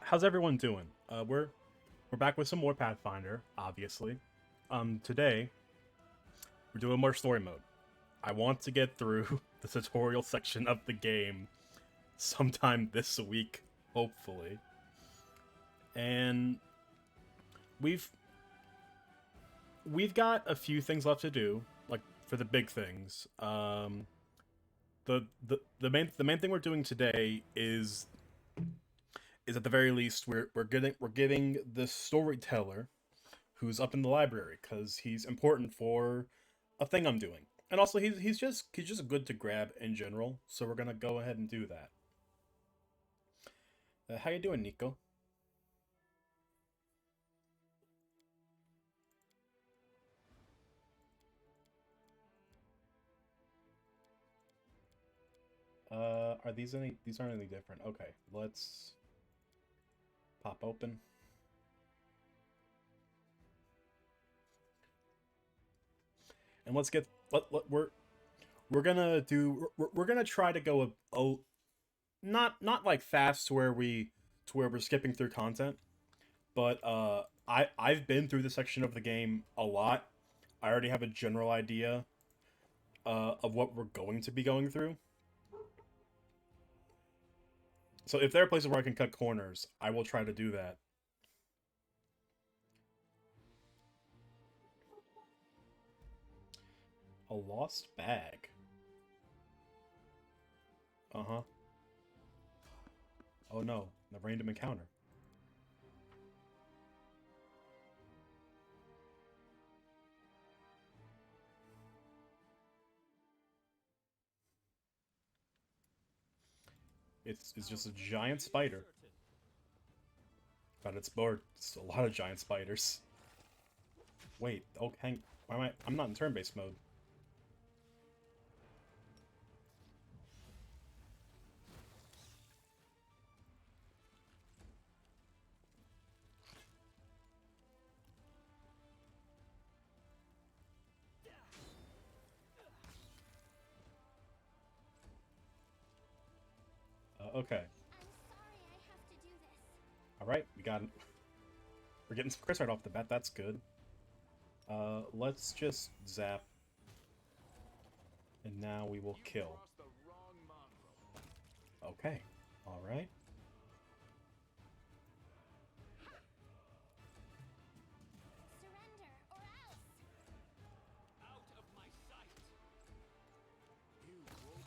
How's everyone doing? We're back with some more Pathfinder, obviously. Today we're doing more story mode. I want to get through the tutorial section of the game sometime this week, hopefully. And we've we've got a few things left to do, like for the big things. The main thing we're doing today is at the very least we're giving the storyteller who's up in the library because he's important for a thing I'm doing. And also he's just good to grab in general, so we're gonna go ahead and do that. How you doing, Nico? Are these any? These aren't any different. Okay, let's pop open. And let's get we're gonna do we're gonna try to go not like fast to where we're skipping through content, but I've been through this section of the game a lot. I already have a general idea of what we're going to be going through. So if there are places where I can cut corners, I will try to do that. A lost bag. Uh-huh. Oh no, the random encounter. It's just a giant spider. But it's bored. It's a lot of giant spiders. Wait, oh hang why am I'm not in turn-based mode. Okay. Alright, we're getting some Chris right off the bat, that's good. Let's just zap, and now we will kill. Okay, alright.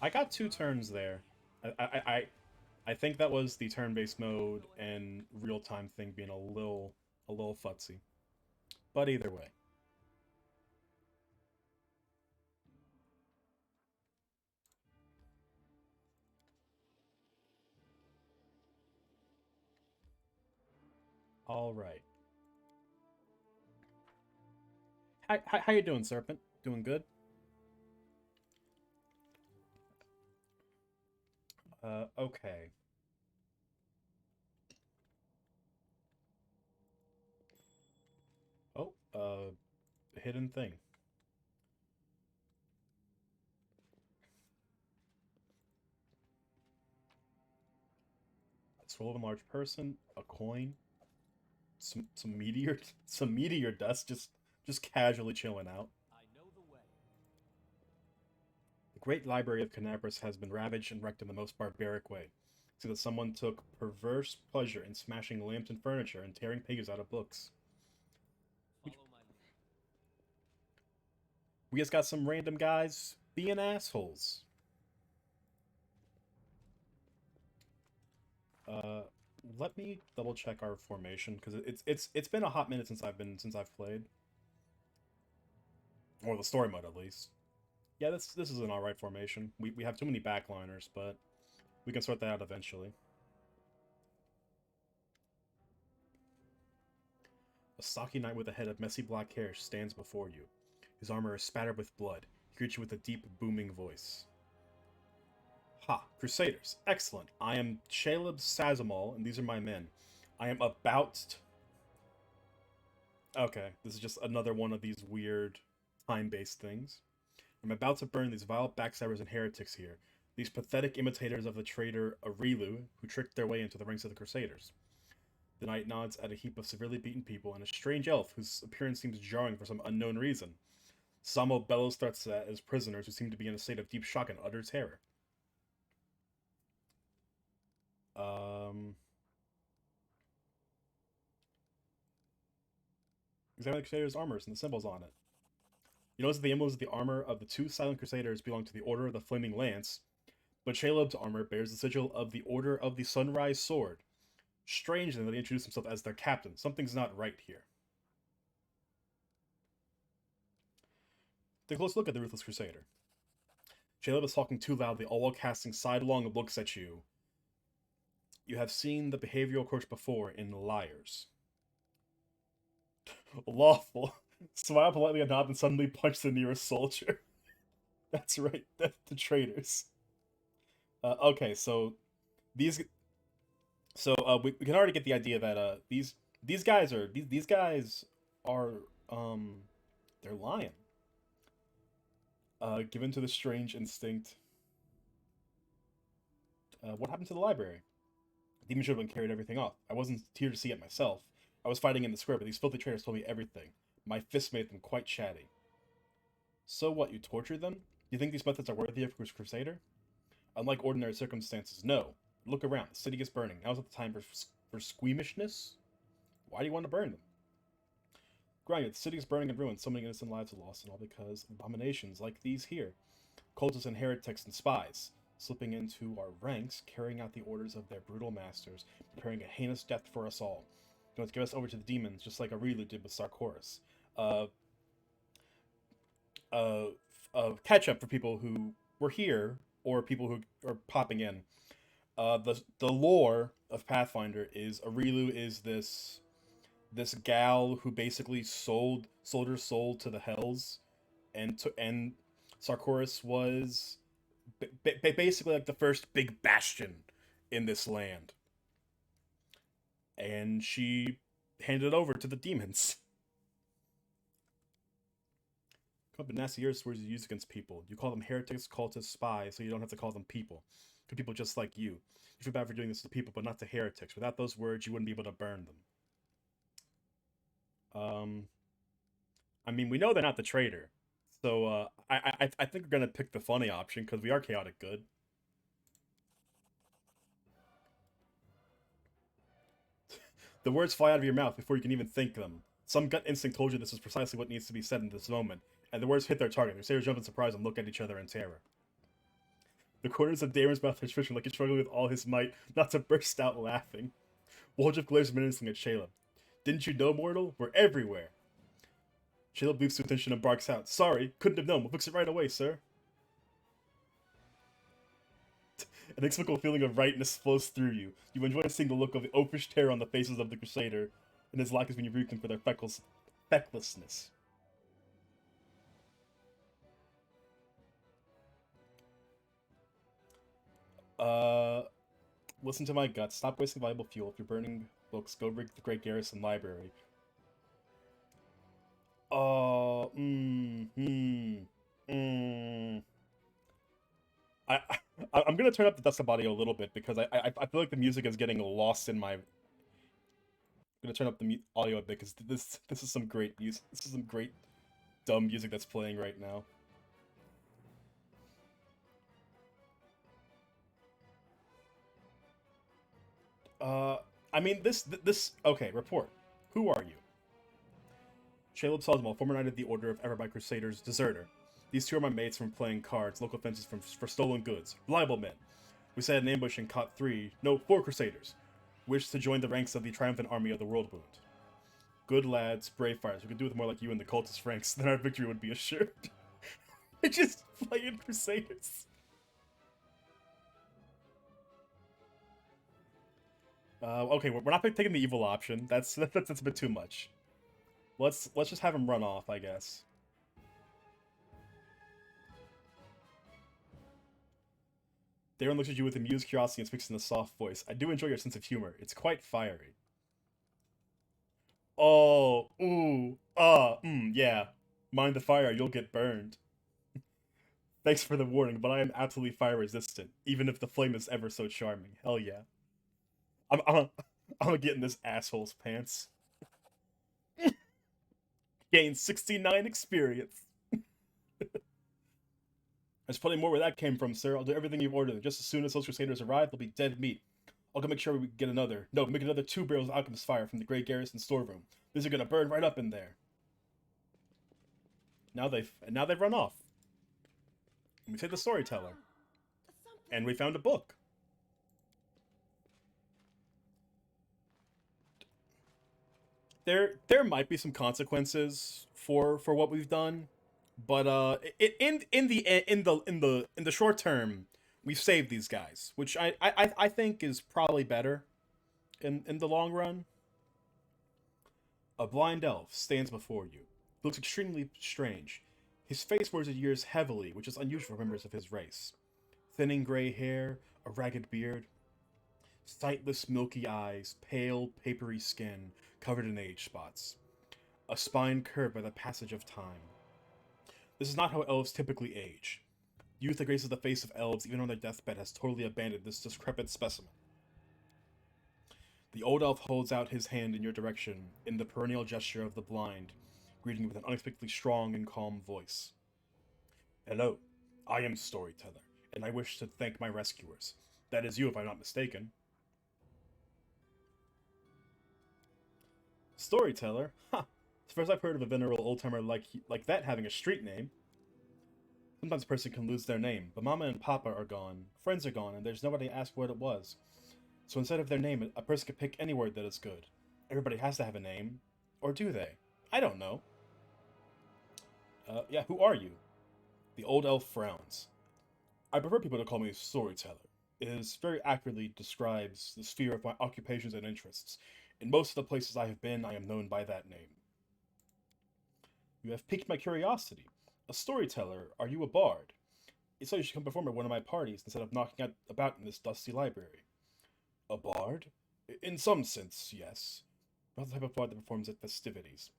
I got two turns there. I think that was the turn-based mode and real-time thing being a little futzy. But either way. Alright. How you doing, Serpent? Doing good? Okay. Oh, hidden thing. Scroll of a large person, a coin, some meteor some meteor dust just casually chilling out. The great library of Canabras has been ravaged and wrecked in the most barbaric way. See that someone took perverse pleasure in smashing lamps and furniture and tearing pages out of books. We just got some random guys being assholes. Uh, Let me double check our formation because it's been a hot minute since I've played, or the story mode at least. Yeah, this is an alright formation. We have too many backliners, but we can sort that out eventually. A stocky knight with a head of messy black hair stands before you. His armor is spattered with blood. He greets you with a deep, booming voice. Ha, Crusaders. Excellent. I am Caleb Sazamol, and these are my men. I am about Okay, this is just another one of these weird time-based things. I'm about to burn these vile backstabbers and heretics here. These pathetic imitators of the traitor Arilu, who tricked their way into the ranks of the Crusaders. The knight nods at a heap of severely beaten people and a strange elf whose appearance seems jarring for some unknown reason. Samo bellows threats at his prisoners who seem to be in a state of deep shock and utter terror. Um, Examine the Crusader's armors and the symbols on it. You notice that the emblems of the armor of the two silent Crusaders belong to the Order of the Flaming Lance, but Shalob's armor bears the sigil of the Order of the Sunrise Sword. Strange then that he introduced himself as their captain. Something's not right here. Take a close look at the Ruthless Crusader. Shalob is talking too loudly, all while casting sidelong looks at you. You have seen the behavioral approach before in Liars. Lawful. Smile politely a nod and suddenly punch the nearest soldier. That's right, the traitors. Okay, so these, we can already get the idea that these guys are these guys are they're lying. Given to the strange instinct. What happened to the library? The demon should have been carried everything off. I wasn't here to see it myself. I was fighting in the square, but these filthy traitors told me everything. My fists made them quite chatty. So what, you tortured them? You think these methods are worthy of a crusader? Unlike ordinary circumstances, no. Look around. The city is burning. Now's not the time for squeamishness? Why do you want to burn them? Granted, the city is burning in ruins. So many innocent lives are lost, and all because of abominations like these here. Cultists and heretics and spies, slipping into our ranks, carrying out the orders of their brutal masters, preparing a heinous death for us all. Going to give us over to the demons, just like Aurelu did with Sarkoris. Uh, uh, Catch up for people who were here or people who are popping in. The lore of Pathfinder is Aurelu is this gal who basically sold her soul to the Hells, and Sarkoris was basically like the first big bastion in this land, and she handed it over to the demons. Come up with nasty words you use against people. You call them heretics, cultists, spies, so you don't have to call them people. To people just like you. You feel bad for doing this to people, but not to heretics. Without those words, you wouldn't be able to burn them. I mean, we know they're not the traitor, so I think we're gonna pick the funny option because we are chaotic good. The words fly out of your mouth before you can even think them. Some gut instinct told you this is precisely what needs to be said in this moment, and the words hit their target. Their sailors jump in surprise and look at each other in terror. The corners of Damon's mouth are twitching like he's struggling with all his might not to burst out laughing. Waldriff glares menacingly at Shayla. Didn't you know, mortal? We're everywhere. Shayla bleeps to attention and barks out. Sorry, couldn't have known. We'll fix it right away, sir. An inexplicable feeling of rightness flows through you. You enjoy seeing the look of oafish terror on the faces of the Crusader, and his lack is when you rebuke them for their fecklessness. Uh, Listen to my guts. Stop wasting valuable fuel. If you're burning books, go rig the Great Garrison Library. Oh, I, I'm gonna turn up the desktop audio a little bit because I feel like the music is getting lost in my. I'm gonna turn up the audio a bit because this is some great music. This is some great dumb music that's playing right now. Uh, I mean this. Okay, report. Who are you? Caleb Salzmal, former knight of the Order of Everby Crusaders, deserter. These two are my mates from playing cards, local fences for stolen goods. Reliable men. We set an ambush and caught four Crusaders. Wished to join the ranks of the triumphant army of the World Wound. Good lads, brave fighters. We could do with more like you in the cultist ranks, then our victory would be assured. I just playing Crusaders. Okay, we're not taking the evil option. That's a bit too much. Let's just have him run off, I guess. Darren looks at you with amused curiosity and speaks in a soft voice. I do enjoy your sense of humor. It's quite fiery. Oh, ooh, yeah. Mind the fire, you'll get burned. Thanks for the warning, but I am absolutely fire resistant, even if the flame is ever so charming. Hell yeah. I'm I'm gonna get in this asshole's pants. Gain 69 experience. There's plenty more where that came from, sir. I'll do everything you've ordered. Just as soon as those crusaders arrive, they'll be dead meat. I'll go make sure we get another. No, make another 2 barrels of alchemist fire from the Grey Garrison storeroom. These are gonna burn right up in there. Now they've run off. And we saved the storyteller. And we found a book. There might be some consequences for what we've done, but in the short term, we've saved these guys, which I think is probably better in the long run. A blind elf stands before you. He looks extremely strange. His face wears his years heavily, which is unusual for members of his race. Thinning gray hair, a ragged beard, sightless milky eyes, pale, papery skin covered in age spots, a spine curved by the passage of time. This is not how elves typically age. Youth that graces the face of elves, even on their deathbed, has totally abandoned this decrepit specimen. The old elf holds out his hand in your direction, in the perennial gesture of the blind, greeting you with an unexpectedly strong and calm voice. Hello, I am Storyteller, and I wish to thank my rescuers. That is you, if I'm not mistaken. Storyteller? Ha! It's the first I've heard of a venerable old-timer like that having a street name. Sometimes a person can lose their name, but Mama and Papa are gone, friends are gone, and there's nobody to ask what it was. So instead of their name, a person could pick any word that is good. Everybody has to have a name. Or do they? I don't know. Yeah, who are you? The old elf frowns. I prefer people to call me Storyteller. It is very accurately describes the sphere of my occupations and interests. In most of the places I have been, I am known by that name. You have piqued my curiosity. A storyteller, are you a bard? It's like you should come perform at one of my parties instead of knocking about in this dusty library. A bard? In some sense, yes. Not the type of bard that performs at festivities.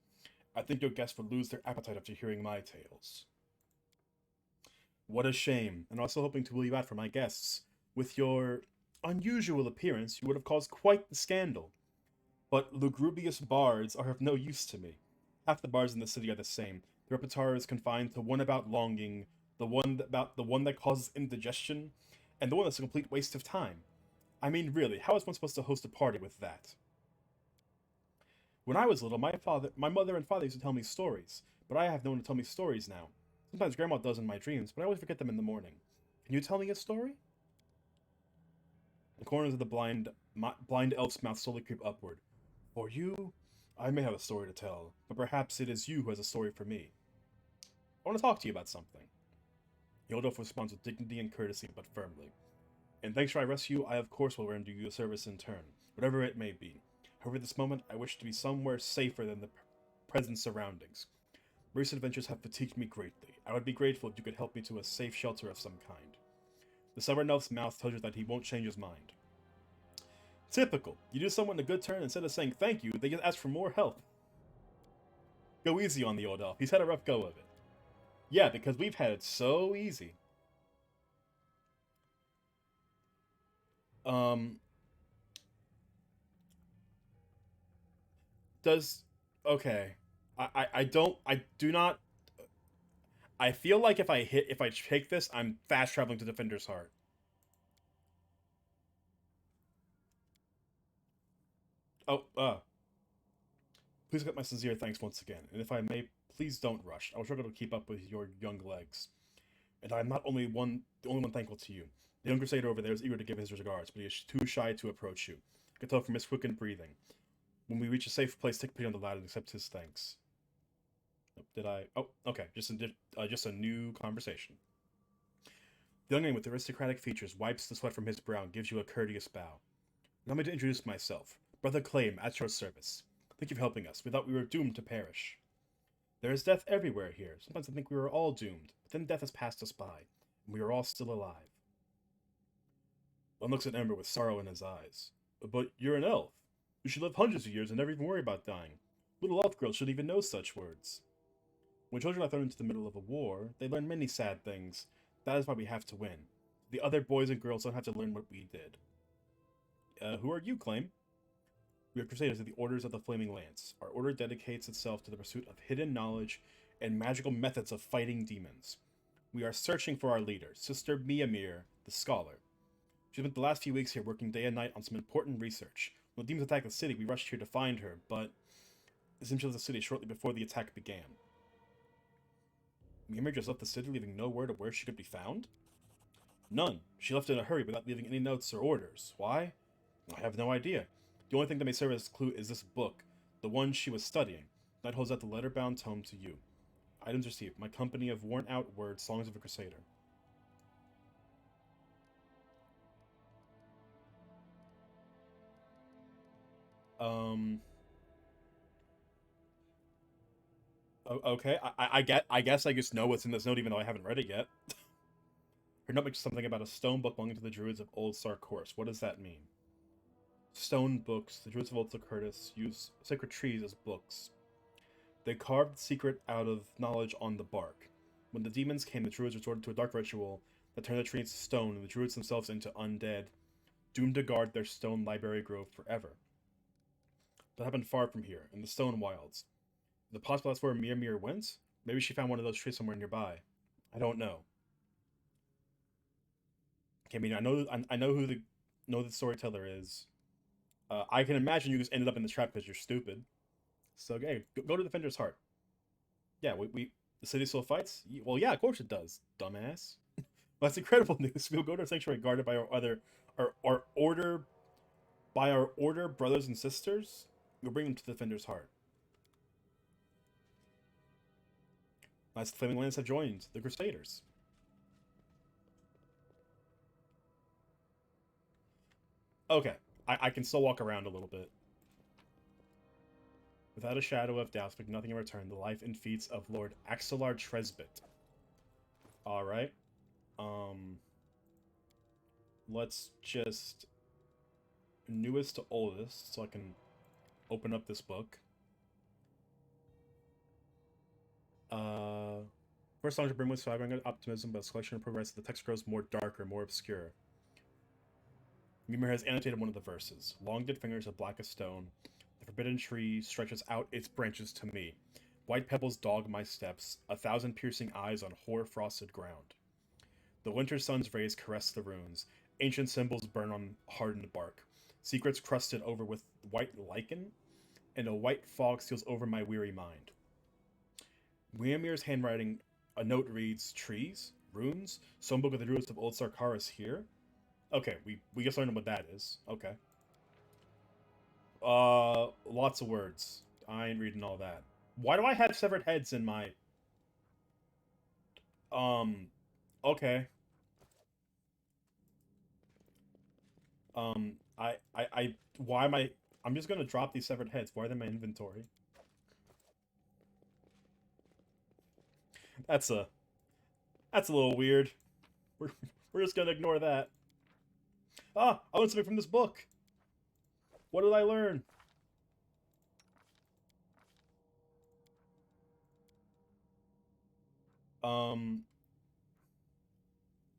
I think your guests would lose their appetite after hearing my tales. What a shame, and also hoping to woo you out for my guests. With your unusual appearance, you would have caused quite the scandal. But lugubrious bards are of no use to me. Half the bards in the city are the same. The repertoire is confined to one about longing, the one that causes indigestion, and the one that's a complete waste of time. I mean, really, how is one supposed to host a party with that? When I was little, my mother and father used to tell me stories, but I have no one to tell me stories now. Sometimes Grandma does in my dreams, but I always forget them in the morning. Can you tell me a story? The corners of the blind elf's mouth slowly creep upward. For you, I may have a story to tell, but perhaps it is you who has a story for me. I want to talk to you about something. The old elf responds with dignity and courtesy, but firmly. And thanks for my rescue, I of course will render you a service in turn, whatever it may be. However, at this moment, I wish to be somewhere safer than the present surroundings. Recent adventures have fatigued me greatly. I would be grateful if you could help me to a safe shelter of some kind. The stubborn elf's mouth tells you that he won't change his mind. Typical. You do someone a good turn, instead of saying thank you, they just ask for more help. Go easy on the old elf. He's had a rough go of it. Yeah, because we've had it so easy. Does... Okay. I do not... I feel like if I take this, I'm fast traveling to Defender's Heart. Oh, please get my sincere thanks once again, and if I may, please don't rush. I will struggle to keep up with your young legs. And I am not only the only one thankful to you. The young crusader over there is eager to give his regards, but he is too shy to approach you. I can tell from his quickened breathing. When we reach a safe place, take pity on the lad and accept his thanks. Did I? Oh, okay. Just a new conversation. The young man with aristocratic features wipes the sweat from his brow and gives you a courteous bow. Allow me to introduce myself. Brother Claim, at your service. Thank you for helping us. We thought we were doomed to perish. There is death everywhere here. Sometimes I think we were all doomed, but then death has passed us by, and we are all still alive. One looks at Ember with sorrow in his eyes. But you're an elf. You should live hundreds of years and never even worry about dying. Little elf girls shouldn't even know such words. When children are thrown into the middle of a war, they learn many sad things. That is why we have to win. The other boys and girls don't have to learn what we did. Who are you, Claim? We are Crusaders of the Orders of the Flaming Lance. Our order dedicates itself to the pursuit of hidden knowledge and magical methods of fighting demons. We are searching for our leader, Sister Miamir, the Scholar. She spent the last few weeks here working day and night on some important research. When the demons attacked the city, we rushed here to find her, but it seems she left the city shortly before the attack began. Miamir just left the city, leaving no word of where she could be found? None. She left in a hurry without leaving any notes or orders. Why? I have no idea. The only thing that may serve as a clue is this book, the one she was studying. Knight holds out the letter-bound tome to you. Items received. My company of worn-out words, Songs of a Crusader. Okay. I guess I just know what's in this note, even though I haven't read it yet. Her note makes something about a stone book belonging to the Druids of Old Sarkoris. What does that mean? Stone books. The Druids of Old Sarkoris use sacred trees as books. They carved the secret out of knowledge on the bark. When the demons came, the Druids resorted to a dark ritual that turned the tree into stone and the Druids themselves into undead, doomed to guard their stone library grove forever. That happened far from here, in the Stone Wilds. Is it possible that's where Mir went? Maybe she found one of those trees somewhere nearby. I don't know. Okay, I mean, I know who the storyteller is. I can imagine you just ended up in this trap because you're stupid. So, hey, go to Defender's Heart. Yeah, the city still fights? Well, yeah, of course it does, dumbass. Well, that's incredible news. We'll go to a sanctuary guarded by our order brothers and sisters. We'll bring them to the Defender's Heart. Knights of the Flaming Lands have joined the Crusaders. Okay, I can still walk around a little bit. Without a shadow of doubt, expect nothing in return. The life and feats of Lord Axelar Tresbit. Alright. Let's just... newest to oldest, so I can open up this book. First song to bring with swaggering optimism, but as collection progresses, the text grows more darker, more obscure. Mimir has annotated one of the verses. Long dead fingers of black as stone. The forbidden tree stretches out its branches to me. White pebbles dog my steps, 1,000 piercing eyes on hoar-frosted ground. The winter sun's rays caress the runes. Ancient symbols burn on hardened bark. Secrets crusted over with white lichen, and a white fog steals over my weary mind. Miamir's handwriting, a note reads, trees, runes, some book of the Druids of Old Sarkaris here. Okay, we just learned what that is. Okay. Lots of words. I ain't reading all that. Why do I have severed heads in my... Okay. Why am I... I'm just gonna drop these severed heads. Why are they in my inventory? That's a little weird. We're just gonna ignore that. Ah, I learned something from this book. What did I learn? A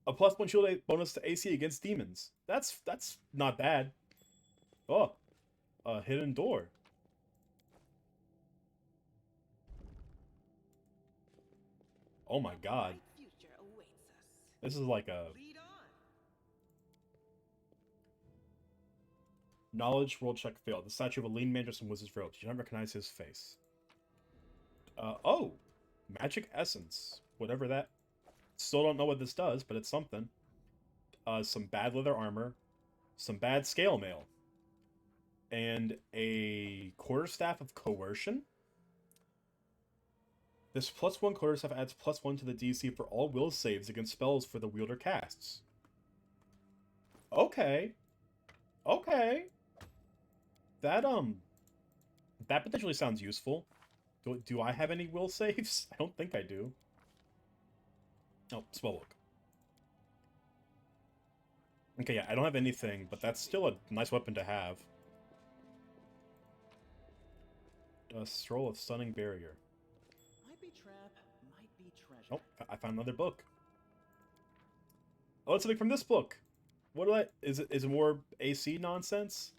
+1 shield bonus to AC against demons. That's not bad. Oh, a hidden door. Oh my god. This is like a... Knowledge roll check failed. The statue of a lean man dressed in wizard's robe. Did you not recognize his face? Oh! Magic essence. Whatever that... Still don't know what this does, but it's something. Some bad leather armor. Some bad scale mail. And a quarterstaff of coercion? This +1 quarterstaff adds +1 to the DC for all will saves against spells for the wielder casts. Okay. Okay. That potentially sounds useful. Do I have any will saves? I don't think I do. Oh, spellbook. Okay, yeah, I don't have anything, but that's still a nice weapon to have. A scroll of stunning barrier. Might be trap, might be treasure. Oh, I found another book. Oh, it's something from this book. What do I... Is it more AC nonsense?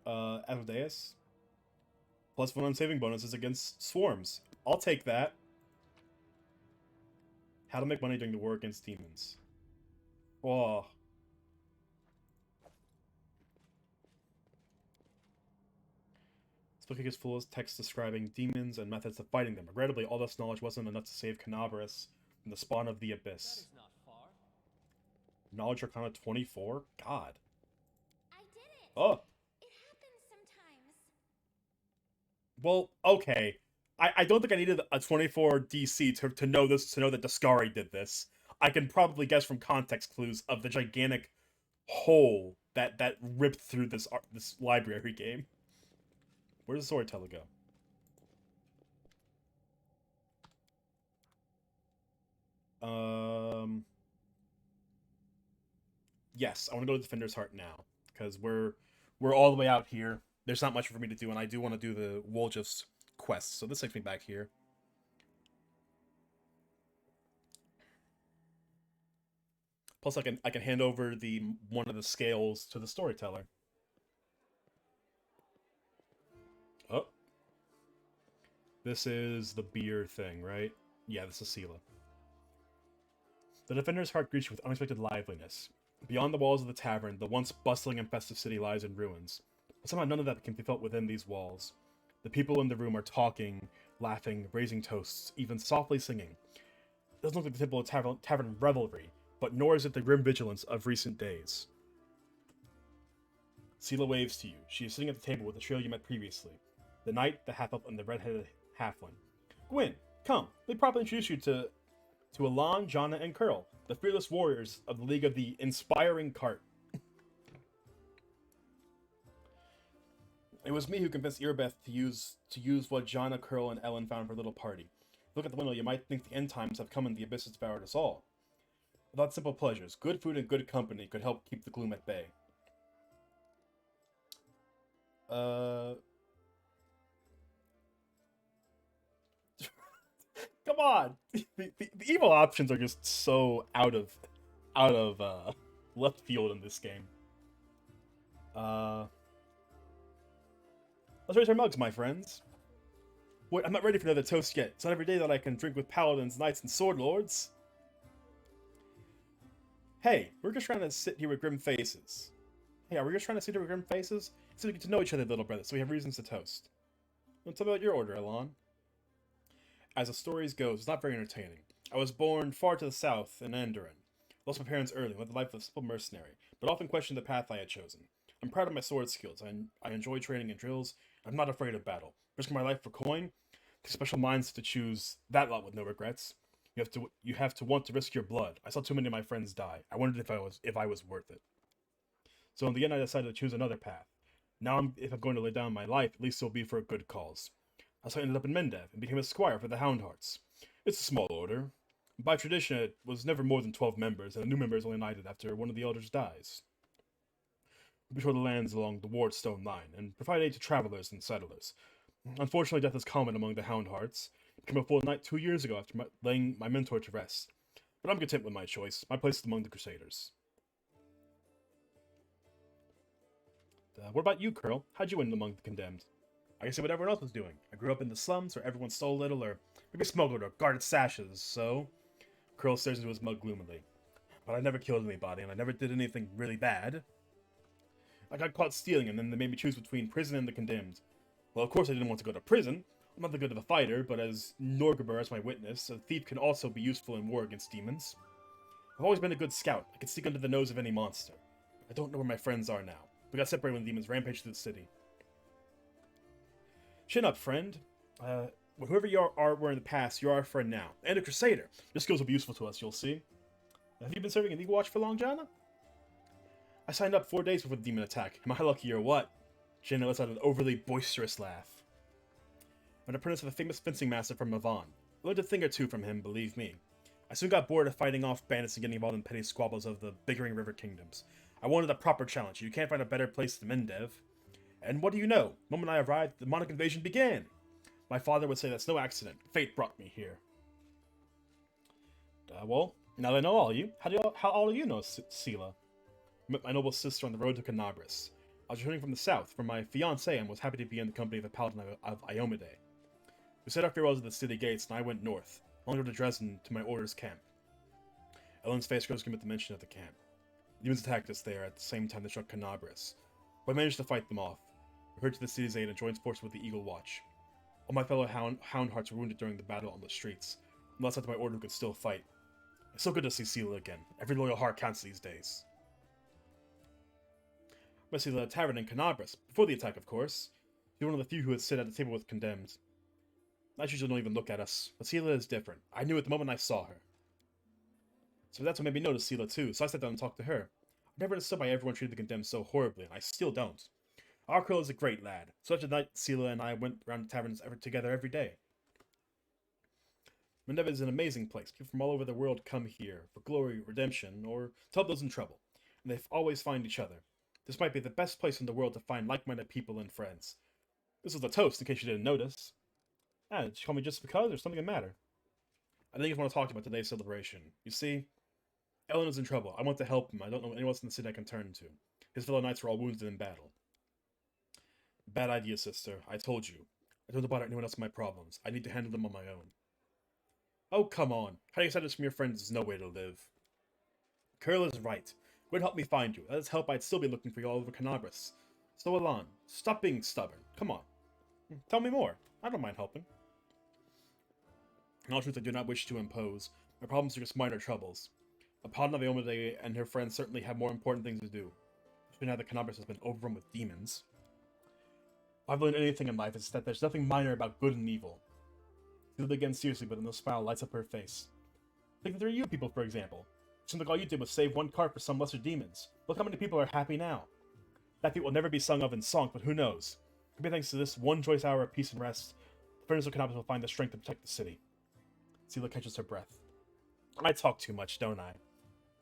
Asmodeus. +1 on saving bonuses against swarms. I'll take that. How to make money during the war against demons. Oh. This book is full of text describing demons and methods of fighting them. Regrettably, all this knowledge wasn't enough to save Canaveras from the spawn of the That Abyss. is not far. Knowledge Arcana 24? God. I did it! Oh. It happens sometimes. Well, okay. I don't think I needed a 24 DC to know this, to know that Dascari did this. I can probably guess from context clues of the gigantic hole that ripped through this library game. Where does the storyteller go? Yes, I want to go to Defender's Heart now because we're all the way out here. There's not much for me to do, and I do want to do the Woljif's quest. So this takes me back here. Plus, I can hand over the one of the scales to the storyteller. Oh, this is the beer thing, right? Yeah, this is Sela. The Defender's Heart greets you with unexpected liveliness. Beyond the walls of the tavern, the once bustling and festive city lies in ruins. But somehow none of that can be felt within these walls. The people in the room are talking, laughing, raising toasts, even softly singing. It doesn't look like the typical tavern revelry, but nor is it the grim vigilance of recent days. Sela waves to you. She is sitting at the table with the trio you met previously. The knight, the half-elf, and the red-headed halfling. Gwyn, come. Let me properly introduce you to Alon, Jana, and Curl, the fearless warriors of the League of the Inspiring Cart. It was me who convinced Irbeth to use what Jana, Curl, and Ellen found for a little party. Look at the window, you might think the end times have come and the abyss has devoured us all. Without simple pleasures, good food and good company could help keep the gloom at bay. Come on! The evil options are just so out of left field in this game. Let's raise our mugs, my friends. Wait, I'm not ready for another toast yet. It's not every day that I can drink with paladins, knights, and sword lords. Hey, we're just trying to sit here with grim faces. Hey, are we just trying to sit here with grim faces? So we get to know each other, little brother, so we have reasons to toast. Well, tell me about your order, Elon. As the stories go, it's not very entertaining. I was born far to the south in Andoran. Lost my parents early, led the life of a simple mercenary, but often questioned the path I had chosen. I'm proud of my sword skills. I enjoy training in drills. I'm not afraid of battle. Risking my life for coin? Takes special minds to choose that lot with no regrets. You have to want to risk your blood. I saw too many of my friends die. I wondered if I was worth it. So in the end, I decided to choose another path. Now, if I'm going to lay down my life, at least it'll be for a good cause. So I ended up in Mendev and became a squire for the Houndhearts. It's a small order. By tradition, it was never more than 12 members, and a new member is only knighted after one of the elders dies. We patrol the lands along the Wardstone line, and provide aid to travelers and settlers. Unfortunately, death is common among the Houndhearts. I became a full knight 2 years ago after laying my mentor to rest. But I'm content with my choice. My place is among the Crusaders. What about you, Curl? How'd you end among the condemned? I guess what everyone else was doing. I grew up in the slums where everyone stole a little, or maybe smuggled or guarded sashes, so... Curl stares into his mug gloomily. But I never killed anybody, and I never did anything really bad. I got caught stealing, and then they made me choose between prison and the condemned. Well, of course I didn't want to go to prison. I'm not that good of a fighter, but as Norgaber as my witness, a thief can also be useful in war against demons. I've always been a good scout. I can sneak under the nose of any monster. I don't know where my friends are now. We got separated when the demons rampaged through the city. Chin up, friend. Whoever you were in the past, you're our friend now. And a Crusader. Your skills will be useful to us, you'll see. Have you been serving in League Watch for long, Jana? I signed up 4 days before the demon attack. Am I lucky or what? Jana lets out an overly boisterous laugh. I'm an apprentice of a famous fencing master from Mavan. I learned a thing or two from him, believe me. I soon got bored of fighting off bandits and getting involved in petty squabbles of the bickering river kingdoms. I wanted a proper challenge. You can't find a better place than Mendev. And what do you know? The moment I arrived, the demonic invasion began. My father would say that's no accident. Fate brought me here. Well, now that I know all of you, how all of you know Sela? Met my noble sister on the road to Canabras. I was returning from the south from my fiancée and was happy to be in the company of the Paladin of Iomade. We said our farewells at the city gates, and I went north, along to Dresden to my order's camp. Ellen's face grows grim at the mention of the camp. Demons attacked us there at the same time they struck Canabras, but I managed to fight them off. I hurried to the city's aid and joined forces with the Eagle Watch. All my fellow Houndhearts were wounded during the battle on the streets, and lost out to my order who could still fight. It's so good to see Sela again. Every loyal heart counts these days. I met Sela at a tavern in Canabras, before the attack, of course. She was one of the few who would sit at the table with condemned. I usually don't even look at us, but Sela is different. I knew it the moment I saw her. So that's what made me notice Sela too, so I sat down and talked to her. I never understood why everyone treated the condemned so horribly, and I still don't. Our Krill is a great lad. Such a night, Sela and I went around the taverns together every day. Mendev is an amazing place. People from all over the world come here for glory, redemption, or to help those in trouble, and they always find each other. This might be the best place in the world to find like-minded people and friends. This was a toast, in case you didn't notice. Did you call me just because, or something the matter? I think I want to talk about today's celebration. You see, Ellen is in trouble. I want to help him. I don't know anyone else in the city I can turn to. His fellow knights were all wounded in battle. Bad idea, sister. I told you. I don't know about anyone else in my problems. I need to handle them on my own. Oh, come on. Hiding acceptance from your friends is no way to live. Curl is right. Go and help me find you. Without his help, I'd still be looking for you all over Canabras. So, Elan, stop being stubborn. Come on. Tell me more. I don't mind helping. In all truth, I do not wish to impose. My problems are just minor troubles. Upon Naviomade and her friends certainly have more important things to do. Especially now that Canabras has been overrun with demons. If I've learned anything in life, it's that there's nothing minor about good and evil. She looked again seriously, but no smile lights up her face. Think of the 3 you people, for example. It seems like all you did was save one cart for some lesser demons. Look how many people are happy now. That feat will never be sung of in song, but who knows? Maybe thanks to this one choice hour of peace and rest, the friends of Canabras will find the strength to protect the city. Sela catches her breath. I talk too much, don't I?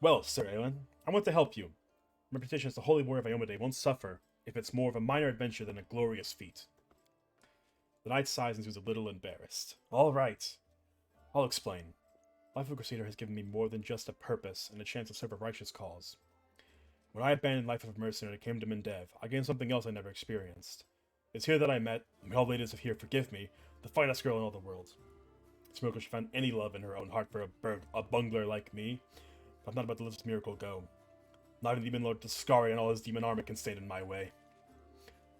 Well, Sir Aelin, I want to help you. My reputation as the Holy Warrior of Iomade won't suffer if it's more of a minor adventure than a glorious feat. The knight sighs and seems a little embarrassed. All right. I'll explain. Life of a Crusader has given me more than just a purpose and a chance to serve a righteous cause. When I abandoned life of a mercenary and came to Mendev, I gained something else I never experienced. It's here that I met, and may all ladies of here forgive me, the finest girl in all the world. This miracle she found any love in her own heart for a bungler like me, but I'm not about to let this miracle go. Not even Demon Lord Tuscari and all his demon army can stand in my way.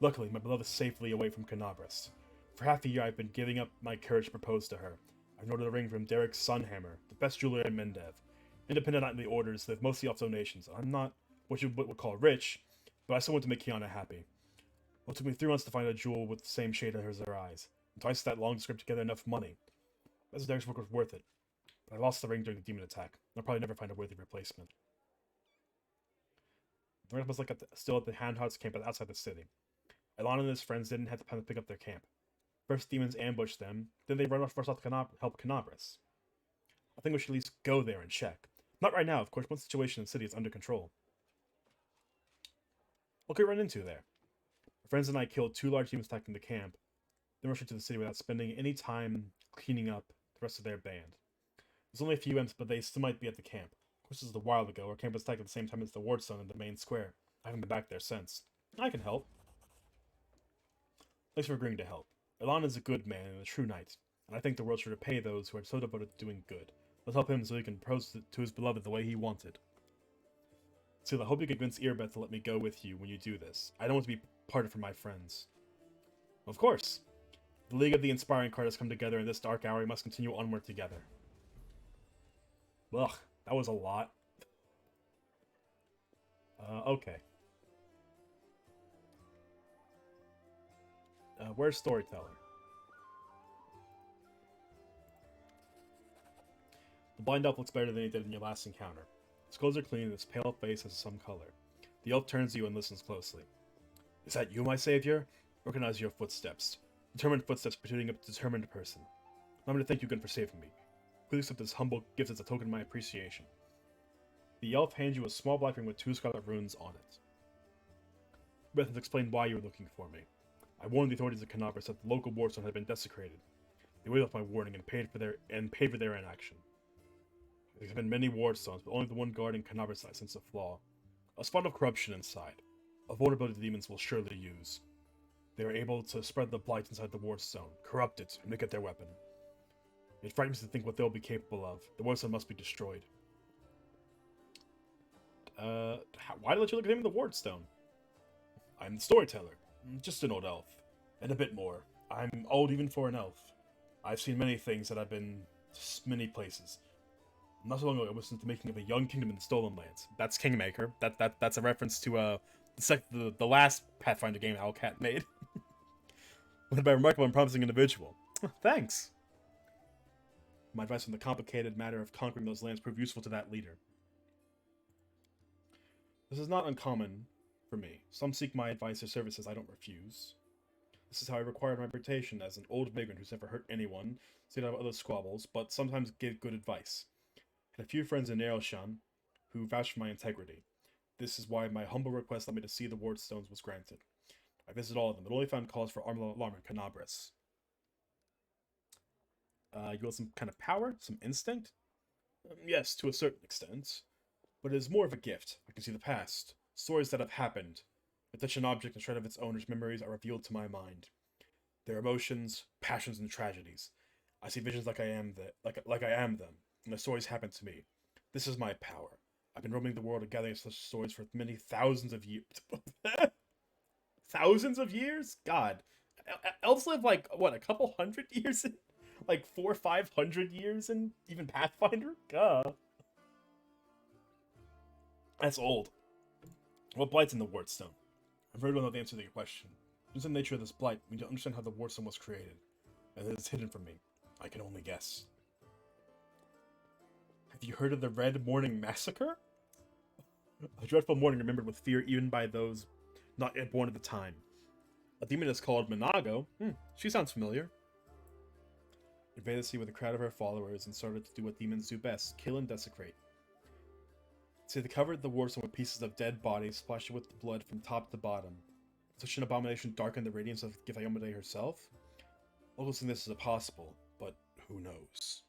Luckily, my beloved is safely away from Canabras. For half a year, I've been giving up my courage to propose to her. I've ordered a ring from Derek's Sunhammer, the best jeweler in Mendev. Independent knightly orders live mostly off donations. I'm not what you would call rich, but I still want to make Kiana happy. Well, it took me 3 months to find a jewel with the same shade as her eyes, and twice that long to scrape together enough money. As Derek's work was worth it, but I lost the ring during the demon attack, and I'll probably never find a worthy replacement. The rest was still at the Houndhearts camp outside the city. Elan and his friends didn't have time to pick up their camp. First, demons ambushed them, then they run off first off to help Canabras. I think we should at least go there and check. Not right now, of course, once the situation in the city is under control. What could we run into there? My friends and I killed 2 large demons attacking the camp, then rushed into the city without spending any time cleaning up the rest of their band. There's only a few imps, but they still might be at the camp. Of course, this is a while ago. Our camp was attacked at the same time as the Wardstone in the main square. I haven't been back there since. I can help. Thanks for agreeing to help. Elan is a good man and a true knight, and I think the world should repay those who are so devoted to doing good. Let's help him so he can propose to his beloved the way he wanted. Sela, I hope you convince Earbeth to let me go with you when you do this. I don't want to be parted from my friends. Of course. The League of the Inspiring Card has come together in this dark hour. We must continue onward together. Ugh, that was a lot. Okay. Where's Storyteller? The blind elf looks better than he did in your last encounter. His clothes are clean and his pale face has some color. The elf turns to you and listens closely. Is that you, my savior? Recognize your footsteps. Determined footsteps protruding a determined person. I'm going to thank you again for saving me. Please accept this humble gift as a token of my appreciation. The elf hands you a small black ring with 2 scarlet runes on it. Beth has explained why you were looking for me. I warned the authorities of Canabras that the local wardstone had been desecrated. They waited off my warning and paid for their inaction. There's been many wardstones, but only the one guarding Canabras has since a flaw. A spot of corruption inside. A vulnerability the demons will surely use. They are able to spread the blight inside the Wardstone, corrupt it, and make it their weapon. It frightens me to think what they'll be capable of. The Wardstone must be destroyed. Why did you look at him in the Wardstone? I'm the storyteller. Just an old elf. And a bit more. I'm old even for an elf. I've seen many things that I've been to many places. Not so long ago, I was into the making of a young kingdom in the Stolen Lands. That's Kingmaker. That's a reference to the last Pathfinder game Owlcat made. Led by a remarkable and promising individual. Thanks. My advice on the complicated matter of conquering those lands proved useful to that leader. This is not uncommon for me. Some seek my advice or services I don't refuse. This is how I acquired my reputation as an old vagrant who's never hurt anyone, stayed out of other squabbles, but sometimes gave good advice. Had a few friends in Nailshan who vouched for my integrity. This is why my humble request let me to see the Wardstones was granted. I visited all of them, but only found cause for alarm in Canabras. You want some kind of power? Some instinct? Yes, to a certain extent. But it is more of a gift. I can see the past. Stories that have happened. I touch an object and shred of its owner's memories are revealed to my mind. Their emotions, passions, and tragedies. I see visions like I am them, and the stories happen to me. This is my power. I've been roaming the world and gathering such stories for many thousands of years. Thousands of years? God. Elves live like, what, a couple hundred years? Like 400 or 500 years in even Pathfinder? God. That's old. What blight's in the Wardstone? I very well know the answer to your question. Just the nature of this blight, we don't understand how the Wardstone was created, and it is hidden from me. I can only guess. Have you heard of the Red Morning Massacre? A dreadful morning remembered with fear even by those not yet born at the time. A demon is called Minago. She sounds familiar. Invaded the sea with a crowd of her followers and started to do what demons do best, kill and desecrate. See, they covered the Wardstone with pieces of dead bodies, splashed with the blood from top to bottom. Such an abomination darkened the radiance of Githayomade herself? Locals think this is impossible, but who knows?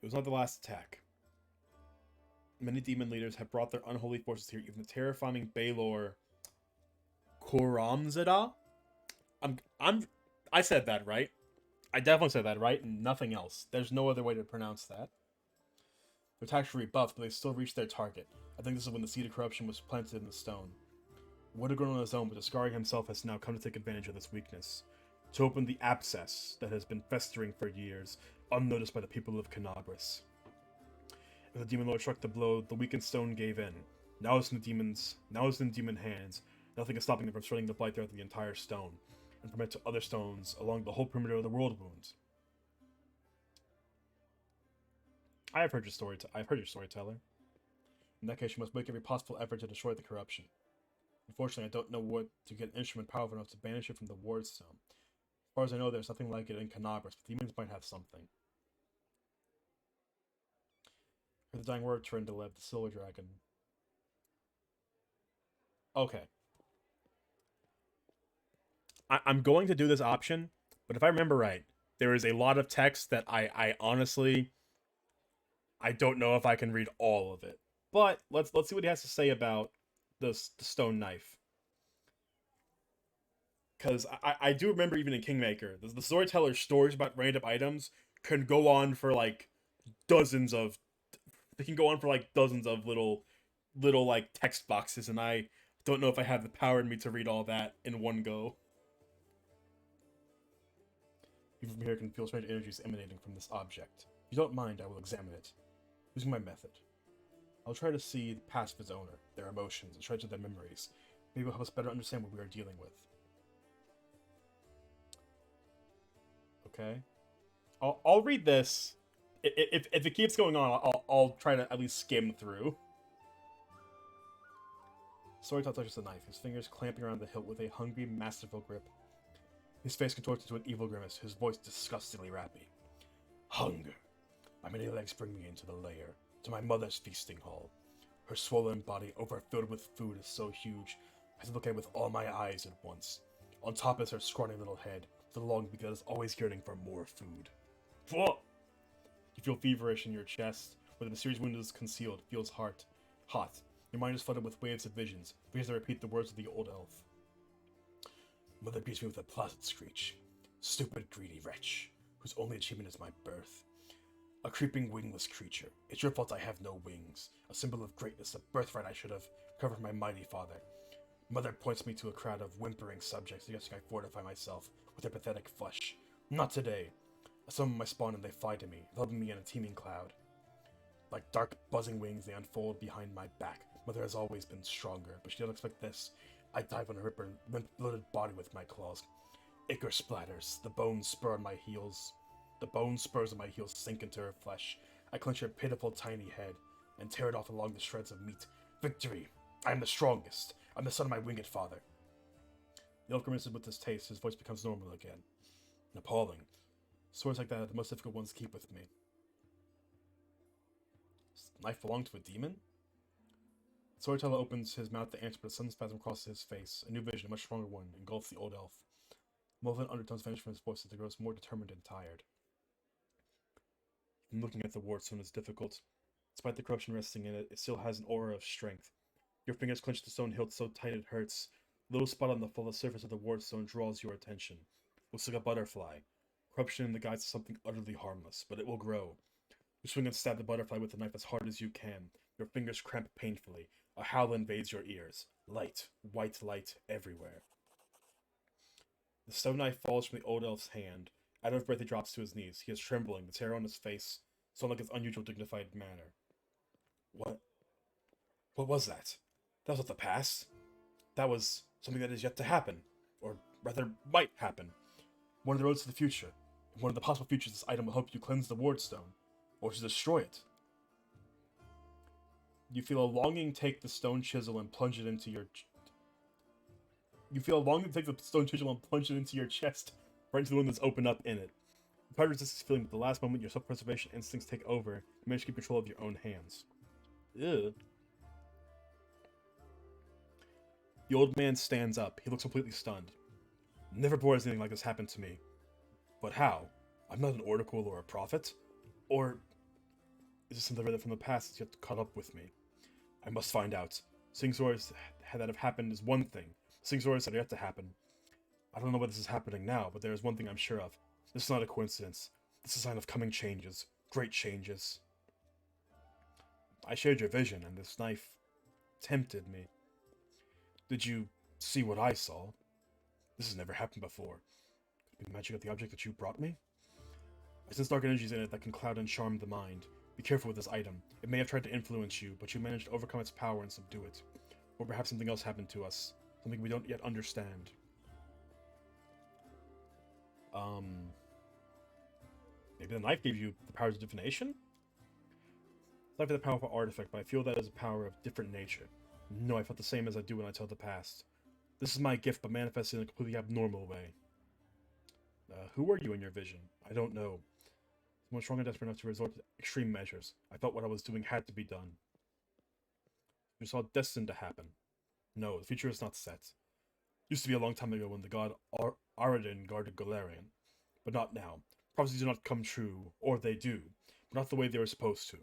It was not the last attack. Many demon leaders have brought their unholy forces here, even the terrifying Baylor Koramzada? I said that right. I definitely said that right, and nothing else. There's no other way to pronounce that. Their attacks were rebuffed, but they still reached their target. I think this is when the seed of corruption was planted in the stone. It would have grown on his own, but Ascari himself has now come to take advantage of this weakness. To open the abscess that has been festering for years, unnoticed by the people of Canabras. As the demon lord struck the blow, the weakened stone gave in. Now it's in demon hands. Nothing is stopping them from spreading the blight throughout the entire stone, and from it to other stones along the whole perimeter of the world wounds. I've heard your storyteller. In that case, you must make every possible effort to destroy the corruption. Unfortunately, I don't know what to get an instrument powerful enough to banish it from the Wardstone. As far as I know, there's nothing like it in Canabras, but demons might have something. Heard the dying word, Trindalev, the Silver Dragon. Okay. I'm going to do this option, but if I remember right, there is a lot of text that I honestly I don't know if I can read all of it. But let's see what he has to say about the stone knife. Because I do remember even in Kingmaker, the storyteller's stories about random items can go on for like dozens of little like text boxes, and I don't know if I have the power in me to read all that in one go. Even from here, I can feel strange energies emanating from this object. If you don't mind, I will examine it. Using my method. I'll try to see the past of its owner, their emotions, and shreds of their memories. Maybe it will help us better understand what we are dealing with. Okay. I'll read this. If it keeps going on, I'll try to at least skim through. Storyteller touches the knife, his fingers clamping around the hilt with a hungry, masterful grip. His face contorts into an evil grimace, his voice disgustingly rappy. Hunger. My many legs bring me into the lair, to my mother's feasting hall. Her swollen body, overfilled with food, is so huge, I have to look at it with all my eyes at once. On top is her scrawny little head, with a long beak that is always yearning for more food. Whoa! You feel feverish in your chest, where the mysterious wound is concealed, feels hot. Your mind is flooded with waves of visions, because they repeat the words of the old elf. Mother beats me with a placid screech. Stupid, greedy wretch, whose only achievement is my birth. A creeping, wingless creature. It's your fault I have no wings. A symbol of greatness, a birthright I should have covered my mighty father. Mother points me to a crowd of whimpering subjects, suggesting I fortify myself with their pathetic flesh. Not today. I summon my spawn and they fly to me, enveloping me in a teeming cloud. Like dark, buzzing wings, they unfold behind my back. Mother has always been stronger, but she didn't expect this. I dive on her bloated body with my claws. Ichor splatters. The bone spurs on my heels sink into her flesh. I clench her pitiful tiny head and tear it off along the shreds of meat. Victory! I am the strongest. I'm the son of my winged father. The elf grimaces with this taste. His voice becomes normal again. Appalling. Swords like that are the most difficult ones to keep with me. Does the knife belong to a demon? The storyteller opens his mouth to answer, but a sudden spasm crosses his face. A new vision, a much stronger one, engulfs the old elf. Malevolent undertones vanish from his voice as he grows more determined and tired. Looking at the wardstone is difficult. Despite the corruption resting in it, it still has an aura of strength. Your fingers clench the stone hilt so tight it hurts. A little spot on the full surface of the wardstone draws your attention. Looks like a butterfly. Corruption in the guise of something utterly harmless, but it will grow. You swing and stab the butterfly with the knife as hard as you can. Your fingers cramp painfully. A howl invades your ears. Light, white light everywhere. The stone knife falls from the old elf's hand. Out of breath, he drops to his knees. He is trembling, the terror on his face, so like his unusual dignified manner. What? What was that? That was not the past. That was something that is yet to happen. Or rather, might happen. One of the roads to the future. In one of the possible futures, this item will help you cleanse the wardstone, or to destroy it. You feel a longing to take the stone chisel and plunge it into your... You feel a longing to take the stone chisel and plunge it into your chest, right into the one that's opened up in it. You try to resist this feeling, but at the last moment, your self-preservation instincts take over. You manage to keep control of your own hands. Ew. The old man stands up. He looks completely stunned. Never before has anything like this happened to me. But how? I'm not an oracle or a prophet? Or is this something from the past that's yet caught up with me? I must find out. Seeing stories that have happened is one thing. Seeing stories that are yet to happen. I don't know what this is happening now, but there is one thing I'm sure of. This is not a coincidence. This is a sign of coming changes. Great changes. I shared your vision, and this knife tempted me. Did you see what I saw? This has never happened before. Could it be the magic of the object that you brought me? I sense dark energies in it that can cloud and charm the mind. Be careful with this item. It may have tried to influence you, but you managed to overcome its power and subdue it. Or perhaps something else happened to us. Something we don't yet understand. Maybe the knife gave you the powers of divination? It's not a powerful artifact, but I feel that is a power of different nature. No, I felt the same as I do when I tell the past. This is my gift, but manifested in a completely abnormal way. Who were you in your vision? I don't know. Someone strong and desperate enough to resort to extreme measures. I felt what I was doing had to be done. You saw destined to happen. No, the future is not set. Used to be a long time ago when the god Aradin guarded Galarian. But not now. Prophecies do not come true, or they do, but not the way they were supposed to.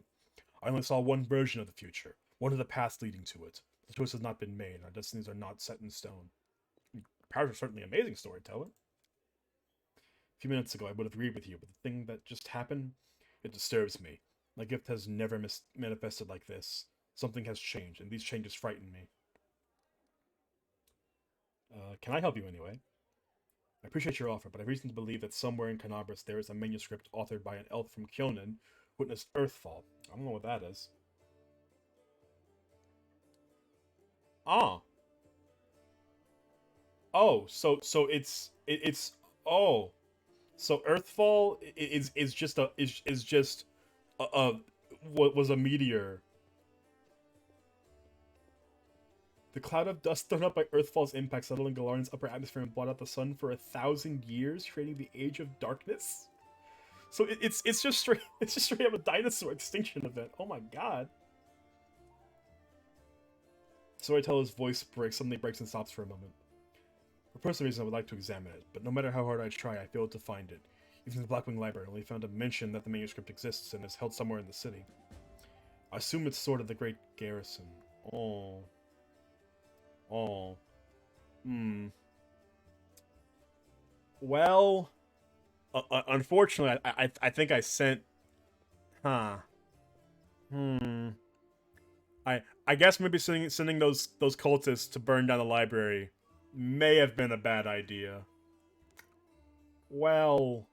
I only saw one version of the future, one of the paths leading to it. The choice has not been made, and our destinies are not set in stone. Your powers are certainly amazing, storyteller. A few minutes ago I would have agreed with you, but the thing that just happened, it disturbs me. My gift has never manifested like this. Something has changed, and these changes frighten me. Can I help you anyway? I appreciate your offer, but I have reason to believe that somewhere in Canabras there is a manuscript authored by an elf from Kyonin who witnessed Earthfall. I don't know what that is. Ah. Oh, so it's oh. So Earthfall is just a what was a meteor. The cloud of dust thrown up by Earthfall's impact settled in Galarian's upper atmosphere and blotted out the sun for 1,000 years, creating the Age of Darkness. So it's just straight up a dinosaur extinction event. Oh my god. Storyteller's voice suddenly breaks and stops for a moment. For personal reasons, I would like to examine it, but no matter how hard I try, I failed to find it. Even in the Blackwing Library, I only found a mention that the manuscript exists and is held somewhere in the city. I assume it's sort of the Great Garrison. Oh. Oh. Hmm. Well, unfortunately, I think I sent. Huh. Hmm. I guess maybe sending those cultists to burn down the library may have been a bad idea. Well,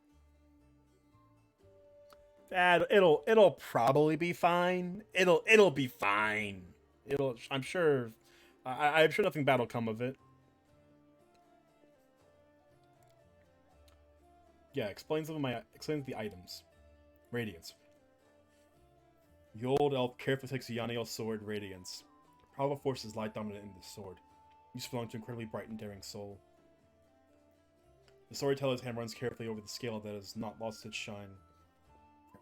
Dad, it'll probably be fine. It'll be fine. It'll. I'm sure. I'm sure nothing bad will come of it. Yeah, explains the items. Radiance. The old elf carefully takes Yaniel's sword, Radiance. Powerful force is light dominant in this sword. Used to belong to an incredibly bright and daring soul. The storyteller's hand runs carefully over the scale that has not lost its shine.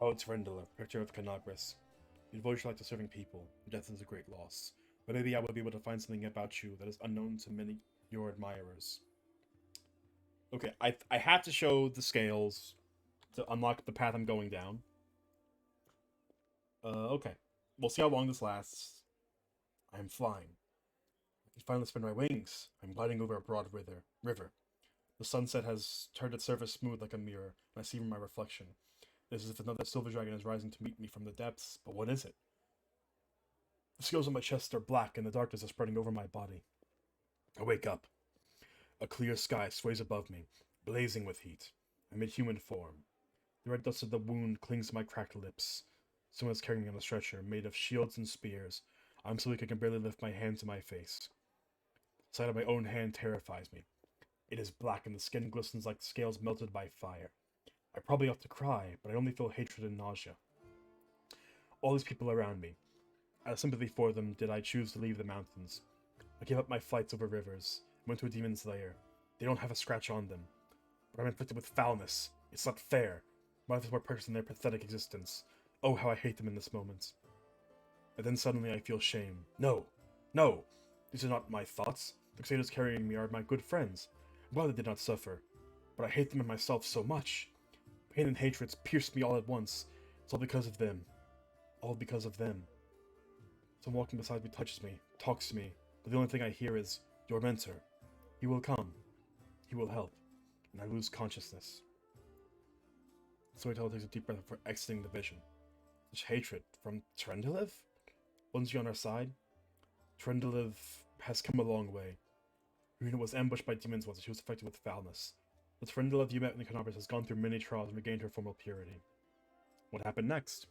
Oh, it's Rendela, protector of Canagris. You devote your life to serving people. Your death is a great loss. But maybe I will be able to find something about you that is unknown to many your admirers. Okay, I have to show the scales to unlock the path I'm going down. Okay. We'll see how long this lasts. I am flying. I can finally spread my wings. I'm gliding over a broad river. The sunset has turned its surface smooth like a mirror, and I see my reflection. It is as if another silver dragon is rising to meet me from the depths, but what is it? The scales on my chest are black, and the darkness is spreading over my body. I wake up. A clear sky sways above me, blazing with heat. I'm in human form. The red dust of the wound clings to my cracked lips. Someone is carrying me on a stretcher, made of shields and spears. I'm so weak I can barely lift my hand to my face. The sight of my own hand terrifies me. It is black, and the skin glistens like scales melted by fire. I probably ought to cry, but I only feel hatred and nausea. All these people around me. Out of sympathy for them, did I choose to leave the mountains. I gave up my flights over rivers, went to a demon's lair. They don't have a scratch on them, but I'm inflicted with foulness. It's not fair. My life is more precious than their pathetic existence. Oh, how I hate them in this moment. And then suddenly I feel shame. No! No! These are not my thoughts. The Crusaders carrying me are my good friends. I'm glad they did not suffer. But I hate them and myself so much. Pain and hatred pierce me all at once. It's all because of them. All because of them. Someone walking beside me touches me, talks to me, but the only thing I hear is, your mentor. He will come. He will help. And I lose consciousness. The storyteller takes a deep breath before exiting the vision. Such hatred from Trendelev? Wasn't she on our side? Trendelev has come a long way. Runa was ambushed by demons once and she was affected with foulness. The Trendelev you met in the Canabras has gone through many trials and regained her former purity. What happened next?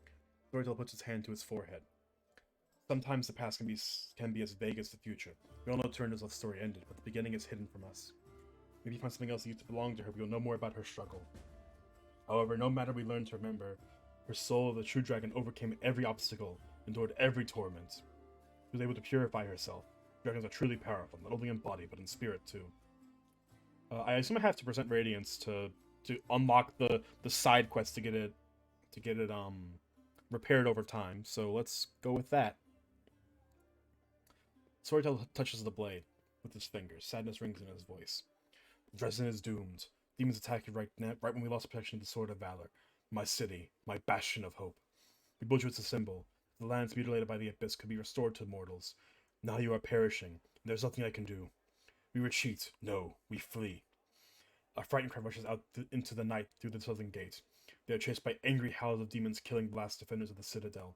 The storyteller puts his hand to his forehead. Sometimes the past can be as vague as the future. We all know Trendelev story ended, but the beginning is hidden from us. Maybe find something else that used to belong to her, we will know more about her struggle. However, no matter we learn to remember, her soul of the true dragon overcame every obstacle, endured every torment. She was able to purify herself. Dragons are truly powerful, not only in body, but in spirit too. I assume I have to present Radiance to unlock the side quest to get it repaired over time. So let's go with that. Storyteller touches the blade with his fingers. Sadness rings in his voice. Dresden is doomed. Demons attacked you right when we lost protection of the Sword of Valor. My city, my bastion of hope. We built you as a symbol. The lands mutilated by the abyss could be restored to mortals. Now you are perishing, and there's nothing I can do. We retreat. No, we flee. A frightened cry rushes out into the night through the southern gate. They are chased by angry howls of demons killing the last defenders of the citadel.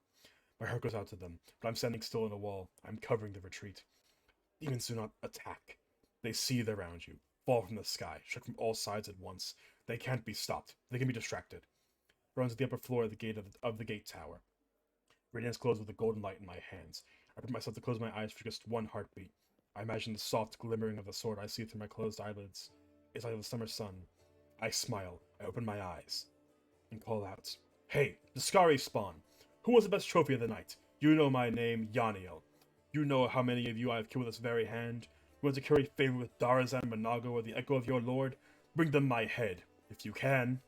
My heart goes out to them, but I'm standing still in a wall. I'm covering the retreat. Demons do not attack. They seethe around you, fall from the sky, struck from all sides at once. They can't be stopped. They can be distracted. Runs to the upper floor of the gate tower. Radiance glows with a golden light in my hands. I permit myself to close my eyes for just one heartbeat. I imagine the soft glimmering of the sword I see through my closed eyelids. It's like the summer sun. I smile. I open my eyes and call out, "Hey, the Skari spawn! Who wants the best trophy of the night? You know my name, Yaniel. You know how many of you I have killed with this very hand. You want to curry favor with Darazan, Monago, or the echo of your lord? Bring them my head, if you can."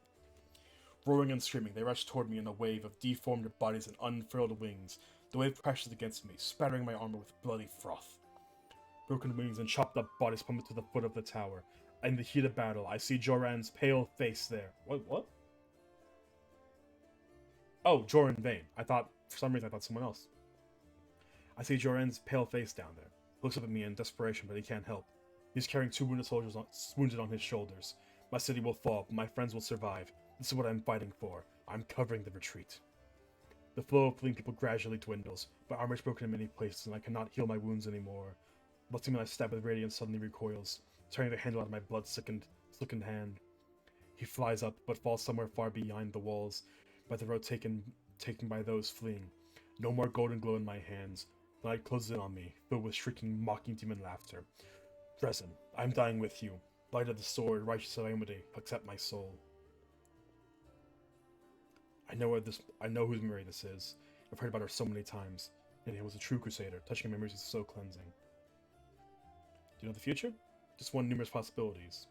Roaring and screaming, they rush toward me in a wave of deformed bodies and unfurled wings. The wave crashes against me, spattering my armor with bloody froth. Broken wings and chopped up bodies plummet to the foot of the tower. In the heat of battle, I see Joran's pale face there. What? Oh, Joran Vane. For some reason I thought someone else. I see Joren's pale face down there. He looks up at me in desperation, but he can't help. He's carrying two wounded soldiers wounded on his shoulders. My city will fall, but my friends will survive. This is what I'm fighting for. I'm covering the retreat. The flow of fleeing people gradually dwindles. My armor is broken in many places, and I cannot heal my wounds anymore. Blessing my stab with radiance suddenly recoils, tearing the handle out of my blood-sickened hand. He flies up, but falls somewhere far behind the walls, by the road taken by those fleeing. No more golden glow in my hands. The night closes in on me, filled with shrieking, mocking demon laughter. Dresden, I'm dying with you. Light of the sword, righteous calamity, accept my soul. I know whose Mary this is. I've heard about her so many times. And he was a true crusader, touching memories is so cleansing. Do you know the future? Just one numerous possibilities.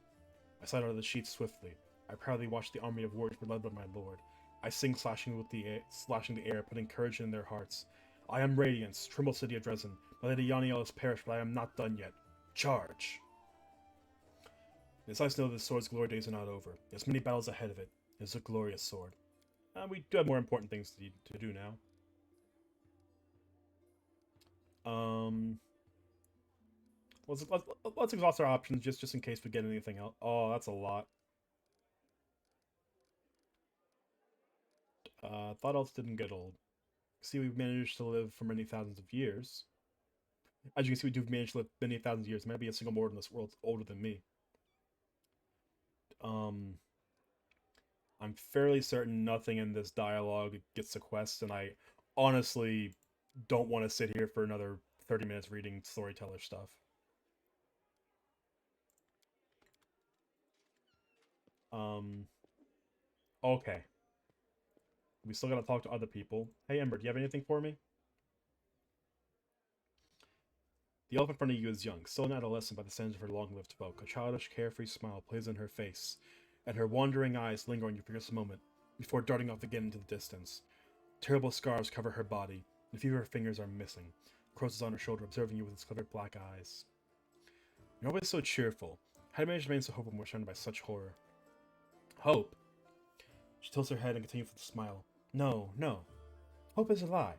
I slide out of the sheets swiftly. I proudly watch the army of warriors led by my lord. I sing, slashing the air, putting courage in their hearts. I am Radiance, Trimble City of Dresden. My lady Yaniel has perished, but I am not done yet. Charge! It's nice to know that the sword's glory days are not over. There's many battles ahead of it. It's a glorious sword. We do have more important things to do now. Let's exhaust our options just in case we get anything else. Oh, that's a lot. Thought elves didn't get old. See, we've managed to live for many thousands of years. As you can see, we do manage to live many thousands of years. There might be a single mortal in this world older than me. I'm fairly certain nothing in this dialogue gets a quest, and I honestly don't want to sit here for another 30 minutes reading storyteller stuff. Okay. We still gotta talk to other people. Hey, Ember, do you have anything for me? The elf in front of you is young, still an adolescent by the sounds of her long-lived folk. A childish, carefree smile plays on her face, and her wandering eyes linger on you for just a moment, before darting off again into the distance. Terrible scars cover her body, and a few of her fingers are missing. Closes on her shoulder, observing you with its clever black eyes. You're always so cheerful. How do you manage to remain so hopeful when we're surrounded by such horror? Hope. She tilts her head and continues with a smile. No. Hope is a lie.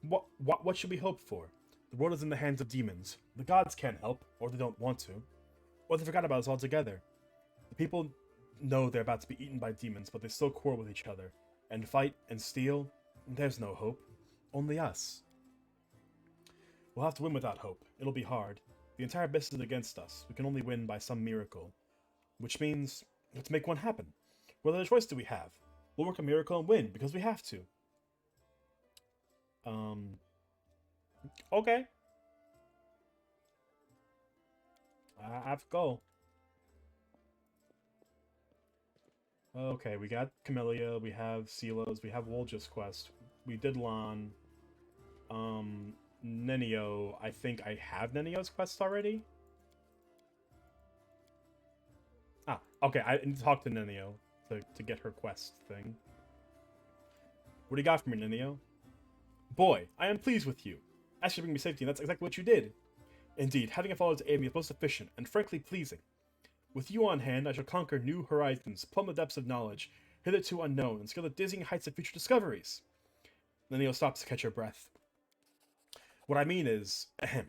What should we hope for? The world is in the hands of demons. The gods can't help, or they don't want to. Or they forgot about us altogether. The people know they're about to be eaten by demons, but they still quarrel with each other. And fight and steal. There's no hope. Only us. We'll have to win without hope. It'll be hard. The entire business is against us. We can only win by some miracle. Which means, let's make one happen. What other choice do we have? We'll work a miracle and win, because we have to. Okay. I have to go. Okay, we got Camellia, we have Silas, we have Wolja's quest. We did Lan. Nenio. I think I have Nenio's quest already? Ah, okay, I need to talk to Nenio to get her quest thing. What do you got for me, Nenio? Boy, I am pleased with you. Asked you to bring me safety, and that's exactly what you did. Indeed, having a follower to aid me is both sufficient and frankly pleasing. With you on hand, I shall conquer new horizons, plumb the depths of knowledge, hitherto unknown, and scale the dizzying heights of future discoveries. Nenio stops to catch her breath. What I mean is, I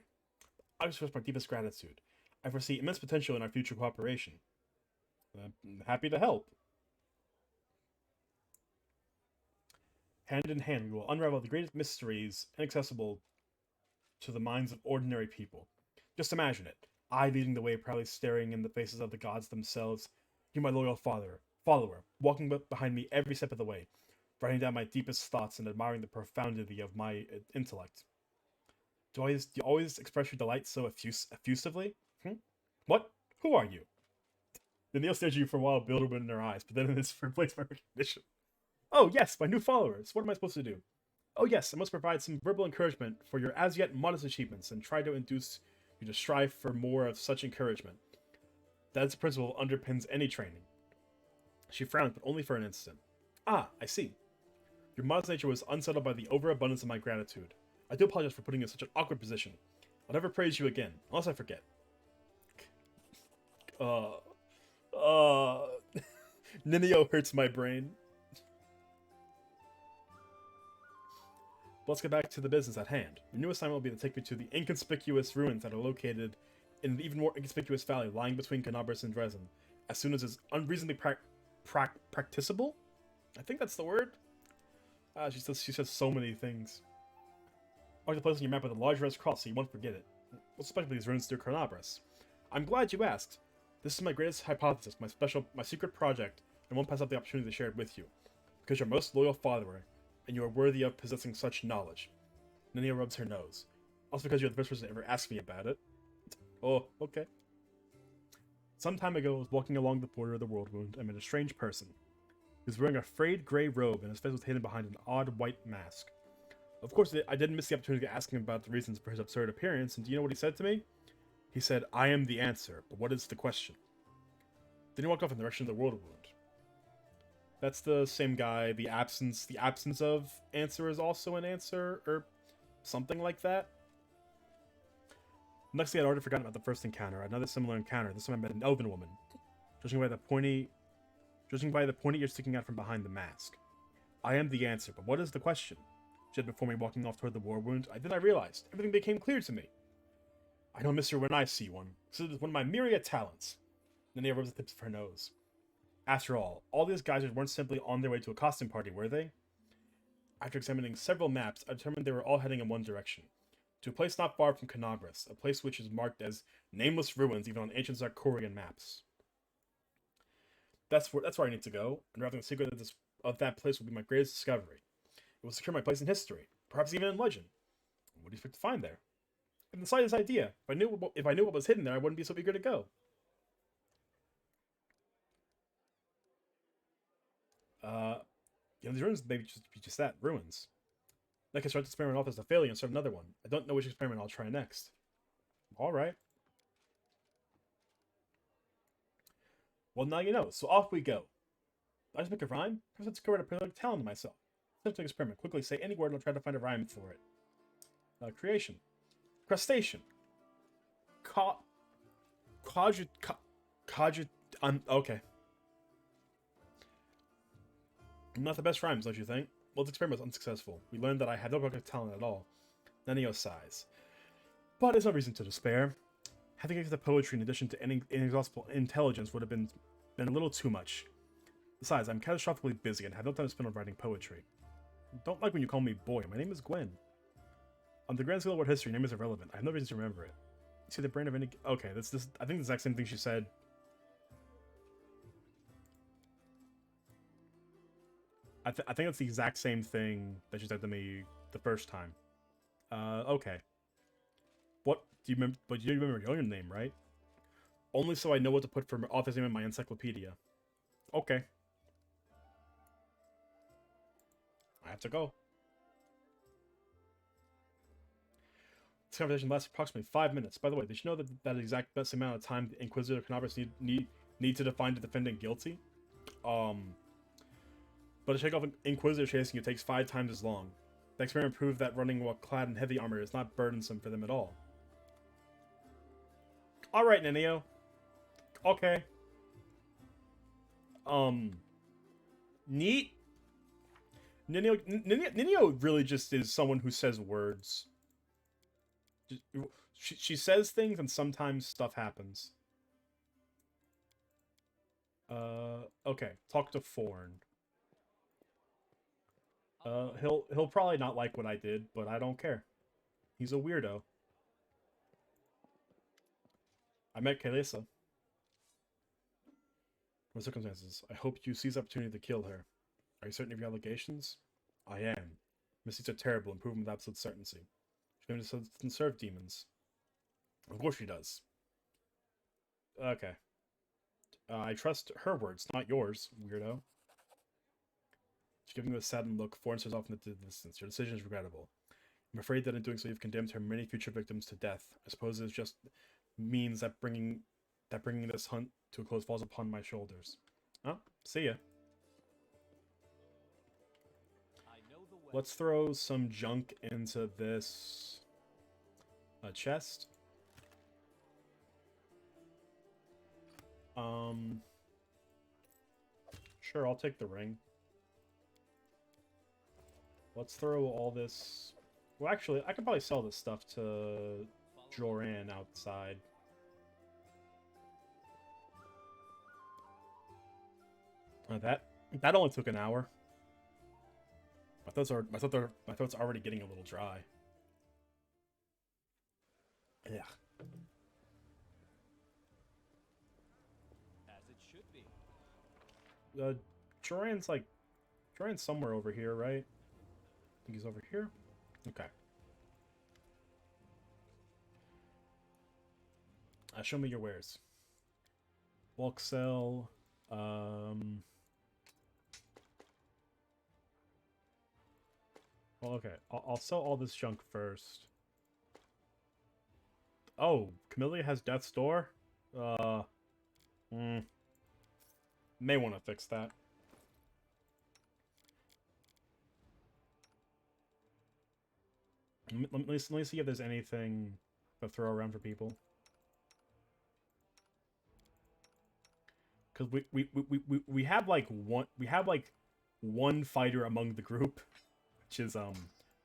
express my deepest gratitude. I foresee immense potential in our future cooperation. I'm happy to help. Hand in hand, we will unravel the greatest mysteries inaccessible to the minds of ordinary people. Just imagine it. I leading the way, proudly staring in the faces of the gods themselves. You, my loyal follower, walking behind me every step of the way, writing down my deepest thoughts and admiring the profundity of my intellect. Do you always express your delight so effusively? What? Who are you? The Neil stares at you for a while, bewilderment in her eyes, but then it's replaced by recognition. Oh, yes, my new followers. What am I supposed to do? Oh, yes, I must provide some verbal encouragement for your as yet modest achievements and try to induce you to strive for more of such encouragement. That principle underpins any training. She frowned, but only for an instant. Ah, I see. Your modest nature was unsettled by the overabundance of my gratitude. I do apologize for putting you in such an awkward position. I'll never praise you again, unless I forget. Ninio hurts my brain. But let's get back to the business at hand. Your new assignment will be to take me to the inconspicuous ruins that are located in an even more inconspicuous valley lying between Canabras and Dresden, as soon as it's unreasonably practicable? I think that's the word. She says so many things. Mark the place on your map with a large red cross so you won't forget it. What's special these ruins through Carnabras? I'm glad you asked. This is my greatest hypothesis, my secret project, and won't pass up the opportunity to share it with you. Because you're most loyal follower, and you are worthy of possessing such knowledge. Nania rubs her nose. Also because you're the first person to ever ask me about it. Oh, okay. Some time ago, I was walking along the border of the world wound and met a strange person. He was wearing a frayed gray robe and his face was hidden behind an odd white mask. Of course, I didn't miss the opportunity to ask him about the reasons for his absurd appearance, and do you know what he said to me? He said, I am the answer, but what is the question? Then he walked off in the direction of the world wound. That's the same guy. The absence of answer is also an answer, or something like that. Next thing I'd already forgotten about the first encounter. Another similar encounter. This time I met an elven woman. Judging by the pointy ears sticking out from behind the mask. I am the answer, but what is the question? She said before me, walking off toward the war wound. Then I realized. Everything became clear to me. I know Mr. when I see one. This is one of my myriad talents. Nania rubs the tips of her nose. After all these geysers weren't simply on their way to a costume party, were they? After examining several maps, I determined they were all heading in one direction. To a place not far from Canabras, a place which is marked as nameless ruins even on ancient Zarkorian maps. That's where I need to go, and unraveling the secret of that place will be my greatest discovery. It will secure my place in history, perhaps even in legend. What do you expect to find there? I have the slightest idea. If I knew what was hidden there, I wouldn't be so eager to go. These ruins maybe just that, ruins. I can start the experiment off as a failure and start another one. I don't know which experiment I'll try next. Alright. Well, now you know, so off we go. I just make a rhyme? Perhaps it's a prolific talent to myself. Attempt to experiment. Quickly say any word and I'll try to find a rhyme for it. Creation. Crustacean. Okay. Not the best rhymes, don't you think? Well, the experiment was unsuccessful. We learned that I had no cognitive talent at all. Nenio sighs. But there's no reason to despair. Having access to poetry in addition to any inexhaustible intelligence would have been a little too much. Besides, I'm catastrophically busy and have no time to spend on writing poetry. Don't like when you call me boy. My name is Gwen. On the grand scale of world history, name is irrelevant. I have no reason to remember it. See the brain of any... Okay, this. I think the exact same thing she said. I think it's the exact same thing that she said to me the first time. Okay. What do you remember? But you remember your own name, right? Only so I know what to put for my author's name in my encyclopedia. Okay. I have to go. This conversation lasts approximately 5 minutes. By the way, did you know that exact best amount of time the Inquisitor Canabras need to define the defendant guilty? But to shake off an Inquisitor chasing you takes 5 times as long. The experiment proved that running while clad in heavy armor is not burdensome for them at all. Alright, Nenio. Okay. Neat. Nenio really just is someone who says words. She says things and sometimes stuff happens. Okay. Talk to Forn. He'll probably not like what I did, but I don't care. He's a weirdo. I met Kalesa. Under circumstances, I hope you seize the opportunity to kill her. Are you certain of your allegations? I am. Misdeeds are terrible and proven with absolute certainty. She claims to serve demons. Of course she does. Okay. I trust her words, not yours, weirdo. She's giving you a saddened look, Forn stares off into the distance. Your decision is regrettable. I'm afraid that in doing so you've condemned her many future victims to death. I suppose it just means that bringing this hunt to a close falls upon my shoulders. Oh, see ya. Let's throw some junk into this chest. Sure, I'll take the ring. Let's throw all this... Well, actually, I could probably sell this stuff to Joran outside. That only took an hour. My throat's already getting a little dry. Yeah. As it should be. Joran's Joran's somewhere over here, right? I think he's over here. Okay. Show me your wares. Bulk sell. Well, okay. I'll sell all this junk first. Oh, Camellia has Death's Door? May want to fix that. Let me see if there's anything to throw around for people. Because we have like one fighter among the group, which is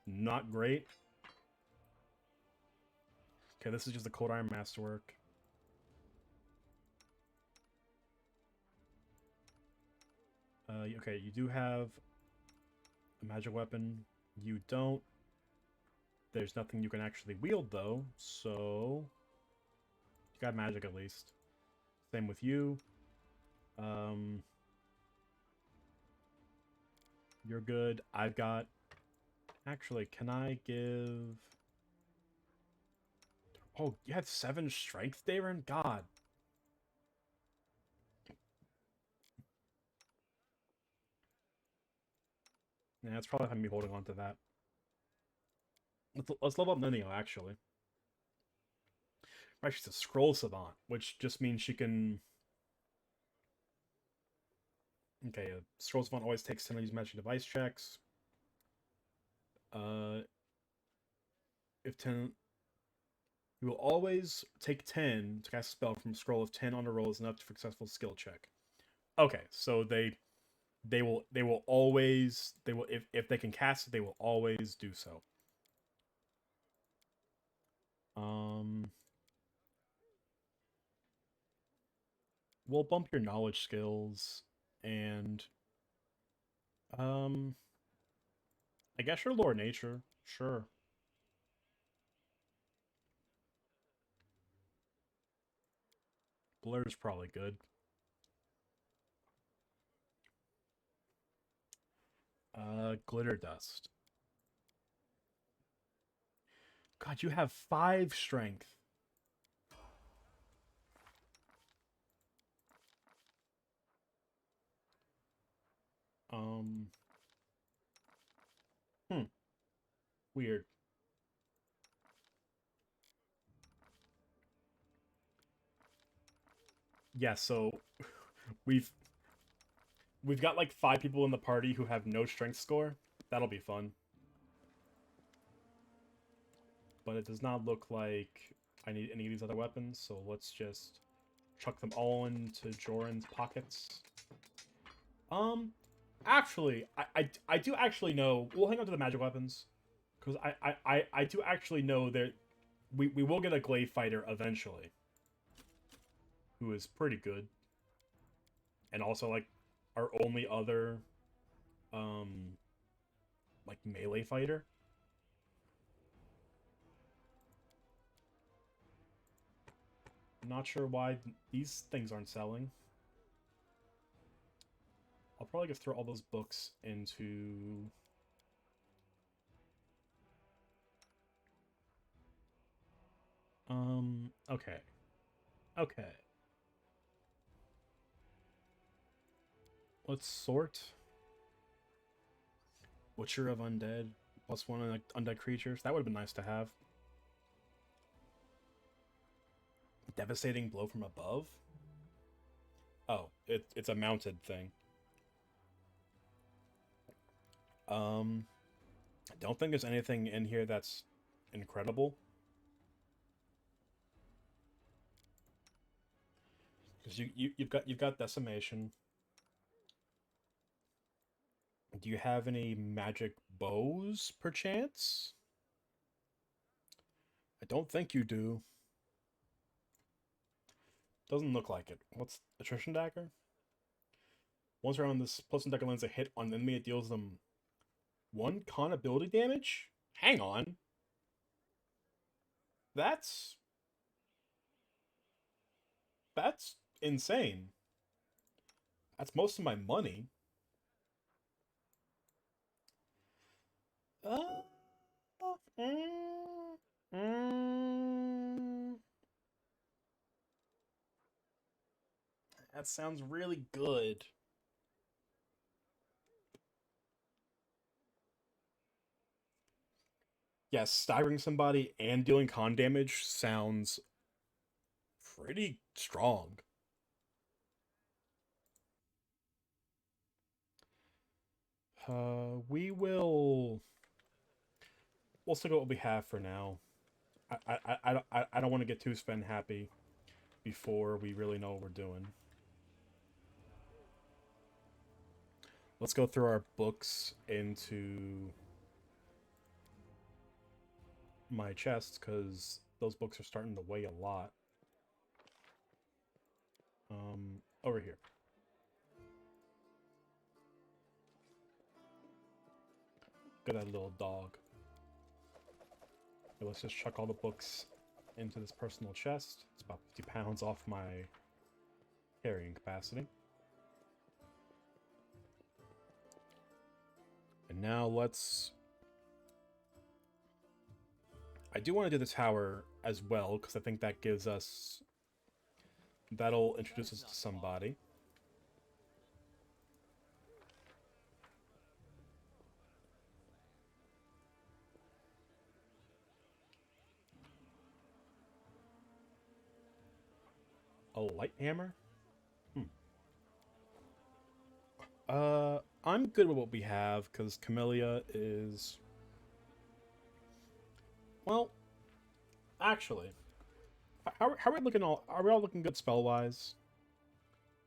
not great. Okay, this is just the Cold Iron Masterwork. Okay, you do have a magic weapon. You don't. There's nothing you can actually wield, though, so... You got magic, at least. Same with you. You're good. I've got... Actually, can I give... Oh, you had 7 strength, Darren? God. Yeah, it's probably me holding on to that. Let's level up Nenio, actually. Right, she's a scroll savant, which just means she can... Okay, scroll savant always takes 10 of these magic device checks. If 10... You will always take 10 to cast a spell from a scroll of 10 on a roll is enough for a successful skill check. Okay, so they will always if they can cast it, they will always do so. We'll bump your knowledge skills and I guess your lore nature, sure. Blur's probably good. Glitter dust. God, you have 5 strength. Weird. Yeah, so we've got like 5 people in the party who have no strength score. That'll be fun. But it does not look like I need any of these other weapons, so let's just chuck them all into Joran's pockets. Actually, I do actually know... We'll hang on to the magic weapons. Because I do actually know that we will get a Glaive Fighter eventually. Who is pretty good. And also, like, our only other, like, melee fighter. Not sure why these things aren't selling. I'll probably just throw all those books into... Okay. Okay. Let's sort. Butcher of Undead. +1 on like, undead creatures. That would have been nice to have. Devastating blow from above? Oh, it's a mounted thing. I don't think there's anything in here that's incredible. Because you've got decimation. Do you have any magic bows, perchance? I don't think you do. Doesn't look like it. What's attrition dagger? Once around this plus one dagger lands a hit on an enemy, it deals them 1 con ability damage? Hang on. That's insane. That's most of my money. Uh, mm, mm. That sounds really good. Yes, staggering somebody and dealing con damage sounds pretty strong. We'll stick with what we have for now. I don't want to get too spend happy before we really know what we're doing. Let's go through our books into my chest, because those books are starting to weigh a lot. Over here. Good at little dog. Okay, let's just chuck all the books into this personal chest. It's about 50 pounds off my carrying capacity. And now let's... I do want to do the tower as well, because I think that gives us... That'll introduce us to somebody. A light hammer? I'm good with what we have, because Camellia is... Well, actually, how are we looking all... Are we all looking good spell-wise?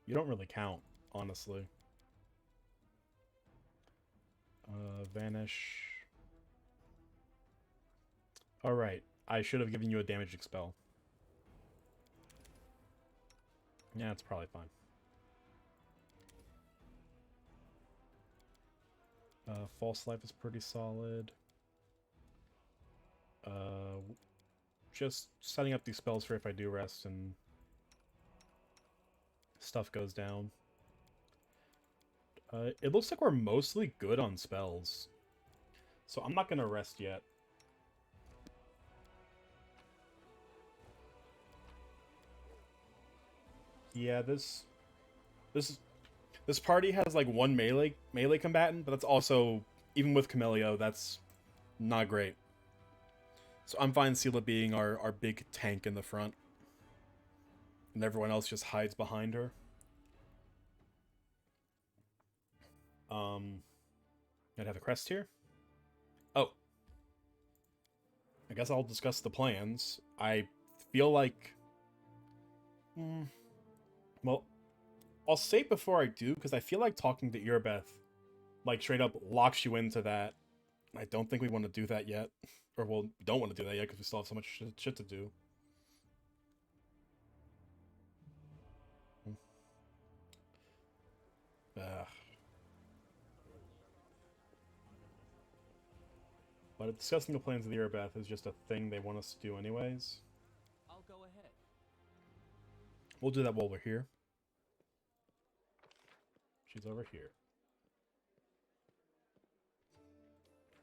You don't really count, honestly. Vanish. Alright, I should have given you a damaging spell. Yeah, it's probably fine. False Life is pretty solid. Just setting up these spells for if I do rest and stuff goes down. It looks like we're mostly good on spells. So I'm not gonna rest yet. Yeah, this party has like 1 melee combatant, but that's also, even with Camellia, that's not great. So I'm fine Sela being our big tank in the front. And everyone else just hides behind her. I'd have a crest here. Oh. I guess I'll discuss the plans. I feel like... well, I'll say it before I do, because I feel like talking to Erebeth, like, straight up locks you into that. I don't think we want to do that yet. Or, well, we don't want to do that yet, because we still have so much shit to do. Ugh. But discussing the plans of the Erebeth is just a thing they want us to do anyways. I'll go ahead. We'll do that while we're here. She's over here.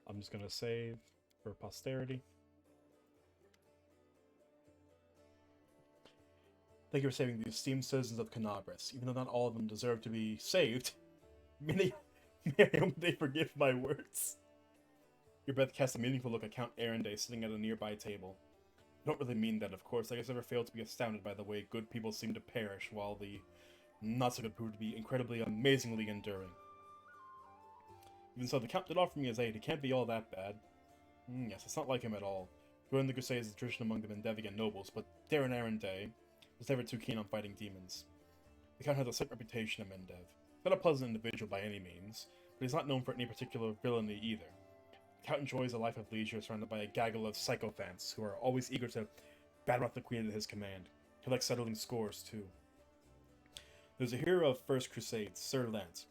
I'm just gonna save for posterity. Thank you for saving the esteemed citizens of Canabras. Even though not all of them deserve to be saved, may they forgive my words. Your breath casts a meaningful look at Count Arenday sitting at a nearby table. I don't really mean that, of course. I guess I never failed to be astounded by the way good people seem to perish, while the not-so-good prove to be incredibly, amazingly enduring. Even so, the Count did offer me his aid. He can't be all that bad. Yes, it's not like him at all. Joining the Crusades is a tradition among the Mendevian nobles, but Darren Arenday was never too keen on fighting demons. The Count has a certain reputation in Mendev. Not a pleasant individual by any means, but he's not known for any particular villainy either. Count enjoys a life of leisure surrounded by a gaggle of sycophants who are always eager to badmouth the queen at his command. He likes settling scores, too. There's a hero of First Crusade, Sir Lance,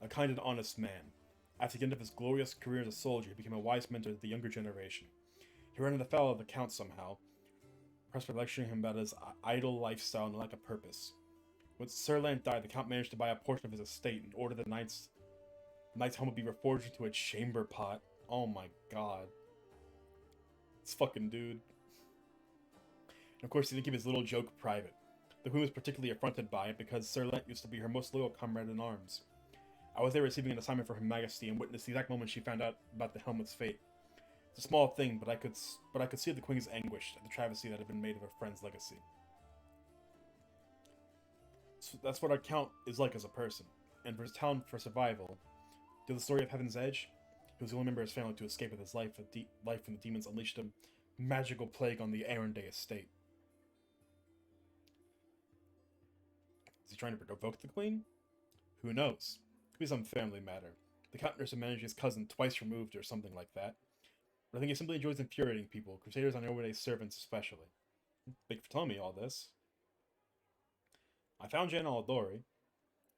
a kind and honest man. After the end of his glorious career as a soldier, he became a wise mentor to the younger generation. He ran afoul of the Count somehow, pressed by lecturing him about his idle lifestyle and lack of purpose. When Sir Lance died, the Count managed to buy a portion of his estate and ordered the knight's home to be reforged into a chamber pot. Oh my god. This fucking dude. And of course, he didn't keep his little joke private. The Queen was particularly affronted by it because Sir Lent used to be her most loyal comrade in arms. I was there receiving an assignment for Her Majesty and witnessed the exact moment she found out about the helmet's fate. It's a small thing, but I could see the Queen's anguish at the travesty that had been made of her friend's legacy. So that's what our Count is like as a person, and for his talent for survival. To the story of Heaven's Edge, he was the only member of his family to escape with his life when the demons unleashed a magical plague on the Arenday estate. Is he trying to provoke the Queen? Who knows? Could be some family matter. The Count nursed and managed his cousin twice removed or something like that. But I think he simply enjoys infuriating people, Crusaders on everyday servants especially. Thank you for telling me all this. I found Jan Aldori.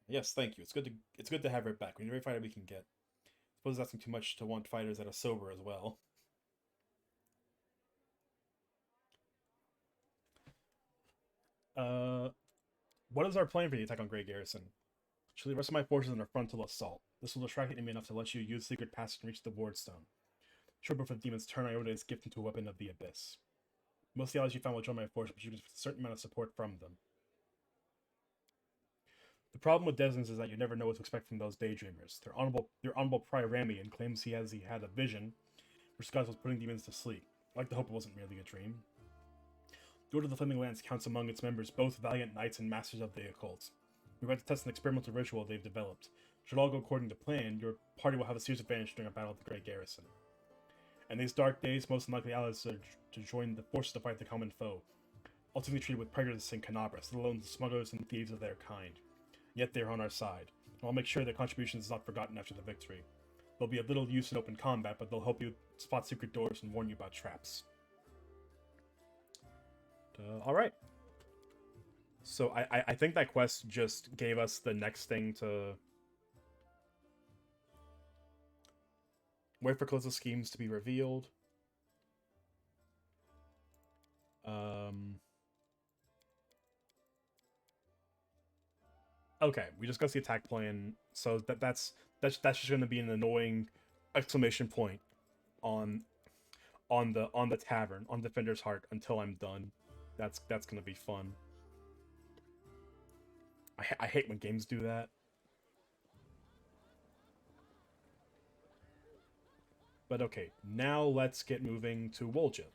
Yes, thank you. It's good to have her back. We need every fighter we can get. I suppose it's asking too much to want fighters that are sober as well. What is our plan for the attack on Grey Garrison? Should leave the rest of my forces in a frontal assault. This will distract the enemy enough to let you use secret passage and reach the wardstone. Short before the demons turn Ioda's gift into a weapon of the abyss. Most of the allies you found will join my force, but you need a certain amount of support from them. The problem with Desmond is that you never know what to expect from those daydreamers. Their honorable Prior Ramian claims he had a vision where Scott was putting demons to sleep. I like to hope it wasn't merely a dream. The Order of the Flaming Lance counts among its members both valiant knights and masters of the occult. We're about to test an experimental ritual they've developed. Should all go according to plan, your party will have a serious advantage during a battle with the Grey Garrison. In these dark days, most unlikely allies are to join the forces to fight the common foe, ultimately treated with prejudice and canabras, let alone the smugglers and thieves of their kind. Yet they are on our side, and I'll make sure their contribution is not forgotten after the victory. There'll be a little use in open combat, but they'll help you spot secret doors and warn you about traps. Alright. So I think that quest just gave us the next thing to... Wait for Callisto's schemes to be revealed. Okay, we just got the attack plan, so that's just going to be an annoying exclamation point on the tavern, on Defender's Heart until I'm done. That's going to be fun. I hate when games do that. But okay, now let's get moving to Wolja.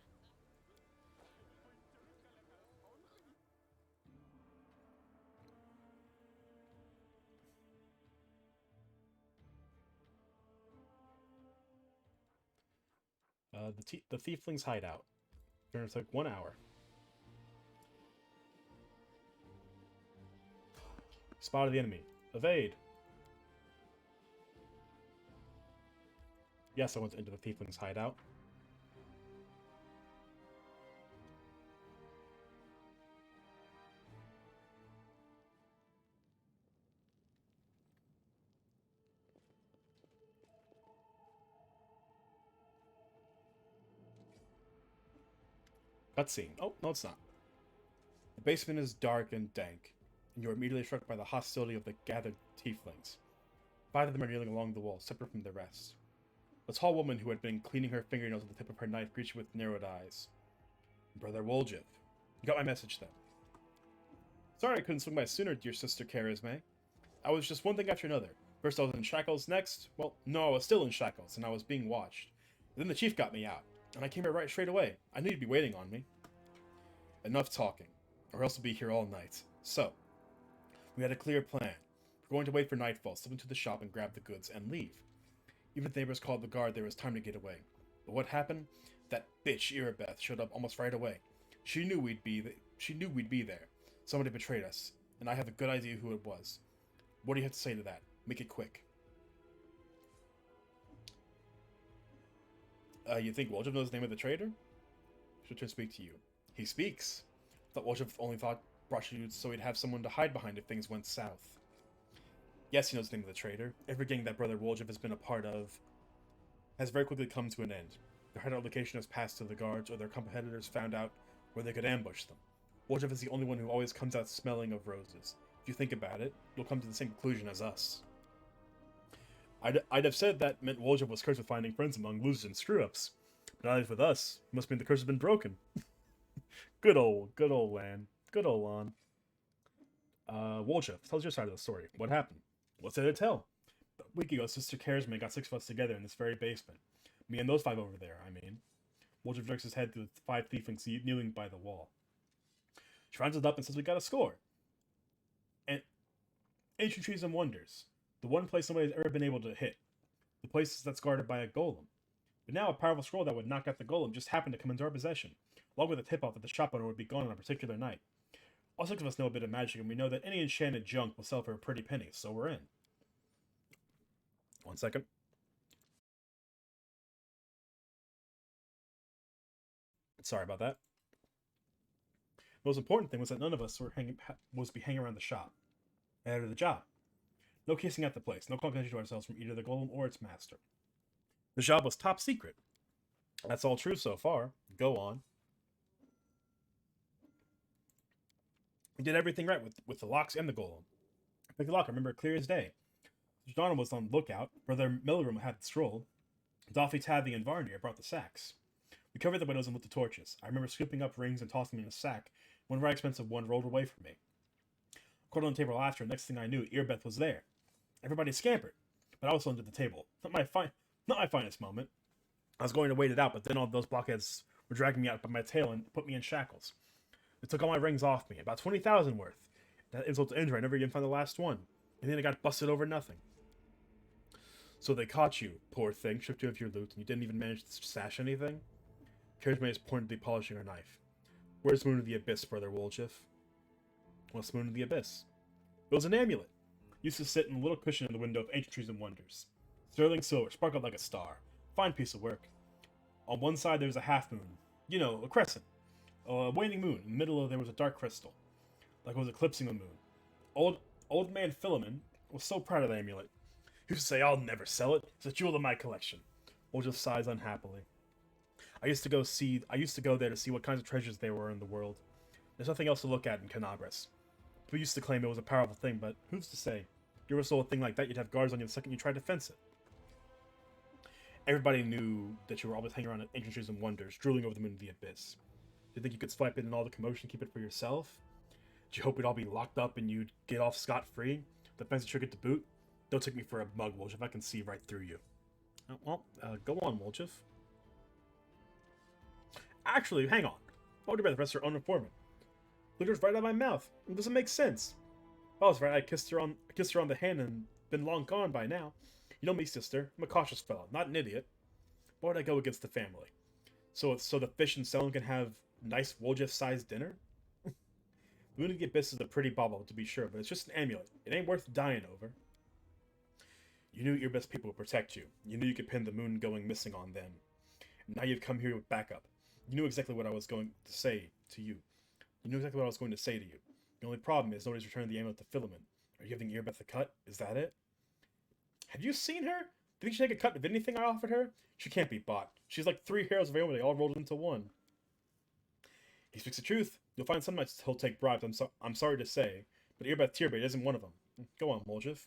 The Thiefling's hideout. Gonna take 1 hour. Spotted the enemy. Evade! Yes, I went into the Thiefling's hideout. Cutscene. Oh, no it's not. The basement is dark and dank, and you are immediately struck by the hostility of the gathered tieflings. 5 of them are kneeling along the wall, separate from the rest. A tall woman who had been cleaning her fingernails with the tip of her knife greets you with narrowed eyes. Brother Woljiv, you got my message then. Sorry I couldn't swing by sooner, dear sister Charisme. I was just one thing after another. First I was in shackles, next, well, no, I was still in shackles, and I was being watched. Then the chief got me out, and I came here right straight away. I knew you'd be waiting on me. Enough talking, or else we'll be here all night. So, we had a clear plan. We're going to wait for nightfall, slip into the shop and grab the goods, and leave. Even if the neighbors called the guard, there was time to get away. But what happened? That bitch Irabeth showed up almost right away. She knew we'd be there. Somebody betrayed us, and I have a good idea who it was. What do you have to say to that? Make it quick. You think Woljif knows the name of the traitor? She'll try to speak to you. He speaks. Thought Woljif only brought you so he'd have someone to hide behind if things went south. Yes, he knows the name of the traitor. Every gang that Brother Woljif has been a part of has very quickly come to an end. Their hideout location has passed to the guards, or their competitors found out where they could ambush them. Woljif is the only one who always comes out smelling of roses. If you think about it, you'll come to the same conclusion as us. I'd have said that meant Woljif was cursed with finding friends among losers and screw-ups. But not with us. It must mean the curse has been broken. Good old Lan. Good old Lan. Woljif, tell us your side of the story. What happened? What's there to tell? A week ago, Sister Karisman got 6 of us together in this very basement. Me and those 5 over there, I mean. Woljif jerks his head to the 5 tieflings kneeling by the wall. She rounds it up and says we got a score. And Ancient Trees and Wonders. The one place nobody's ever been able to hit. The place that's guarded by a golem. But now a powerful scroll that would knock out the golem just happened to come into our possession, along with a tip-off that the shop owner would be gone on a particular night. All 6 of us know a bit of magic, and we know that any enchanted junk will sell for a pretty penny, so we're in. 1 second. Sorry about that. The most important thing was that none of us was to be hanging around the shop. Ahead of the job. No kissing at the place, no confidential to ourselves from either the golem or its master. The job was top secret. That's all true so far. Go on. We did everything right with the locks and the golem. I picked the lock, I remember it clear as day. Donna was on the lookout. Brother Milram had the scroll. Doffy, Tavi, and Varnir brought the sacks. We covered the windows and lit the torches. I remember scooping up rings and tossing them in a sack when a very expensive one rolled away from me. According on the table after, next thing I knew, Earbeth was there. Everybody scampered, but I was under the table. Not my finest moment. I was going to wait it out, but then all those blockheads were dragging me out by my tail and put me in shackles. They took all my rings off me, about 20,000 worth. That insult to injury, I never even found the last one. And then I got busted over nothing. So they caught you, poor thing, stripped you of your loot, and you didn't even manage to stash anything? Karisma is pointedly polishing her knife. Where's Moon of the Abyss, Brother Woljif? What's Moon of the Abyss? It was an amulet. Used to sit in a little cushion in the window of Ancient Trees and Wonders. Sterling silver, sparkled like a star. Fine piece of work. On one side there was a half moon. You know, a crescent. A waning moon. In the middle there was a dark crystal. Like it was eclipsing the moon. Old man Philemon was so proud of the amulet. He used to say, I'll never sell it. It's a jewel of my collection. Woljif sighs unhappily. I used to go there to see what kinds of treasures there were in the world. There's nothing else to look at in Canagras. People used to claim it was a powerful thing, but who's to say? If you ever sold a thing like that, you'd have guards on you the second you tried to fence it. Everybody knew that you were always hanging around at Ancient Trees and Wonders, drooling over the Moon of the Abyss. Did you think you could swipe it in all the commotion and keep it for yourself? Did you hope we'd all be locked up and you'd get off scot-free? The fancy trick to boot? Don't take me for a mug, Woljif. I can see right through you. Go on, Woljif. Actually, hang on. Why would you rather arrest her own informant? Liter's right out of my mouth. It doesn't make sense. I was right. I kissed her on the hand and been long gone by now. You know me, sister. I'm a cautious fellow, not an idiot. Why would I go against the family? So the fish and Selin can have nice Woljif-sized dinner? The Moon of the Abyss is a pretty bauble, to be sure, but it's just an amulet. It ain't worth dying over. You knew your best people would protect you. You knew you could pin the moon going missing on them. And now you've come here with backup. You knew exactly what I was going to say to you. You knew exactly what I was going to say to you. The only problem is nobody's returned the amulet to Philemon. Are you giving Earbeth a cut? Is that it? Have you seen her? Do you think she'd take a cut of anything I offered her? She can't be bought. She's like 3 heroes of Aomade all rolled into one. He speaks the truth. You'll find some nights he'll take bribes, I'm sorry to say, but Earbeth Tearbait isn't one of them. Go on, Woljif.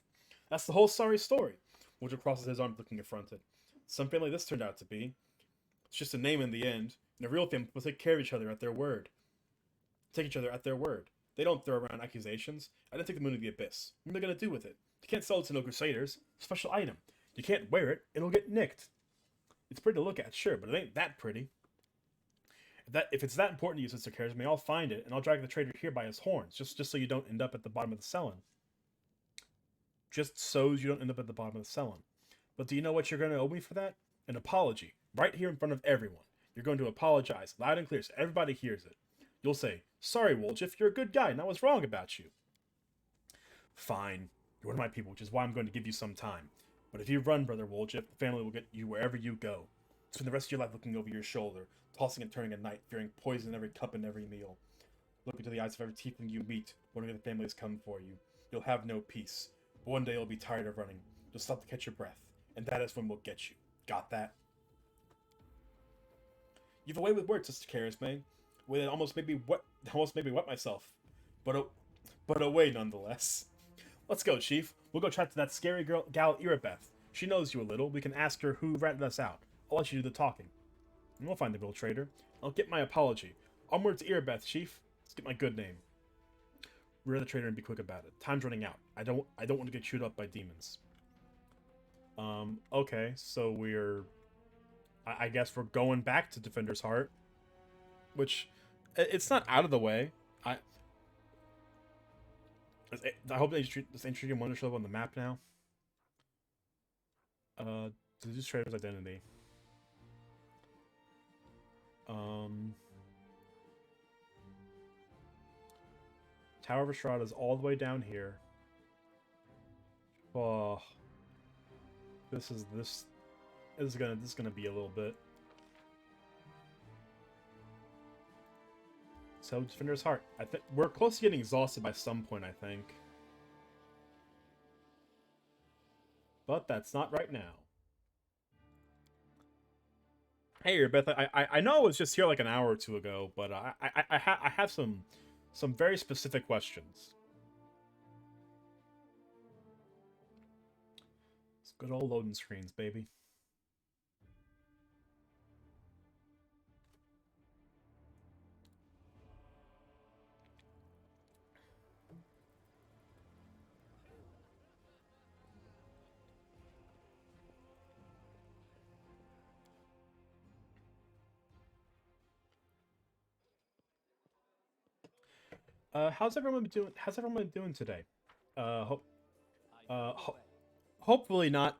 That's the whole sorry story. Woljif crosses his arms looking affronted. Some family this turned out to be. It's just a name in the end, and a real family will take care of each other at their word. Take each other at their word. They don't throw around accusations. I didn't take the Moon of the Abyss. What are they going to do with it? You can't sell it to no Crusaders. Special item. You can't wear it. It'll get nicked. It's pretty to look at, sure, but it ain't that pretty. If it's that important to you, Sister Karisma, I'll find it, and I'll drag the traitor here by his horns, just so you don't end up at the bottom of the Selin. Just so you don't end up at the bottom of the Selin. But do you know what you're going to owe me for that? An apology. Right here in front of everyone. You're going to apologize, loud and clear, so everybody hears it. You'll say, sorry, Woljif, you're a good guy, and I was wrong about you. Fine. You're one of my people, which is why I'm going to give you some time. But if you run, Brother Woljif, the family will get you wherever you go. Spend the rest of your life looking over your shoulder, tossing and turning at night, fearing poison in every cup and every meal. Look into the eyes of every tiefling you meet, wondering if the family has come for you. You'll have no peace. But one day you'll be tired of running. You'll stop to catch your breath, and that is when we'll get you. Got that? You've a way with words, Sister Charisme. Well, it almost made me wet myself. But away nonetheless. Let's go, Chief. We'll go chat to that scary gal Irabeth. She knows you a little. We can ask her who ratted us out. I'll let you do the talking. And we'll find the real traitor. I'll get my apology. Onward to Irabeth, Chief. Let's get my good name. Rear the traitor and be quick about it. Time's running out. I don't want to get chewed up by demons. Okay, so I guess we're going back to Defender's Heart. Which, it's not out of the way. I hope this Ancient Wonder show up on the map now. This traitor's identity. Tower of Estrada is all the way down here. Oh, this is gonna be a little bit. So Defender's Heart. I think we're close to getting exhausted by some point, I think. But that's not right now. Hey, Beth. I know I was just here like an hour or two ago, but I have some very specific questions. It's good old loading screens, baby. How's everyone doing today? Hope hopefully not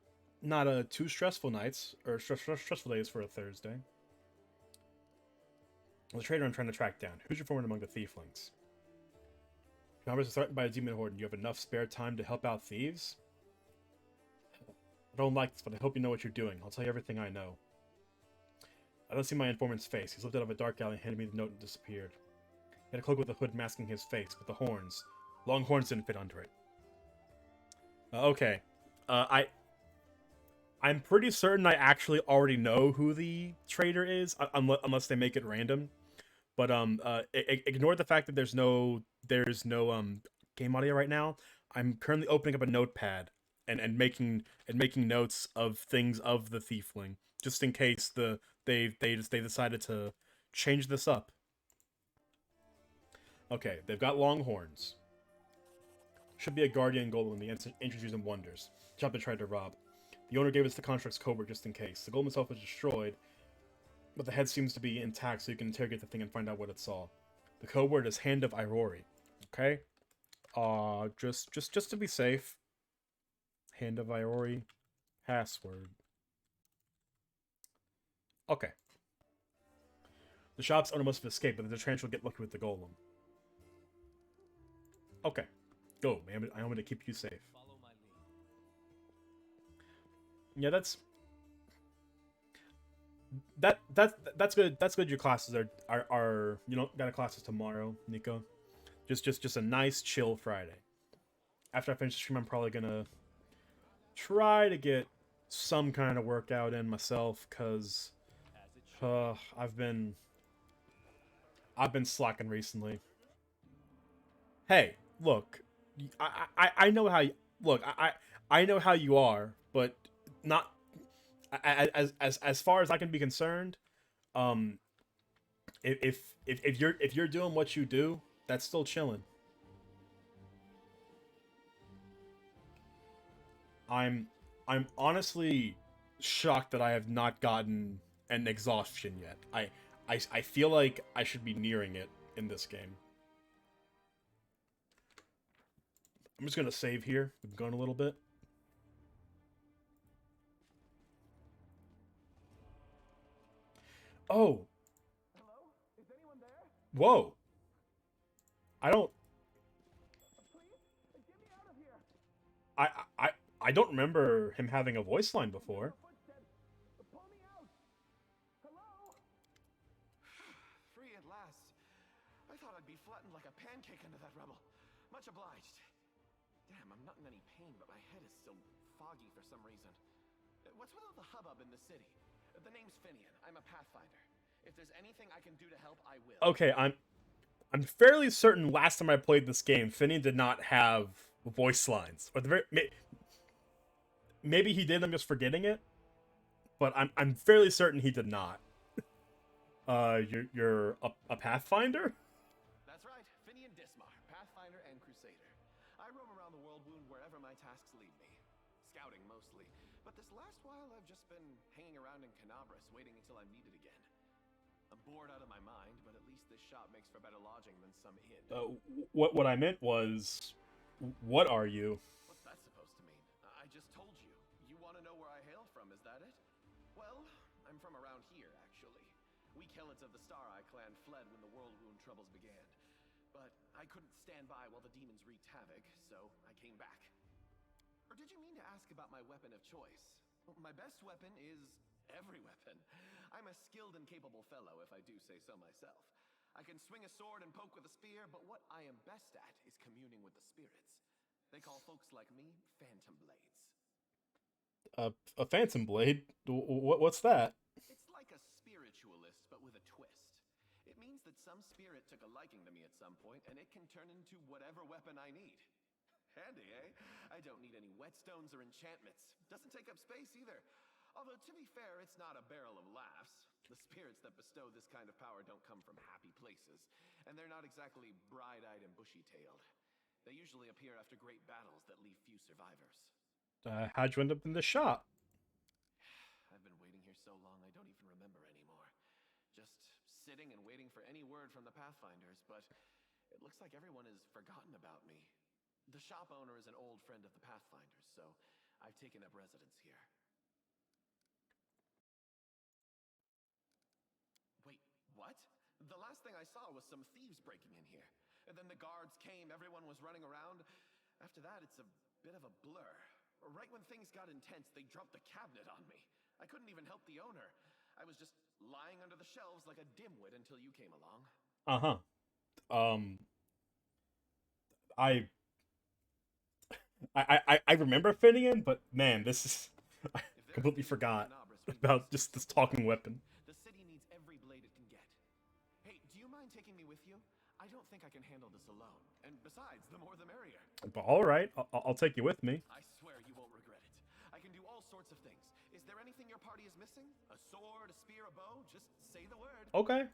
too stressful nights or stressful days for a Thursday. The traitor I'm trying to track down. Who's your foreman among the thieflings? Your numbers are threatened by a demon horde, and you have enough spare time to help out thieves? I don't like this, but I hope you know what you're doing. I'll tell you everything I know. I don't see my informant's face. He's looked out of a dark alley and handed me the note and disappeared. He had a cloak with a hood masking his face, but the horns. Long horns didn't fit under it. Okay. I'm pretty certain I actually already know who the traitor is, unless they make it random. But ignore the fact that there's no game audio right now. I'm currently opening up a notepad and making notes of things of the tiefling, just in case they decided to change this up. Okay, they've got long horns. Should be a guardian golem in the ancient Years and Wonders. Job they tried to rob. The owner gave us the construct's code just in case. The golem itself was destroyed, but the head seems to be intact, so you can interrogate the thing and find out what it saw. The code word is Hand of Irory. Okay? Just to be safe. Hand of Irory. Password. Okay. The shop's owner must have escaped, but the trench will get lucky with the golem. Okay. Go, man. I'm gonna keep you safe. Yeah, that's good. That's good. Your classes are you know, got classes tomorrow, Nico. Just a nice chill Friday. After I finish the stream, I'm probably gonna try to get some kind of workout in myself, cause I've been slacking recently. Hey, look, I know how you look. I know how you are, but not as far as I can be concerned. If you're doing what you do, that's still chilling. I'm honestly shocked that I have not gotten an exhaustion yet. I feel like I should be nearing it in this game. I'm just gonna save here. We've gone a little bit. Oh. Hello? Is anyone there? Whoa. I don't. Please, get me out of here. I don't remember him having a voice line before. Pull me out. Much obliged. Damn, I'm not in any pain, but my head is still foggy for some reason. What's with all the hubbub in the city? The name's Finian. I'm a Pathfinder. If there's anything I can do to help, I will. Okay, I'm fairly certain last time I played this game, Finian did not have voice lines. Or the very maybe he did. I'm just forgetting it. But I'm fairly certain he did not. You're a Pathfinder? That's right, Finian Dismar, Pathfinder and Crusader. I roam around the world wound wherever my tasks lead me. Scouting mostly, but this last while I've just been hanging around in Canabras, waiting until I'm needed again. I'm bored out of my mind, but at least this shop makes for better lodging than some inn. What I meant was, what are you? What's that supposed to mean? I just told you. You want to know where I hail from, is that it? Well, I'm from around here, actually. We Kelets of the Star Eye clan fled when the World Wound troubles began. But I couldn't stand by while the demons wreaked havoc, so I came back. Or did you mean to ask about my weapon of choice? My best weapon is every weapon. I'm a skilled and capable fellow, if I do say so myself. I can swing a sword and poke with a spear, but what I am best at is communing with the spirits. They call folks like me Phantom Blades. A Phantom Blade? What's that? It's like a spiritualist, but with a twist. It means that some spirit took a liking to me at some point, and it can turn into whatever weapon I need. Handy, eh? I don't need any whetstones or enchantments. Doesn't take up space either. Although, to be fair, it's not a barrel of laughs. The spirits that bestow this kind of power don't come from happy places, and they're not exactly bright-eyed and bushy-tailed. They usually appear after great battles that leave few survivors. How'd you end up in the shop? I've been waiting here so long I don't even remember anymore. Just sitting and waiting for any word from the Pathfinders, but it looks like everyone has forgotten about me. The shop owner is an old friend of the Pathfinders, so I've taken up residence here. Wait, what? The last thing I saw was some thieves breaking in here. And then the guards came, everyone was running around. After that, it's a bit of a blur. Right when things got intense, they dropped the cabinet on me. I couldn't even help the owner. I was just lying under the shelves like a dimwit until you came along. Uh-huh. Um, I I remember Finian, but man, this is I completely forgot about just this talking weapon. The city needs every blade it can get. Hey, do you mind taking me with you? I don't think I can handle this alone. And besides, the more the merrier. But all right, I'll take you with me. I swear you won't regret it. I can do all sorts of things. Is there anything your party is missing? A sword, a spear, a bow? Just say the word. Okay.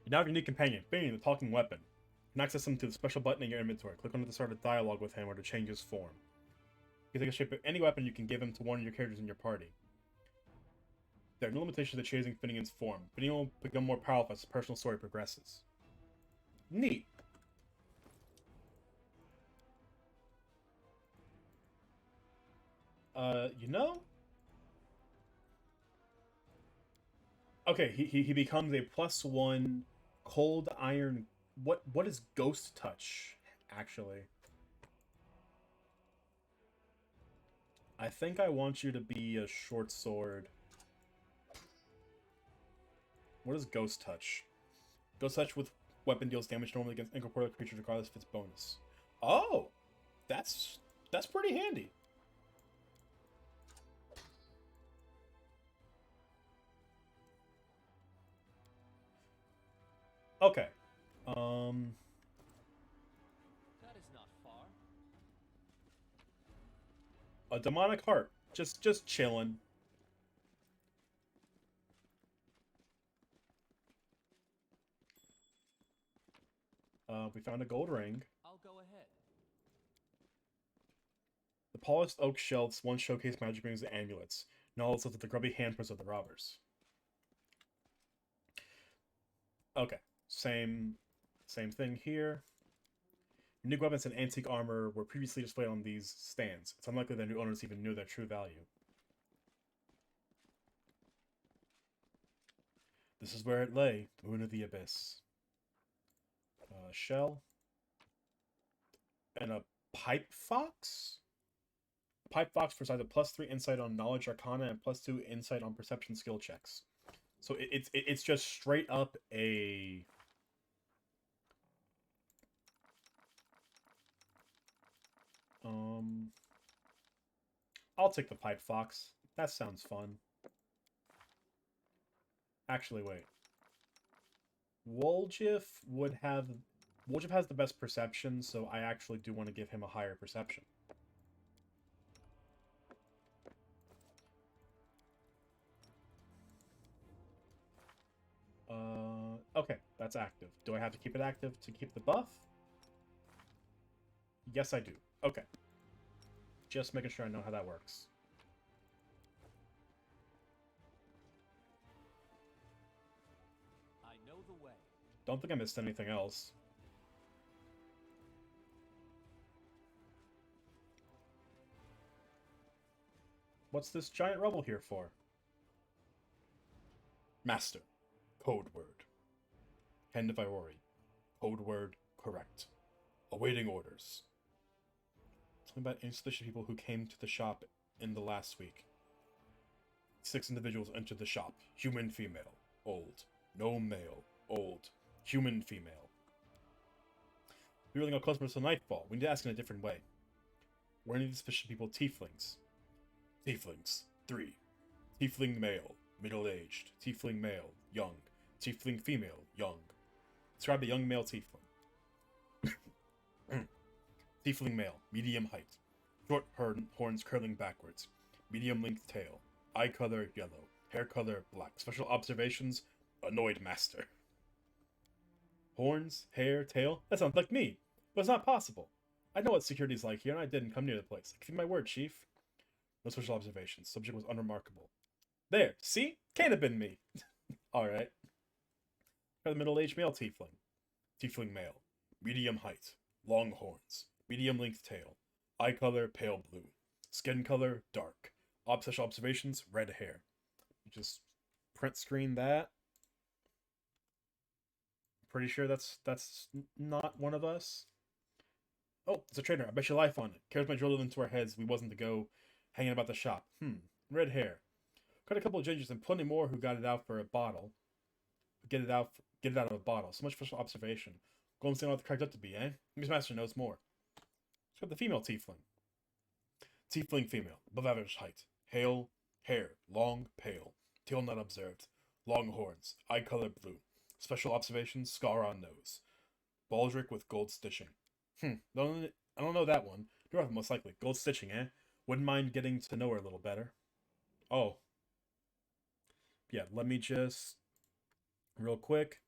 You now have your new companion, Finian, the talking weapon. You can access him through the special button in your inventory. Click on it to start a dialogue with him or to change his form. You can take a shape of any weapon you can give him to one of your characters in your party. There are no limitations to changing Finian's form. Finian will become more powerful as his personal story progresses. Neat. You know? Okay, he becomes a +1 cold iron. What is ghost touch, actually? I think I want you to be a short sword. What is ghost touch? Ghost touch with weapon deals damage normally against incorporeal creatures regardless of its bonus. Oh, that's pretty handy. Okay. That is not far. A demonic heart. Just chilling. We found a gold ring. I'll go ahead. The polished oak shelves once showcased magic rings and amulets. Now it's left the grubby handprints of the robbers. Okay, same thing here. New weapons and antique armor were previously displayed on these stands. It's unlikely their new owners even knew their true value. This is where it lay, the moon of the abyss. Shell. And a pipe fox? Pipe fox provides a +3 insight on knowledge arcana and +2 insight on perception skill checks. So it's just straight up a Um, I'll take the pipe fox. That sounds fun. Actually, wait. Woljif Woljif has the best perception, so I actually do want to give him a higher perception. Okay, that's active. Do I have to keep it active to keep the buff? Yes, I do. Okay. Just making sure I know how that works. I know the way. Don't think I missed anything else. What's this giant rubble here for? Master. Code word. Hand of Iori. Code word correct. Awaiting orders. Tell me about insufficient people who came to the shop in the last week. 6 individuals entered the shop. Human female. Old. No male. Old. Human female. We really got customers till nightfall. We need to ask in a different way. Were any of these suspicious people tieflings? Tieflings. 3. Tiefling male. Middle-aged. Tiefling male. Young. Tiefling female. Young. Describe a young male tiefling. Tiefling male. Medium height. Short horns curling backwards. Medium length tail. Eye color yellow. Hair color black. Special observations. Annoyed master. Horns, hair, tail? That sounds like me. But it's not possible. I know what security's like here, and I didn't come near the place. I give you my word, Chief. No special observations. Subject was unremarkable. There, see? Can't have been me. Alright. Got the middle-aged male tiefling. Tiefling male. Medium height. Long horns. Medium length tail. Eye color, pale blue. Skin color, dark. Special observations, red hair. Just print screen that. Pretty sure that's not one of us. Oh, it's a trader. I bet your life on it. Cares my drilled into our heads we wasn't to go hanging about the shop. Red hair. Got a couple of gingers and plenty more who got it out for a bottle. Get it out of a bottle. So much special observation. Go and see what it's cracked up to be, eh? Miss Master knows more. Let's got the female tiefling. Tiefling female. Above average height. Hair, long, pale. Tail not observed. Long horns. Eye color blue. Special observations, scar on nose. Baldric with gold stitching. I don't know that one. You're most likely. Gold stitching, eh? Wouldn't mind getting to know her a little better. Oh. Yeah, let me just... Real quick.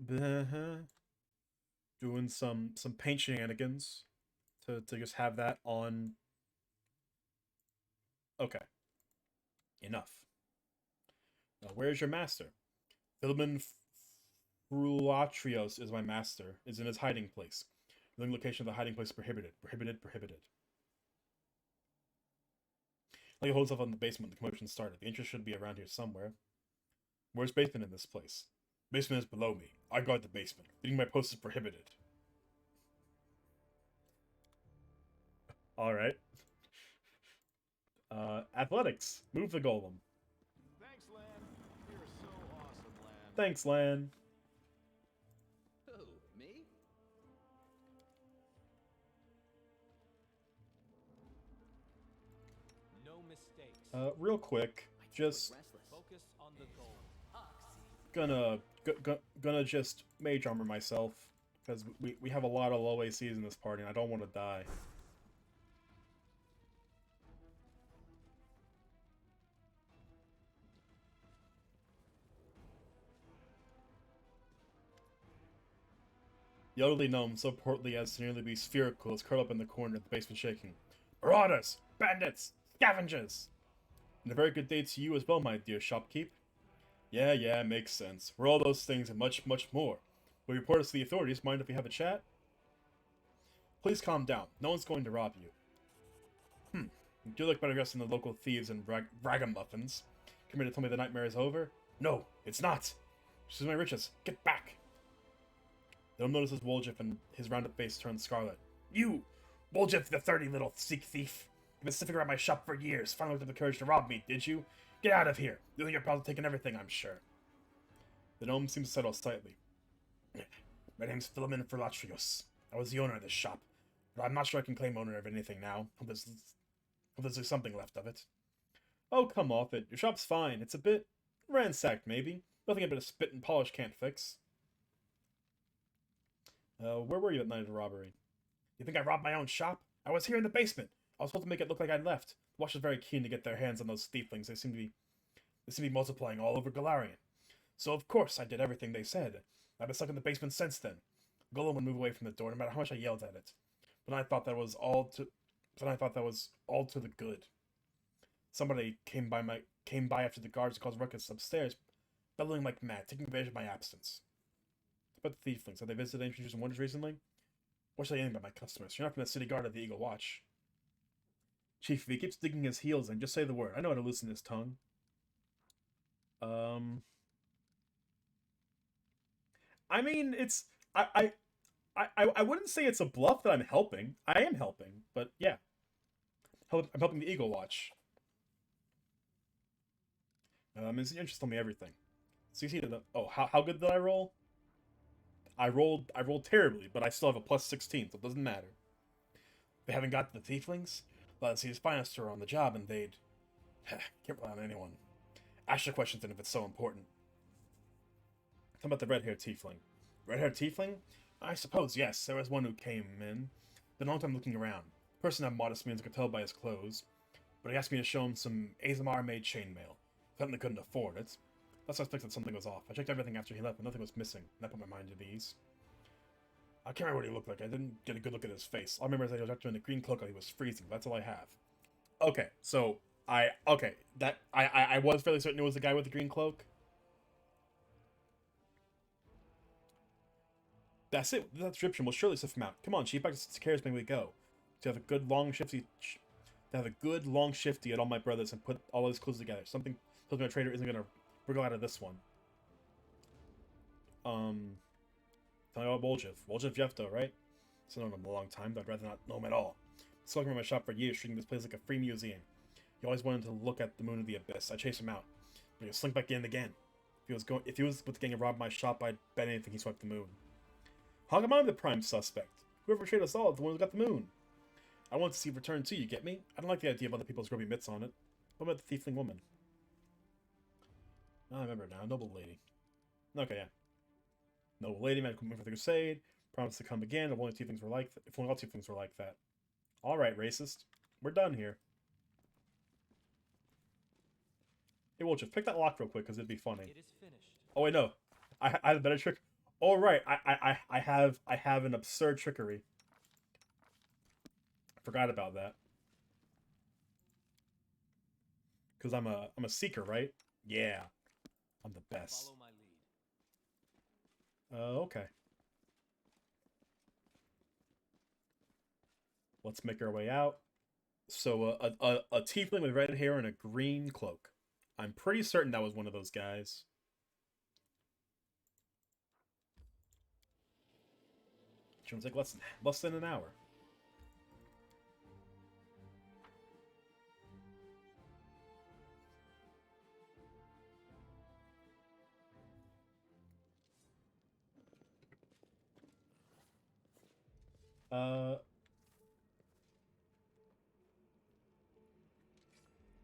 Doing some paint shenanigans. To just have that on... Okay. Enough. Now, where's your master? Philemon Frulatrios is my master. Is in his hiding place. The location of the hiding place prohibited. Prohibited. Like he holds up on the basement. The commotion started. The entrance should be around here somewhere. Where's basement in this place? Basement is below me. I guard the basement. Leaving my post is prohibited. All right. Athletics. Move the golem. Thanks, Lan. You're so awesome, Lan. Thanks, Lan. Who, me? No mistakes. Real quick, just Focus on the goal. gonna just mage armor myself because we have a lot of low ACs in this party, and I don't want to die. The elderly gnome, so portly as to nearly be spherical, is curled up in the corner of the basement shaking. Marauders! Bandits! Scavengers! And a very good day to you as well, my dear shopkeep. Yeah, makes sense. We're all those things and much, much more. Will you report us to the authorities? Mind if we have a chat? Please calm down. No one's going to rob you. You do look better dressed than the local thieves and ragamuffins. Come here to tell me the nightmare is over? No, it's not! She's my riches. Get back! They'll notice Woljif and his rounded face turns scarlet. You! Woljif, the 30 little Sikh thief! You've been sniffing around my shop for years. Finally looked up the courage to rob me, did you? Get out of here! You think you're proud of taking everything, I'm sure. The gnome seems to settle slightly. My name's Philemon Frulatrios. I was the owner of this shop. but I'm not sure I can claim owner of anything now. Hope there's something left of it. Oh, come off it. Your shop's fine. It's a bit ransacked, maybe. Nothing a bit of spit and polish can't fix. Where were you at night of the robbery? You think I robbed my own shop? I was here in the basement. I was told to make it look like I'd left. The Watch is very keen to get their hands on those thieflings. They seem to be multiplying all over Galarian. So of course I did everything they said. I've been stuck in the basement since then. Golem would move away from the door no matter how much I yelled at it. But I thought that was all to the good. Somebody came by after the guards caused ruckus upstairs, bellowing like mad, taking advantage of my absence. But the thieflings, have they visited any Treasures and Wonders recently? What should I say about my customers? You're not from the city guard of the Eagle Watch. Chief, if he keeps digging his heels in, just say the word. I know how to loosen his tongue. I mean, it's I wouldn't say it's a bluff that I'm helping. I am helping, but yeah, I'm helping the Eagle Watch. It's interest told me everything. So you see the how good did I roll? I rolled terribly, but I still have a plus 16, so it doesn't matter. They haven't got the tieflings. Let us see his finest are on the job, and they'd can't rely on anyone. Ask your questions, then if it's so important. How about the red-haired tiefling? Red-haired tiefling? I suppose, yes. There was one who came in. Been a long time looking around. Person had modest means, I could tell by his clothes. But he asked me to show him some Azamar-made chainmail. Certainly couldn't afford it. Thus I suspected something was off. I checked everything after he left, but nothing was missing. And that put my mind at ease. I can't remember what he looked like. I didn't get a good look at his face. All I remember is that he was wrapped in a green cloak while he was freezing. That's all I have. Okay, so I was fairly certain it was the guy with the green cloak. That's it. That description will surely sift him out. Come on, Chief. Back to Cares, may we go. To have a good long shifty at all my brothers and put all his clothes together. Something tells me a traitor isn't gonna wriggle out of this one. Tell me about Woljev. Woljev Jefto, right? So I've known him a long time, but I'd rather not know him at all. Stalking around my shop for years, treating this place like a free museum. He always wanted to look at the moon of the abyss. I chased him out, but he'll slink back in again. If he was with the gang and robbed my shop, I'd bet anything he swept the moon. How come I'm the prime suspect? Whoever betrayed us all is the one who got the moon. I want to see return too, you get me? I don't like the idea of other people's grubby mitts on it. What about the tiefling woman? I remember now, noble lady. Okay, yeah. Noble lady, man, coming for the crusade. Promised to come again if only two things were like if only all two things were like that. Alright, racist. We're done here. Hey, we'll just pick that lock real quick, because it'd be funny. It is finished. Oh, wait, no. I have a better trick. Oh, right. I have an absurd trickery. Forgot about that. Because I'm a seeker, right? Yeah. I'm the best. Follow my lead. Okay. Let's make our way out. So, a tiefling with red hair and a green cloak. I'm pretty certain that was one of those guys. Which one's like less than an hour.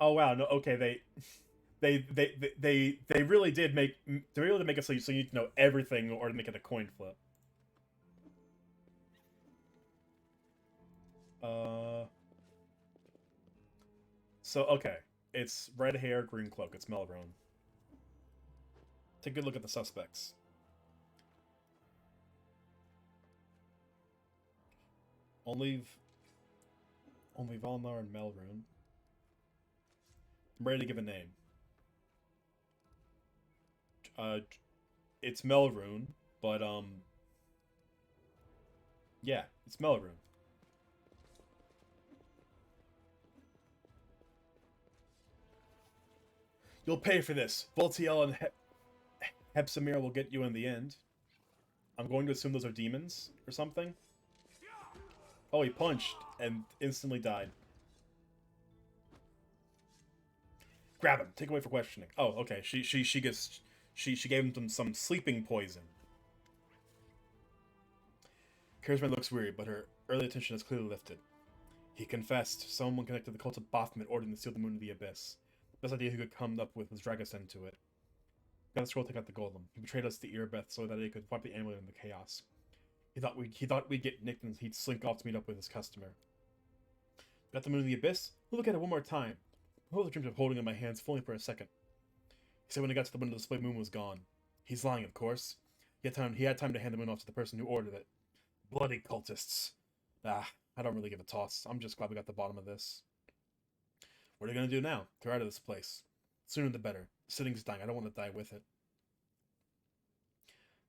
Oh wow, no, okay, they really did make it so you need to know everything or to make it a coin flip. So okay, it's red hair, green cloak. It's Melrone. Take a good look at the suspects. Only Volnar and Melrune. I'm ready to give a name. It's Melrune, but yeah, it's Melrune. You'll pay for this. Voltiel and Hepsamir will get you in the end. I'm going to assume those are demons or something. Oh, he punched and instantly died. Grab him. Take away for questioning. Oh, okay. She gave him some sleeping poison. Charisma looks weary, but her Early attention is clearly lifted. He confessed. Someone connected to the cult of Baphomet ordered him to steal the moon of the abyss. The best idea he could come up with was drag us into it. Got the scroll, take out the golem. He betrayed us to Erebeth so that he could wipe the amulet in the chaos. He thought we'd get nicked and he'd slink off to meet up with his customer. Got the moon of the abyss? We'll look at it one more time. I hold the dreams of holding it in my hands for only for a second. He said when he got to the window, the split moon was gone. He's lying, of course. He had time to hand the moon off to the person who ordered it. Bloody cultists. I don't really give a toss. I'm just glad we got the bottom of this. What are you gonna do now? Get out of this place. Sooner the better. The city's dying. I don't want to die with it.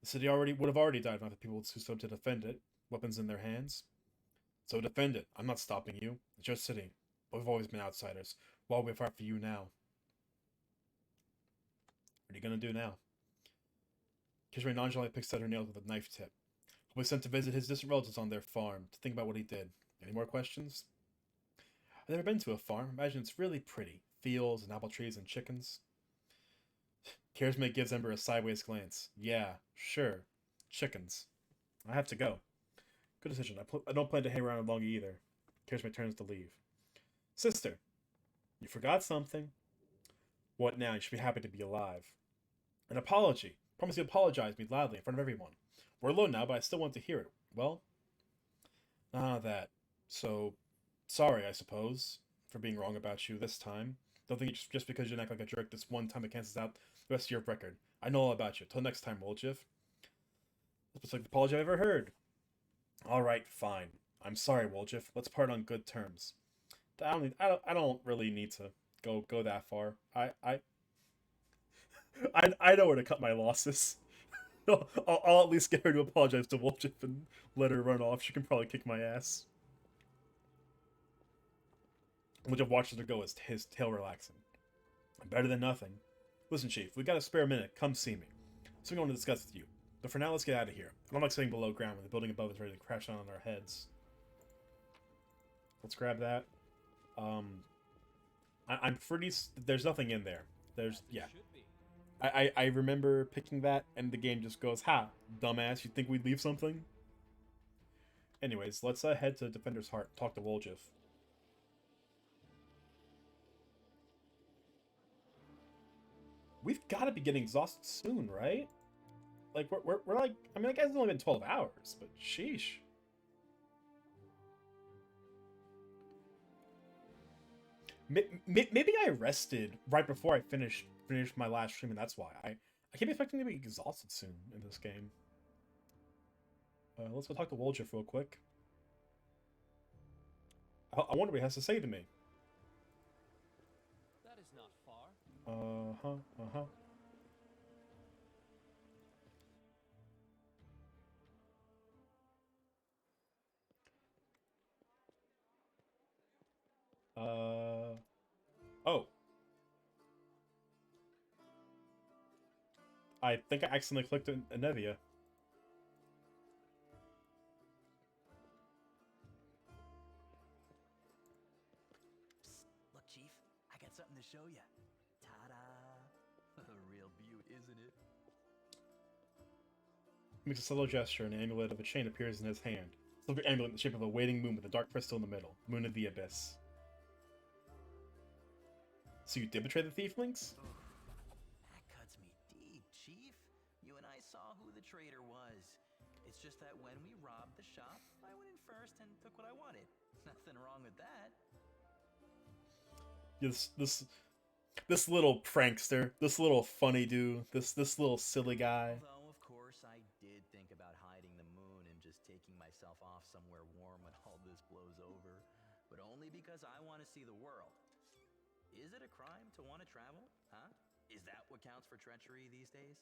The city would have already died if not the people who stood to defend it, weapons in their hands. So defend it. I'm not stopping you. It's your city. But we've always been outsiders. Why would we fight for you now? What are you gonna do now? Kishmay nonchalantly picks at her nails with a knife tip. He'll be sent to visit his distant relatives on their farm, to think about what he did. Any more questions? I've never been to a farm. Imagine it's really pretty. Fields and apple trees and chickens. Kishmay gives Ember a sideways glance. Yeah, sure. Chickens. I have to go. Good decision. I don't plan to hang around long either. Kishmay turns to leave. Sister, you forgot something. What now? You should be happy to be alive. An apology. Promise you apologize me loudly in front of everyone. We're alone now, but I still want to hear it. Well? That. So, sorry, I suppose, for being wrong about you this time. Don't think it's just because you act like a jerk this one time it cancels out the rest of your record. I know all about you. Till next time, Woljif. That's like the apology I've ever heard. Alright, fine. I'm sorry, Woljif. Let's part on good terms. I don't really need to go that far. I know where to cut my losses. I'll at least get her to apologize to Woljif and let her run off. She can probably kick my ass. Woljif watches her go, his tail relaxing. Better than nothing. Listen, Chief, we got a spare minute. Come see me. Something I want to discuss with you. But for now, let's get out of here. I don't like sitting below ground when the building above is ready to crash down on our heads. Let's grab that. I'm pretty... There's nothing in there. Yeah. I remember picking that, and the game just goes, ha, dumbass, you think we'd leave something? Anyways, let's head to Defender's Heart, talk to Woljif. We've got to be getting exhausted soon, right? Like, we're like... I mean, I guess it's only been 12 hours, but sheesh. Maybe I rested right before I finished my last stream, and that's why. I can't be expecting to be exhausted soon in this game. Let's go talk to Woljif real quick. I wonder what he has to say to me. That is not far. Oh. I think I accidentally clicked Anevia. Psst, look, Chief, I got something to show you. Ta-da! A real beaut, isn't it? He makes a subtle gesture, and an amulet of a chain appears in his hand. A silver amulet in the shape of a waiting moon with a dark crystal in the middle. Moon of the Abyss. So you did betray the Thieflings? That cuts me deep, Chief. You and I saw who the traitor was. It's just that when we robbed the shop, I went in first and took what I wanted. Nothing wrong with that. This little prankster, this little funny dude, this little silly guy. Although, of course, I did think about hiding the moon and just taking myself off somewhere warm when all this blows over. But only because I want to see the world. Is it a crime to want to travel? Huh? Is that what counts for treachery these days?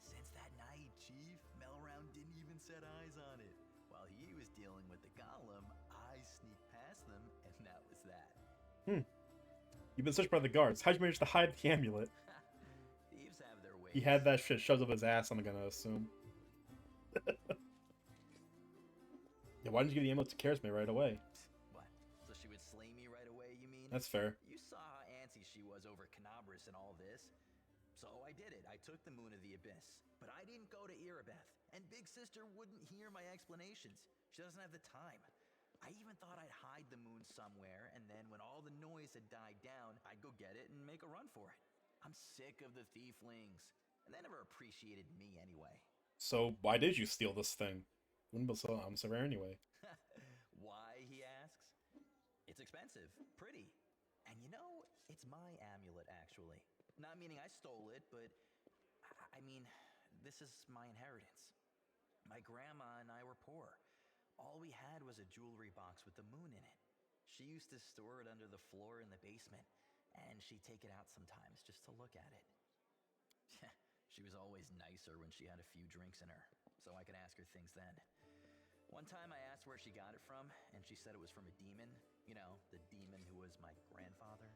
Since that night, Chief, Melround didn't even set eyes on it. While he was dealing with the golem, I sneaked past them, and that was that. You've been searched by the guards. How'd you manage to hide the amulet? Thieves have their ways. He had that shit shoved up his ass, I'm gonna assume. Yeah, why didn't you give the amulet to Kishmay right away? What? So she would slay me right away, you mean? That's fair. You saw how antsy she was over Canabras and all this. So I did it. I took the Moon of the Abyss. But I didn't go to Erebeth. And Big Sister wouldn't hear my explanations. She doesn't have the time. I even thought I'd hide the moon somewhere, and then when all the noise had died down, I'd go get it and make a run for it. I'm sick of the thieflings. And they never appreciated me anyway. So why did you steal this thing? When was so rare anyway? Why, he asks? It's expensive, pretty. And you know, it's my amulet, actually. Not meaning I stole it, but I mean, this is my inheritance. My grandma and I were poor. All we had was a jewelry box with the moon in it. She used to store it under the floor in the basement, and she'd take it out sometimes just to look at it. She was always nicer when she had a few drinks in her, so I could ask her things then. One time I asked where she got it from, and she said it was from a demon. You know, the demon who was my grandfather.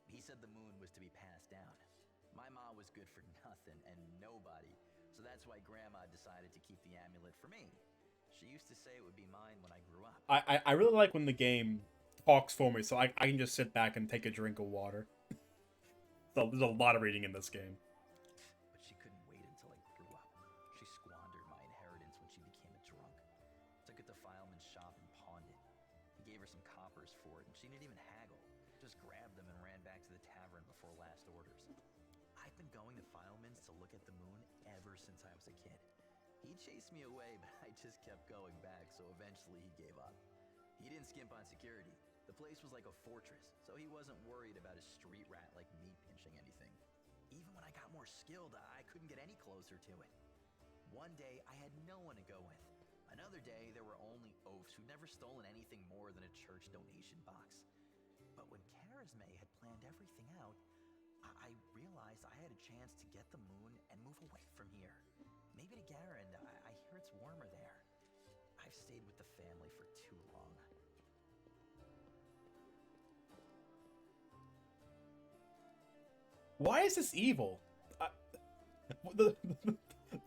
He said the moon was to be passed down. My mom was good for nothing and nobody, so that's why Grandma decided to keep the amulet for me. She used to say it would be mine when I grew up. I really like when the game talks for me, so I can just sit back and take a drink of water. So there's a lot of reading in this game. But she couldn't wait until I grew up. She squandered my inheritance when she became a drunk. Took it to Fileman's shop and pawned it. He gave her some coppers for it, and she didn't even haggle. Just grabbed them and ran back to the tavern before last orders. I've been going to Fileman's to look at the moon ever since I was a kid. He chased me away, but I just kept going back, so eventually he gave up. He didn't skimp on security. The place was like a fortress, so he wasn't worried about a street rat like me pinching anything. Even when I got more skilled, I couldn't get any closer to it. One day, I had no one to go with. Another day, there were only oafs who'd never stolen anything more than a church donation box. But when Charisme had planned everything out, I realized I had a chance to get the moon and move away from here. Maybe to Garand. I hear it's warmer there. I've stayed with the family for too long. Why is this evil? The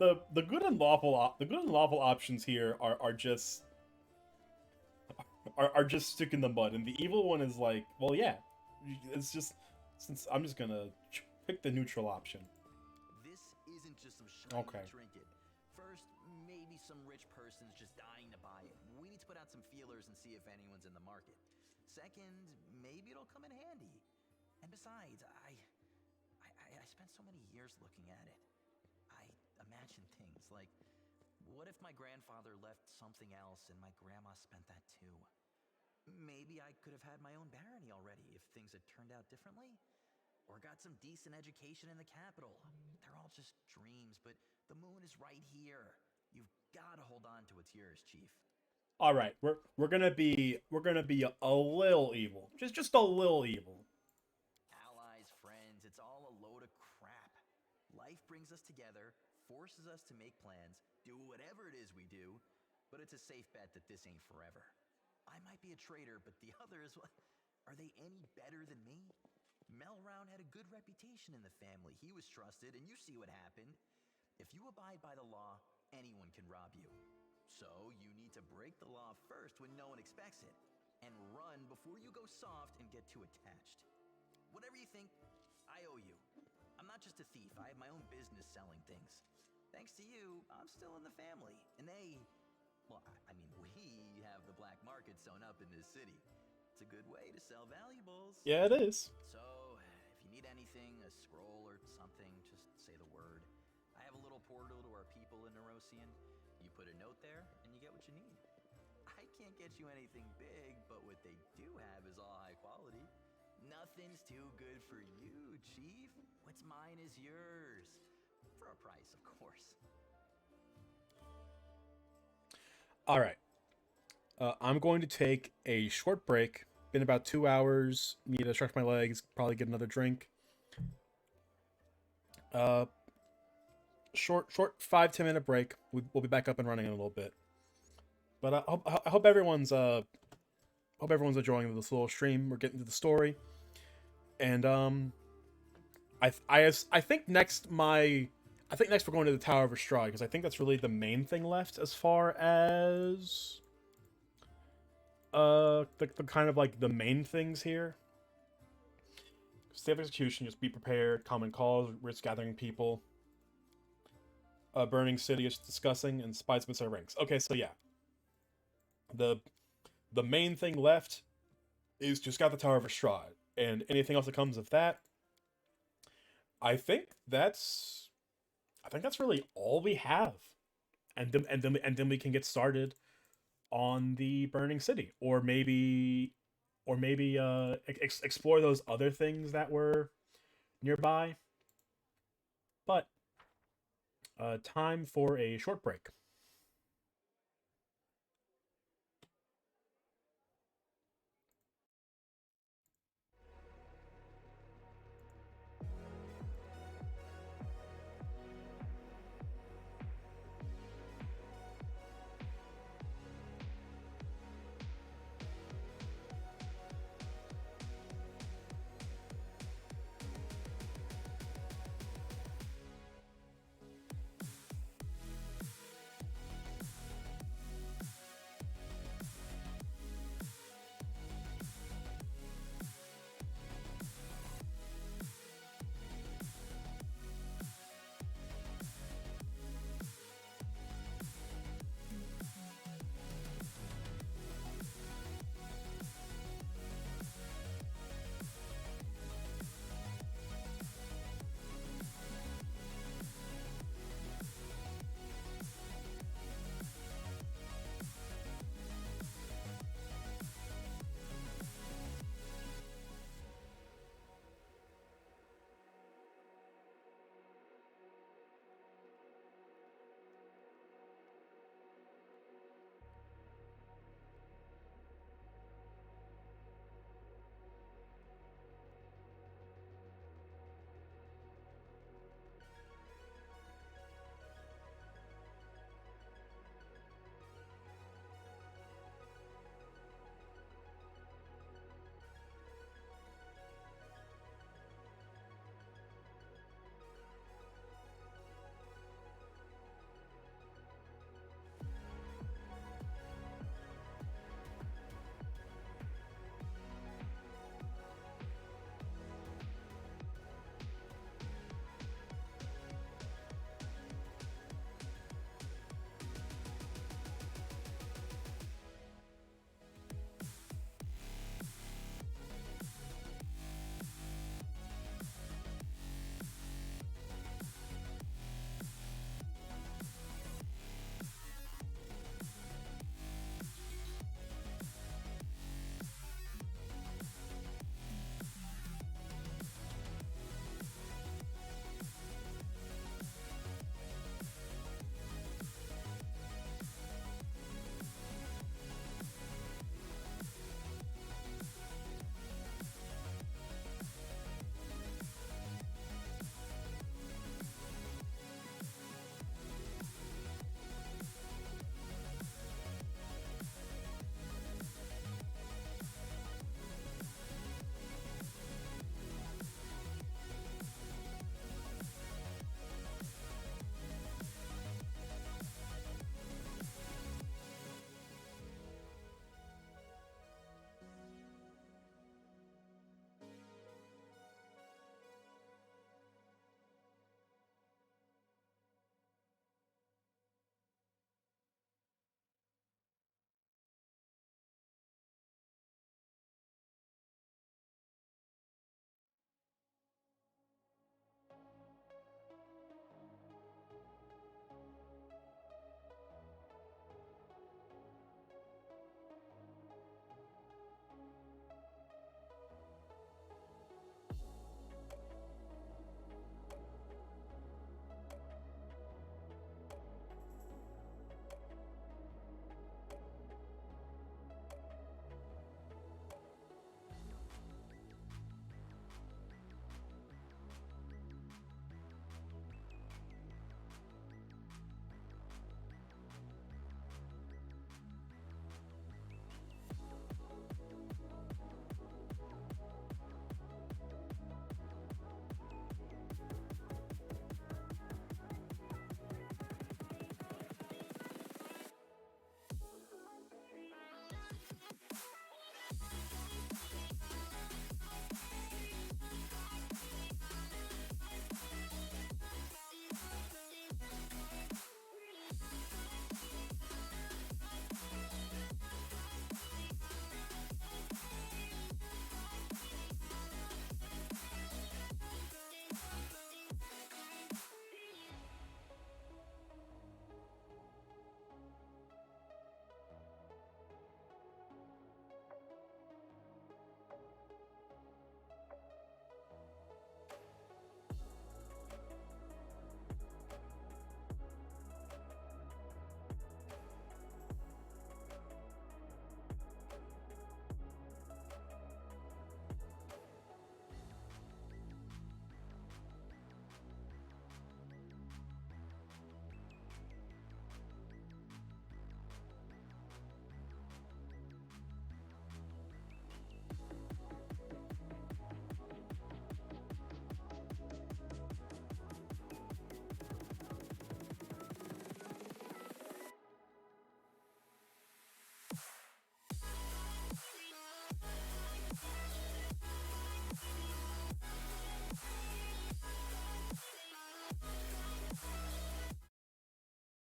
the good and lawful options here are just stick in the mud, and the evil one is like, well, yeah, it's just, since I'm just gonna pick the neutral option. This isn't just some shiny Okay. trinket. First, maybe some rich person's just dying to buy it. We need to put out some feelers and see if anyone's in the market. Second, maybe it'll come in handy. And besides, I spent so many years looking at it. I imagine things like, what if my grandfather left something else and my grandma spent that too? Maybe I could have had my own barony already if things had turned out differently. Or got some decent education in the capital. They're all just dreams, but the moon is right here. You've got to hold on to what's yours, Chief. All right, we're gonna be a little evil, just a little evil. Allies, friends, it's all a load of crap. Life brings us together, forces us to make plans, do whatever it is we do, but it's a safe bet that this ain't forever. I might be a traitor, but the others, are they any better than me? Melround had a good reputation in the family. He was trusted, and you see what happened. If you abide by the law, anyone can rob you. So you need to break the law first when no one expects it, and run before you go soft and get too attached. Whatever you think, I owe you. I'm not just a thief. I have my own business selling things. Thanks to you, I'm still in the family, and we have the black market sewn up in this city. It's a good way to sell valuables. Yeah, it is. So, if you need anything, a scroll or something, just say the word. I have a little portal to our people in Nerosian. You put a note there, and you get what you need. I can't get you anything big, but what they do have is all high quality. Nothing's too good for you, Chief. What's mine is yours. For a price, of course. All right. I'm going to take a short break. Been about 2 hours. Need to stretch my legs. Probably get another drink. Short 5-10 minute break. We'll be back up and running in a little bit. But I hope everyone's enjoying this little stream. We're getting to the story, and I think next we're going to the Tower of Astride, because I think that's really the main thing left as far as the kind of like the main things here. state of execution, just be prepared. Common cause, risk gathering people. Burning city is discussing, and spies miss our ranks. Okay, so yeah, the main thing left is just got the Tower of Strahd, and anything else that comes of that. I think that's really all we have, and then we can get started on the burning city, or maybe explore those other things that were nearby. But time for a short break.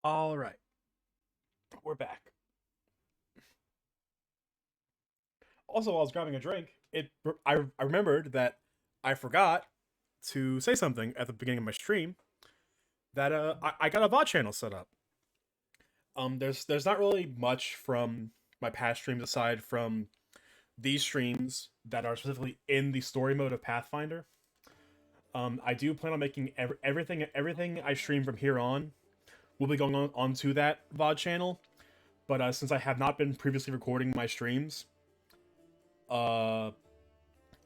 All right, we're back. Also, while I was grabbing a drink, I remembered that I forgot to say something at the beginning of my stream that I got a VOD channel set up. There's not really much from my past streams aside from these streams that are specifically in the story mode of Pathfinder. I do plan on making everything I stream from here on will be going on onto that VOD channel. But since I have not been previously recording my streams, uh,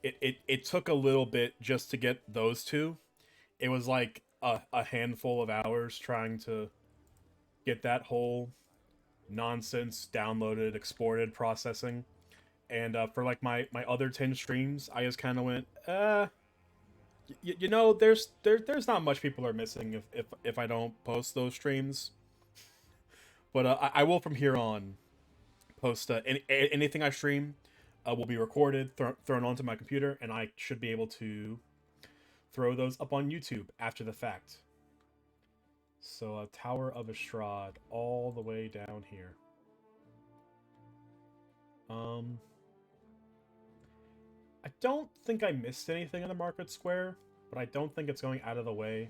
it took a little bit just to get those two. It was like a handful of hours trying to get that whole nonsense downloaded, exported, processing. And for like my other 10 streams, I just kind of went, you know, there's not much people are missing if I don't post those streams. But I will from here on post anything I stream will be recorded, thrown onto my computer, and I should be able to throw those up on YouTube after the fact. So Tower of Estrad all the way down here. I don't think I missed anything in the market square, but I don't think it's going out of the way.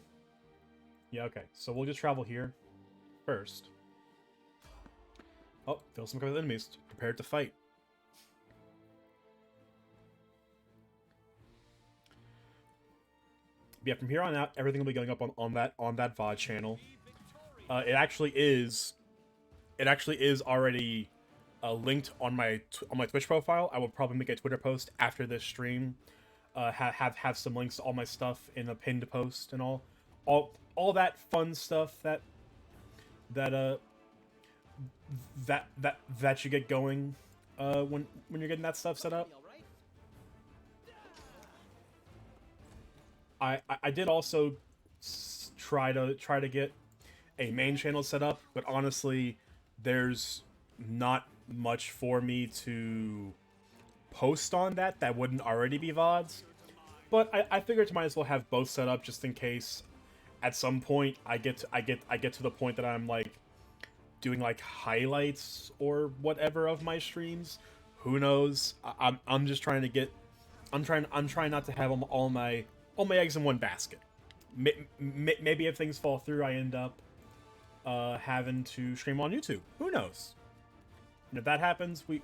Yeah, okay. So we'll just travel here first. Oh, feel some kind of enemies. Prepared to fight. Yeah, from here on out, everything will be going up on that VOD channel. It actually is already linked on my Twitch profile. I will probably make a Twitter post after this stream. Have some links to all my stuff in a pinned post and all that fun stuff that you get going when you're getting that stuff set up. I did also try to get a main channel set up, but honestly, there's not much for me to post on that wouldn't already be VODs. But I figured I might as well have both set up just in case at some point I get to the point that I'm like doing like highlights or whatever of my streams. Who knows? I'm just trying to get I'm trying not to have all my eggs in one basket. Maybe if things fall through, I end up having to stream on YouTube. Who knows? And if that happens, we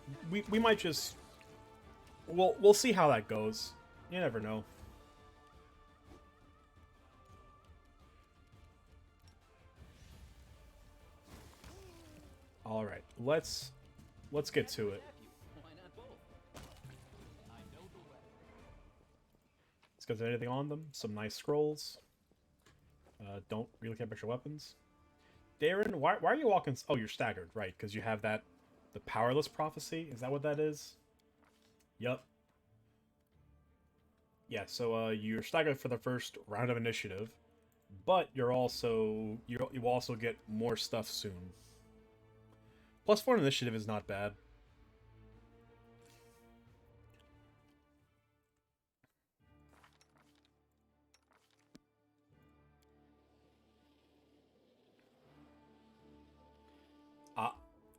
might just we'll see how that goes. You never know. All right, let's get to it. Let's get to anything on them. Some nice scrolls. Don't really care about your weapons. Darren, why are you walking? Oh, you're staggered, right? Because you have the powerless prophecy. Is that what that is? Yup. Yeah. So you're staggered for the first round of initiative, but you will also get more stuff soon. +4 initiative is not bad.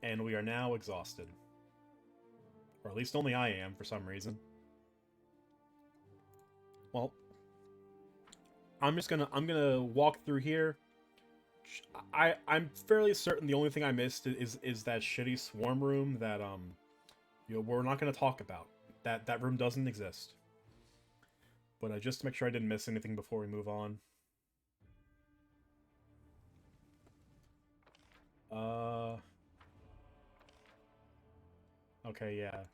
And we are now exhausted. Or at least only I am, for some reason. Well, I'm gonna walk through here. I'm fairly certain the only thing I missed is that shitty swarm room that we're not gonna talk about. That room doesn't exist. But just to make sure I didn't miss anything before we move on. Okay, yeah.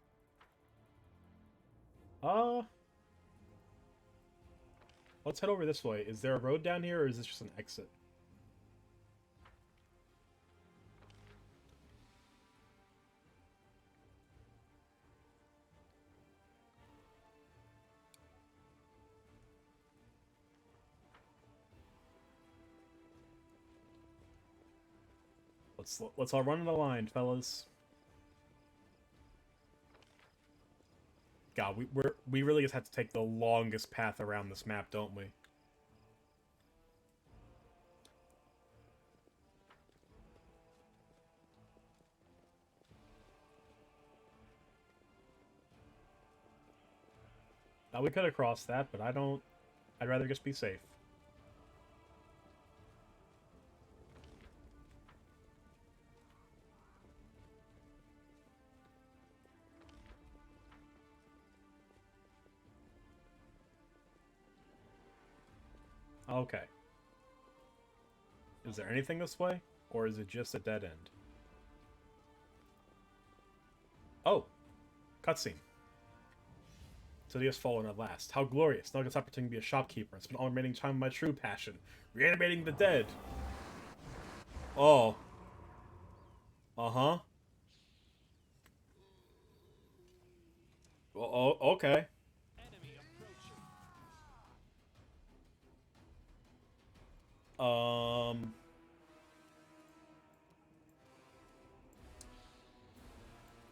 Let's head over this way. Is there a road down here, or is this just an exit? Let's all run in a line, fellas. God, we really just have to take the longest path around this map, don't we? We could have crossed that, but I don't... I'd rather just be safe. Okay. Is there anything this way? Or is it just a dead end? Oh! Cutscene. City has fallen at last. How glorious. Now I get this opportunity to be a shopkeeper and spend all remaining time with my true passion. Reanimating the dead. Oh. Uh-huh. Oh, okay.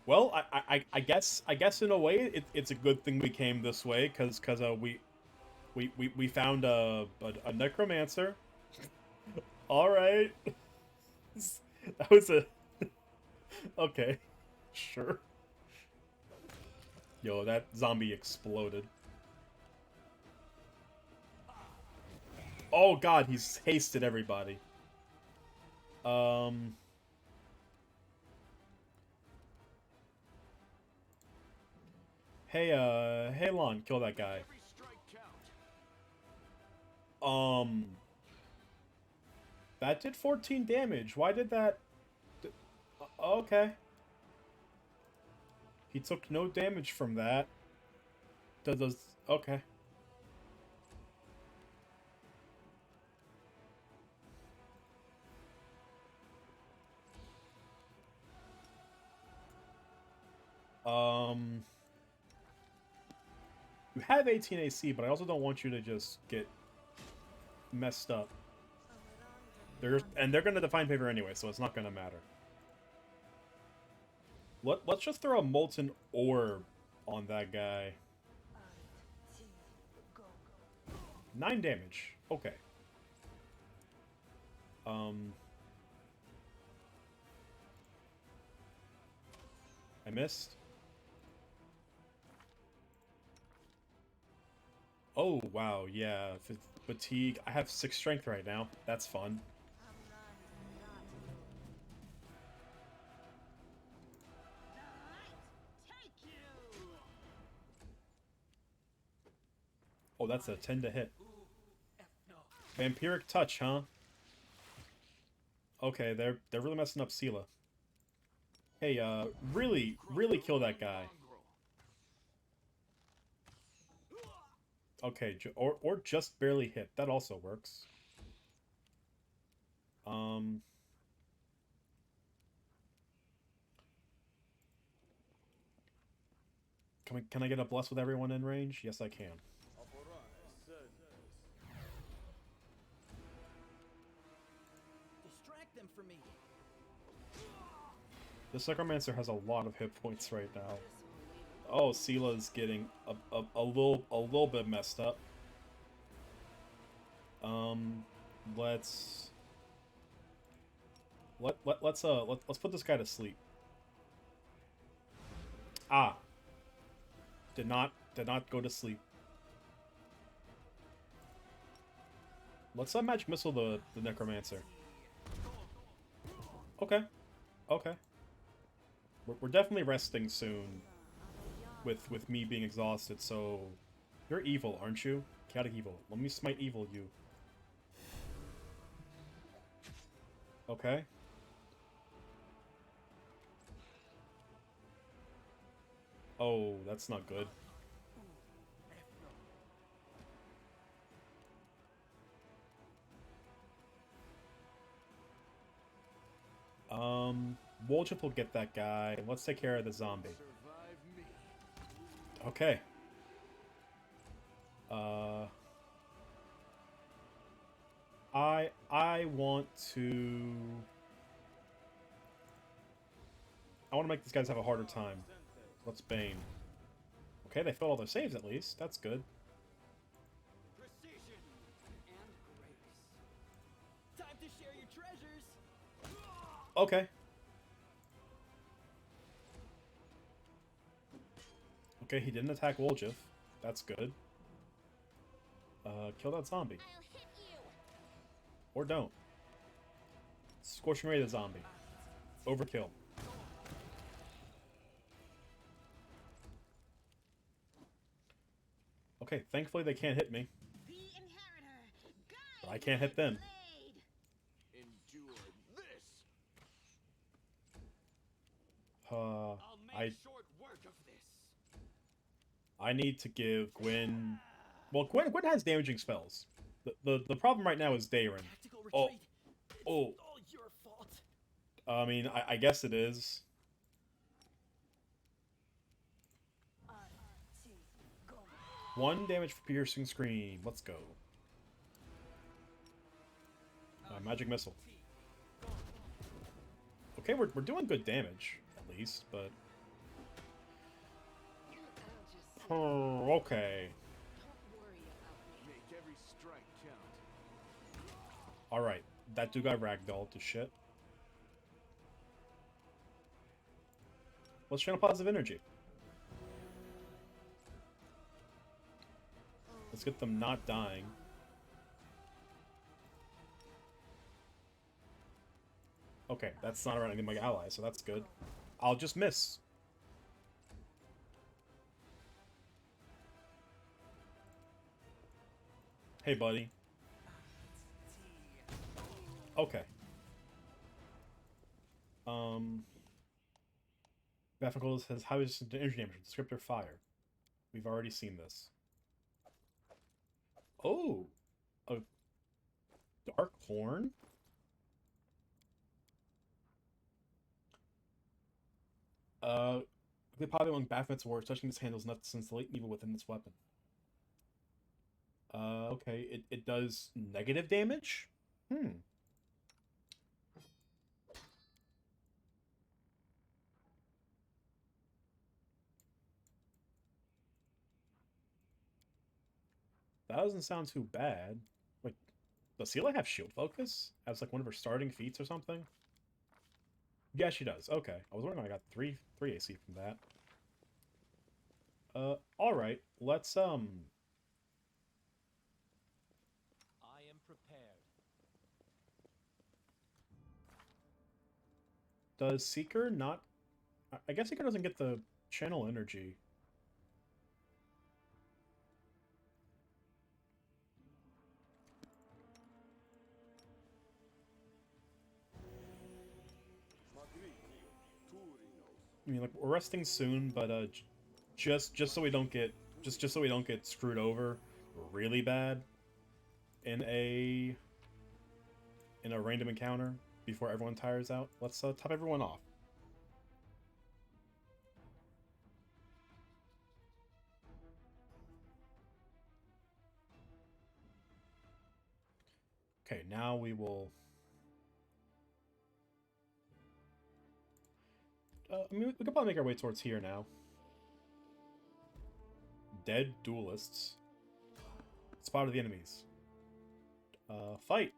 Well, I guess in a way it's a good thing we came this way, cause we found a necromancer. All right. That was a okay. Sure. Yo, that zombie exploded. Oh god, he's hasted everybody. Hey Lon, kill that guy. Every strike counts. That did 14 damage. Why did that... Okay. He took no damage from that. Does... Okay. You have 18 AC, but I also don't want you to just get messed up. They're gonna define favor anyway, so it's not gonna matter. Let's just throw a molten orb on that guy. 9 damage. Okay. I missed. Oh, wow, yeah. Fatigue. I have 6 strength right now. That's fun. Oh, that's a 10 to hit. Vampiric touch, huh? Okay, they're really messing up Sela. Hey, really kill that guy. Okay, or just barely hit. That also works. Can I get a bless with everyone in range? Yes, I can. Distract them for me. This Necromancer has a lot of hit points right now. Oh, Sela's getting a little bit messed up. Let's put this guy to sleep. Ah. Did not go to sleep. Let's magic missile the Necromancer. Okay. Okay. We're definitely resting soon. With me being exhausted, so... You're evil, aren't you? Chaotic evil. Let me smite evil you. Okay. Oh, that's not good. Wolchip will get that guy. Let's take care of the zombie. Okay. I want to... I want to make these guys have a harder time. Let's Bane. Okay, they failed all their saves at least. That's good. Precision and grace. Time to share your treasures. Okay. Okay, he didn't attack Woljif. That's good. Kill that zombie. I'll hit you. Or don't. Scorching ray the zombie. Overkill. Okay, thankfully they can't hit me. The inheritor, But I can't hit them. blade. Endure this. I'll make I short work of this. I need to give Gwen... Well, Gwen has damaging spells. The problem right now is Dayron. Tactical Oh. retreat. It's Oh. all your fault. I mean, I guess it is. One damage for piercing scream. Let's go. Magic missile. Okay, we're doing good damage, at least, but... Oh, okay. Make every strike count. Alright, that dude got ragdolled to shit. Let's channel positive energy. Let's get them not dying. Okay, that's not around any of my allies, so that's good. I'll just miss. Hey, buddy. Okay. Baffle says, how is the energy damage? Descriptor fire. We've already seen this. Oh! A dark horn? The popular among Baphomet's war, touching this handle is enough to sense the latent evil within this weapon. Okay, it does negative damage? Hmm. That doesn't sound too bad. Like, does Sela have shield focus? As like one of her starting feats or something? Yeah, she does. Okay. I was wondering why I got 3 AC from that. Alright. Let's, I am prepared. Does Seeker not... I guess Seeker doesn't get the channel energy. I mean, like, we're resting soon, but, just so we don't get... Just so we don't get screwed over really bad in a random encounter before everyone tires out, let's, top everyone off. Okay, now we will... I mean, we could probably make our way towards here now. Dead duelists. Spotted the enemies. Fight!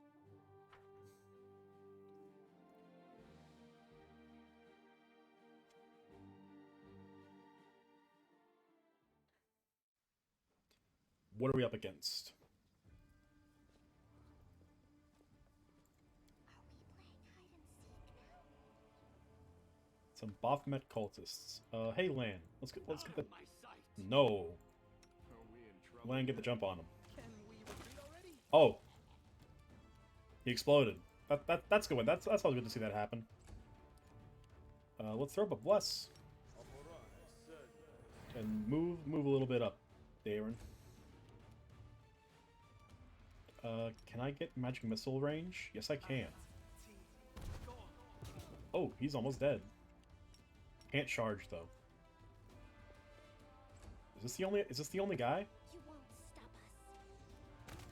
What are we up against? Some Baphomet cultists. Hey Lan, let's get the... My sight. No. Are we in trouble? Lan, get the jump on him. Can we retreat already? Oh! He exploded. That's good. That's always good to see that happen. Let's throw up a bless. And move a little bit up, Darren. Can I get magic missile range? Yes, I can. Oh, he's almost dead. Can't charge though. Is this the only guy? You won't stop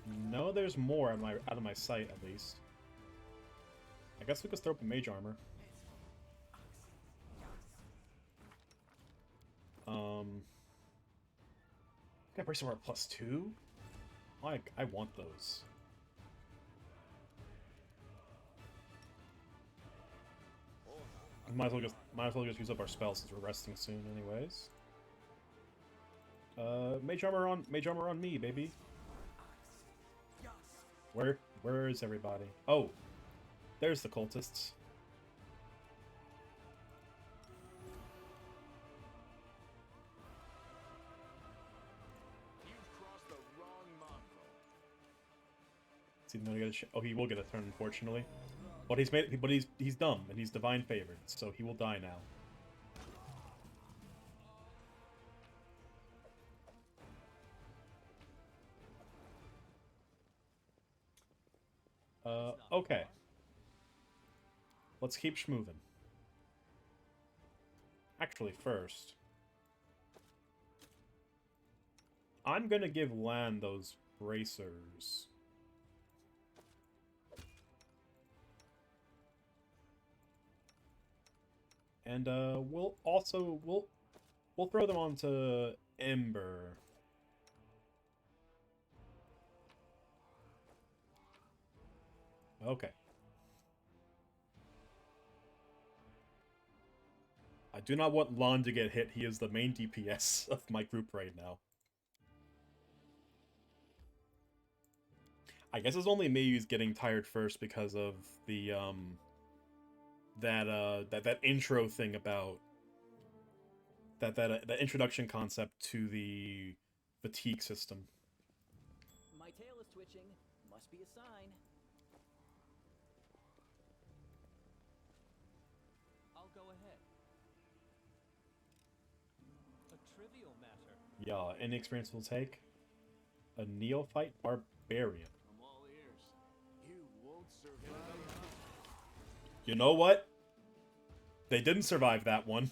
us. No, there's more out of my sight at least. I guess we could throw up a mage armor. Got brace armor +2? I want those. Might as well just use up our spells since we're resting soon anyways. Mage armor on me, baby. Where is everybody? Oh, there's the cultists. You've crossed the wrong mongrel. See, no, oh, he will get a turn, unfortunately. But he's dumb and he's divine favored, so he will die now. Okay. Let's keep schmoving. Actually, first, I'm gonna give Lan those bracers. And we'll throw them onto Ember. Okay. I do not want Lon to get hit. He is the main DPS of my group right now. I guess it's only me who's getting tired first because of the that intro thing about that introduction concept to the fatigue system. My tail is twitching. Must be a sign. I'll go ahead. A trivial matter. Yeah, any experience will take. A neophyte barbarian. I'm all ears. You won't survive. You know what? They didn't survive that one.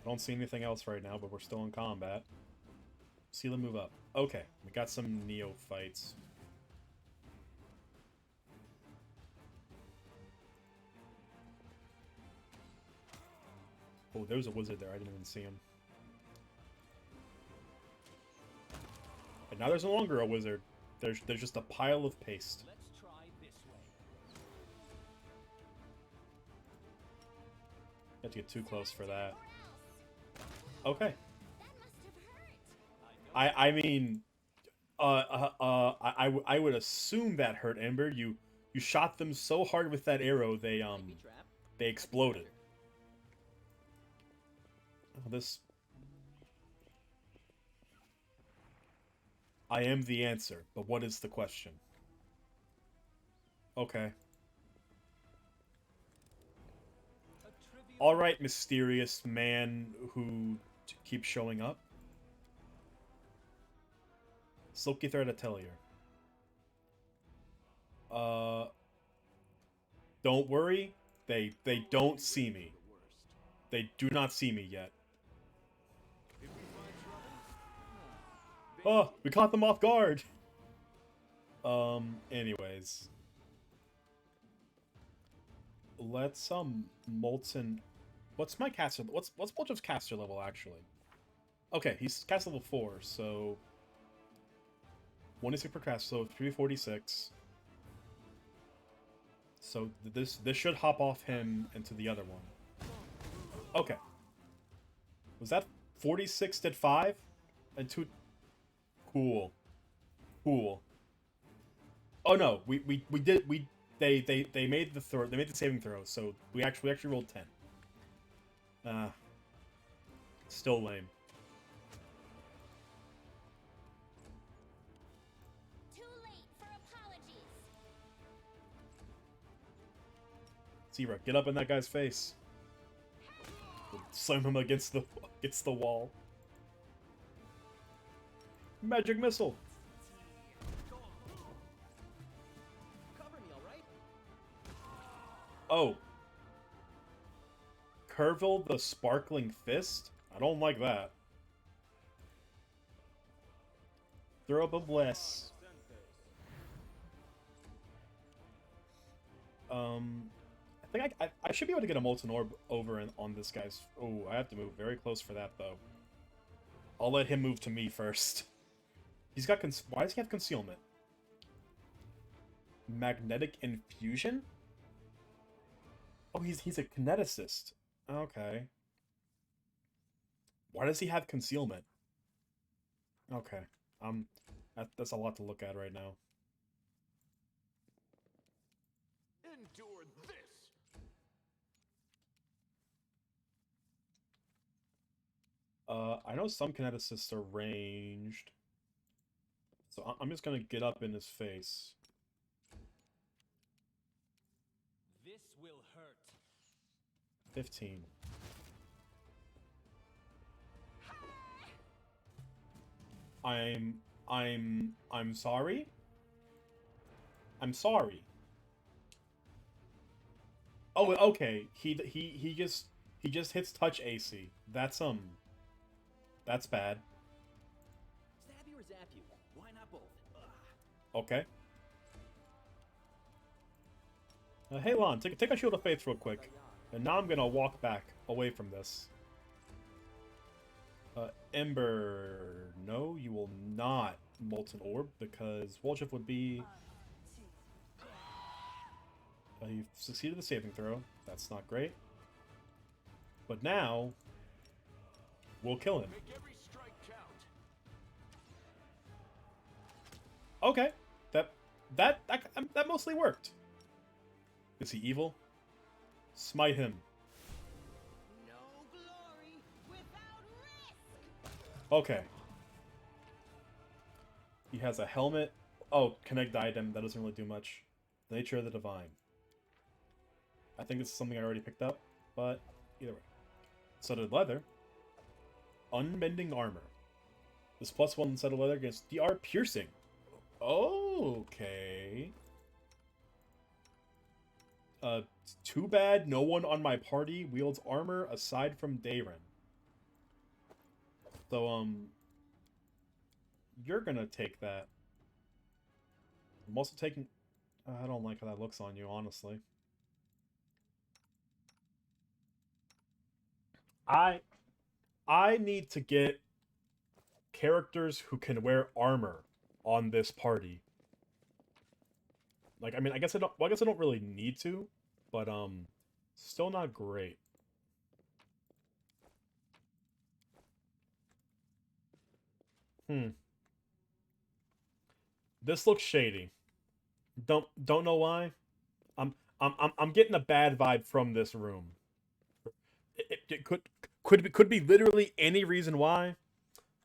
I don't see anything else right now, but we're still in combat. See them move up. Okay, we got some neophytes. Oh, there's a wizard there. I didn't even see him. And now there's no longer a wizard. There's just a pile of paste. Let's try this way. You have to get too close for that. Or else. Okay. That must have hurt. I mean, I would assume that hurt Ember. You shot them so hard with that arrow they exploded. Oh, this. I am the answer, but what is the question? Okay. All right, mysterious man who keeps showing up. Silky thread atelier. Don't worry. They don't see me. They do not see me yet. Oh, we caught them off guard. Anyways. Let's Molten. What's my caster? What's Boltev's caster level actually? Okay, he's caster level 4, so 1d6 per caster, so 346. So this should hop off him into the other one. Okay. Was that 46 did 5? And 2. Cool. Cool. Oh no, they made the throw. They made the saving throw, so we actually rolled 10. Still lame. Too late for apologies. Zero, get up in that guy's face. Slam him against the wall. Magic missile. Cover me, all right? Oh. Curvil the Sparkling Fist? I don't like that. Throw up a bless. I think I should be able to get a molten orb over on this guy's. Oh, I have to move very close for that though. I'll let him move to me first. He's got why does he have concealment? Magnetic infusion? Oh, he's a kineticist. Okay. Why does he have concealment? Okay. That's a lot to look at right now. Endure this. I know some kineticists are ranged. So I'm just gonna get up in his face. This will hurt. 15. I'm sorry? I'm sorry. Oh, okay. He just hits touch AC. That's bad. Stab you or zap you? Why not both? Ugh. Okay. Hey Lon, take a shield of faith real quick. And now I'm gonna walk back away from this. Ember, no, you will not molten orb because Wolchif would be. You've succeeded the saving throw. That's not great. But now, we'll kill him. Make every strike count. Okay, that mostly worked. Is he evil? Smite him. No glory without risk. Okay. He has a helmet. Oh, connect diadem. That doesn't really do much. The nature of the divine. I think this is something I already picked up, but either way. Studded leather. Unbending armor. This +1 studded leather against DR piercing. Okay. Too bad no one on my party wields armor aside from Dayren. So, you're gonna take that. I'm also taking... I don't like how that looks on you, honestly. I need to get characters who can wear armor on this party. Like, I mean, I guess I don't really need to, but still not great. This looks shady. Don't know why. I'm getting a bad vibe from this room. It could be literally any reason why,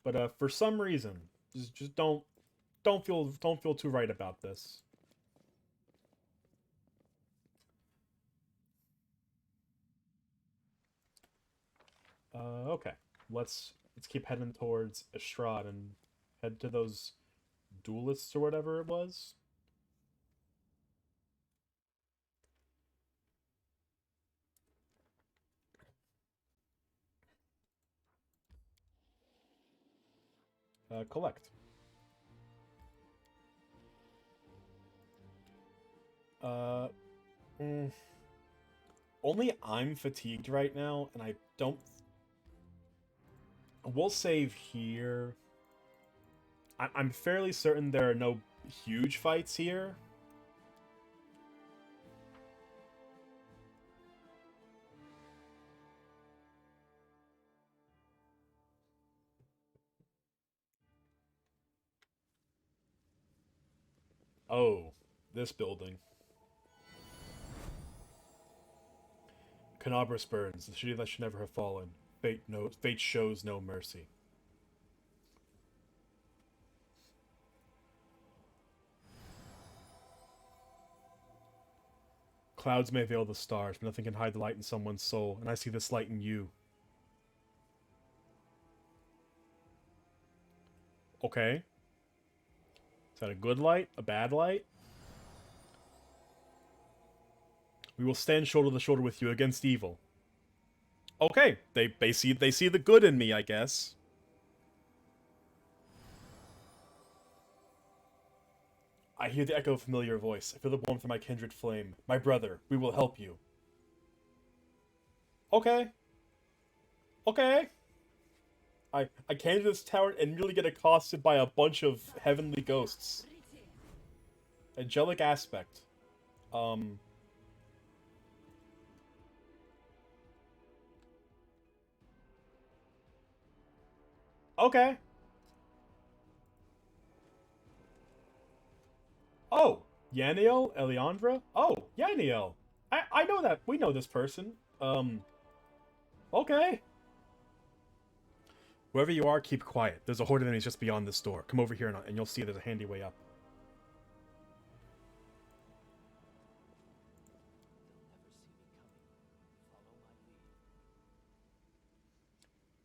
but for some reason, just don't feel too right about this. Okay. Let's keep heading towards Estrad and head to those duelists or whatever it was. Collect. Uh, Only I'm fatigued right now, and I don't. We'll save here. I'm fairly certain there are no huge fights here. Oh, this building. Canabras burns, the city that should never have fallen. Fate shows no mercy. Clouds may veil the stars, but nothing can hide the light in someone's soul, and I see this light in you. Okay. Is that a good light? A bad light? We will stand shoulder to shoulder with you against evil. Okay, they see the good in me, I guess. I hear the echo of a familiar voice. I feel the warmth of my kindred flame. My brother, we will help you. Okay. Okay. I came to this tower and nearly get accosted by a bunch of heavenly ghosts. Angelic aspect. Okay. Oh, Yaniel, Eliandra? Oh, Yaniel. I know that. We know this person. Okay. Whoever you are, keep quiet. There's a horde of enemies just beyond this door. Come over here and you'll see there's a handy way up.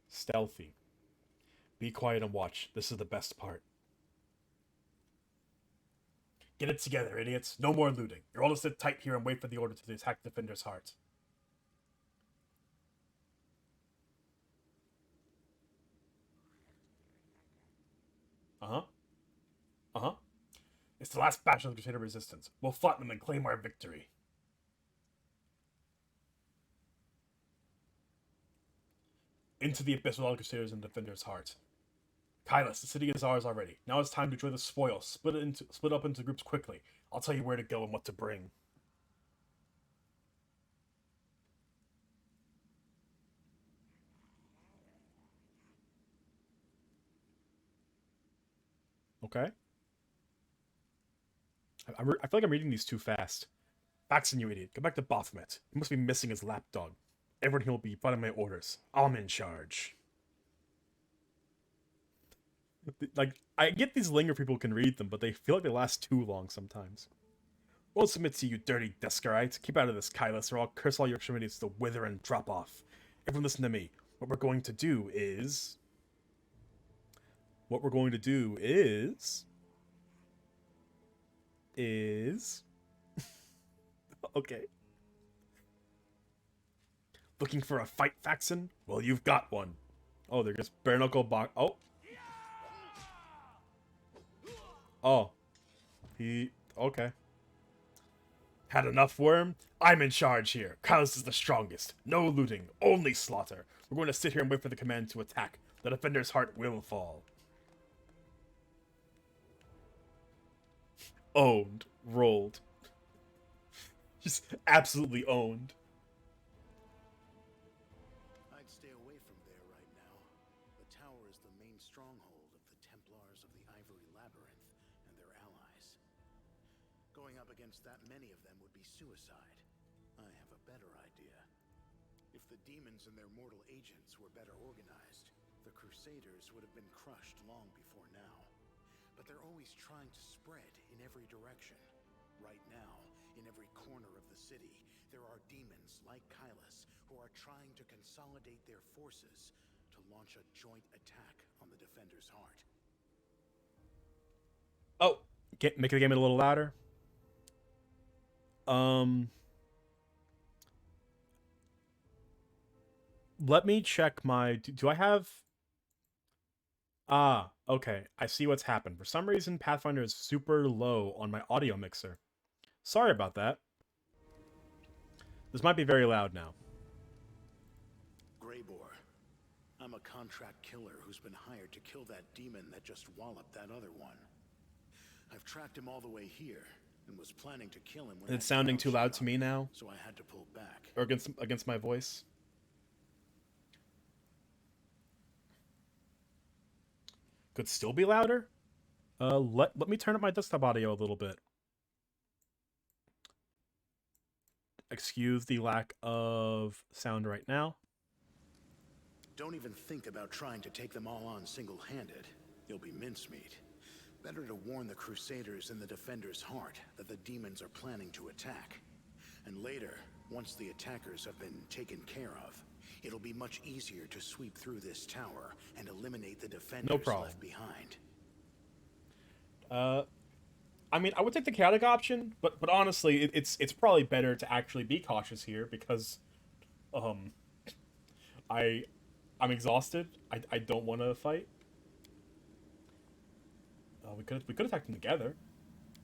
Stealthy. Be quiet and watch. This is the best part. Get it together, idiots. No more looting. You're all to sit tight here and wait for the order to attack Defender's Heart. Uh-huh. Uh-huh. It's the last batch of the Crusader resistance. We'll flatten them and claim our victory. Into the abyss with all the Crusaders and Defender's Heart. Kylus, the city is ours already. Now it's time to enjoy the spoils. Split up into groups quickly. I'll tell you where to go and what to bring. Okay. I feel like I'm reading these too fast. Faxon, you idiot. Go back to Baphomet. He must be missing his lapdog. Everyone here will be following my orders. I'm in charge. Like, I get these linger people can read them, but they feel like they last too long sometimes. Won't submit to you, dirty Descarite. Keep out of this, Kylus, or I'll curse all your extremities to wither and drop off. Everyone listen to me. What we're going to do is... Okay. Looking for a fight, Faxon? Well, you've got one. Oh, they're just bare knuckle box. Oh. Oh. Okay. Had enough, worm? I'm in charge here. Kylus is the strongest. No looting, only slaughter. We're going to sit here and wait for the command to attack. The Defender's Heart will fall. Owned. Rolled. Just absolutely owned. I'd stay away from there right now. The tower is the main stronghold of the Templars of the Ivory Labyrinth and their allies. Going up against that many of them would be suicide. I have a better idea. If the demons and their mortal agents were better organized, the Crusaders would have been crushed long before now. But they're always trying to spread in every direction. Right now, in every corner of the city, there are demons like Kylus who are trying to consolidate their forces to launch a joint attack on the Defender's Heart. Oh, make the game a little louder. Let me check my... Do I have... Ah, okay. I see what's happened. For some reason, Pathfinder is super low on my audio mixer. Sorry about that. This might be very loud now. Greybor. I'm a contract killer who's been hired to kill that demon that just walloped that other one. I've tracked him all the way here and was planning to kill him when It's sounding too loud to me now. So I had to pull back. Or against my voice. Could still be louder? Let me turn up my desktop audio a little bit. Excuse the lack of sound right now. Don't even think about trying to take them all on single-handed. You'll be mincemeat. Better to warn the Crusaders and the Defender's Heart that the demons are planning to attack. And later, once the attackers have been taken care of, it'll be much easier to sweep through this tower and eliminate the Defenders left behind. I mean, I would take the chaotic option, but honestly, it's probably better to actually be cautious here because, I'm exhausted. I don't want to fight. We could attack them together.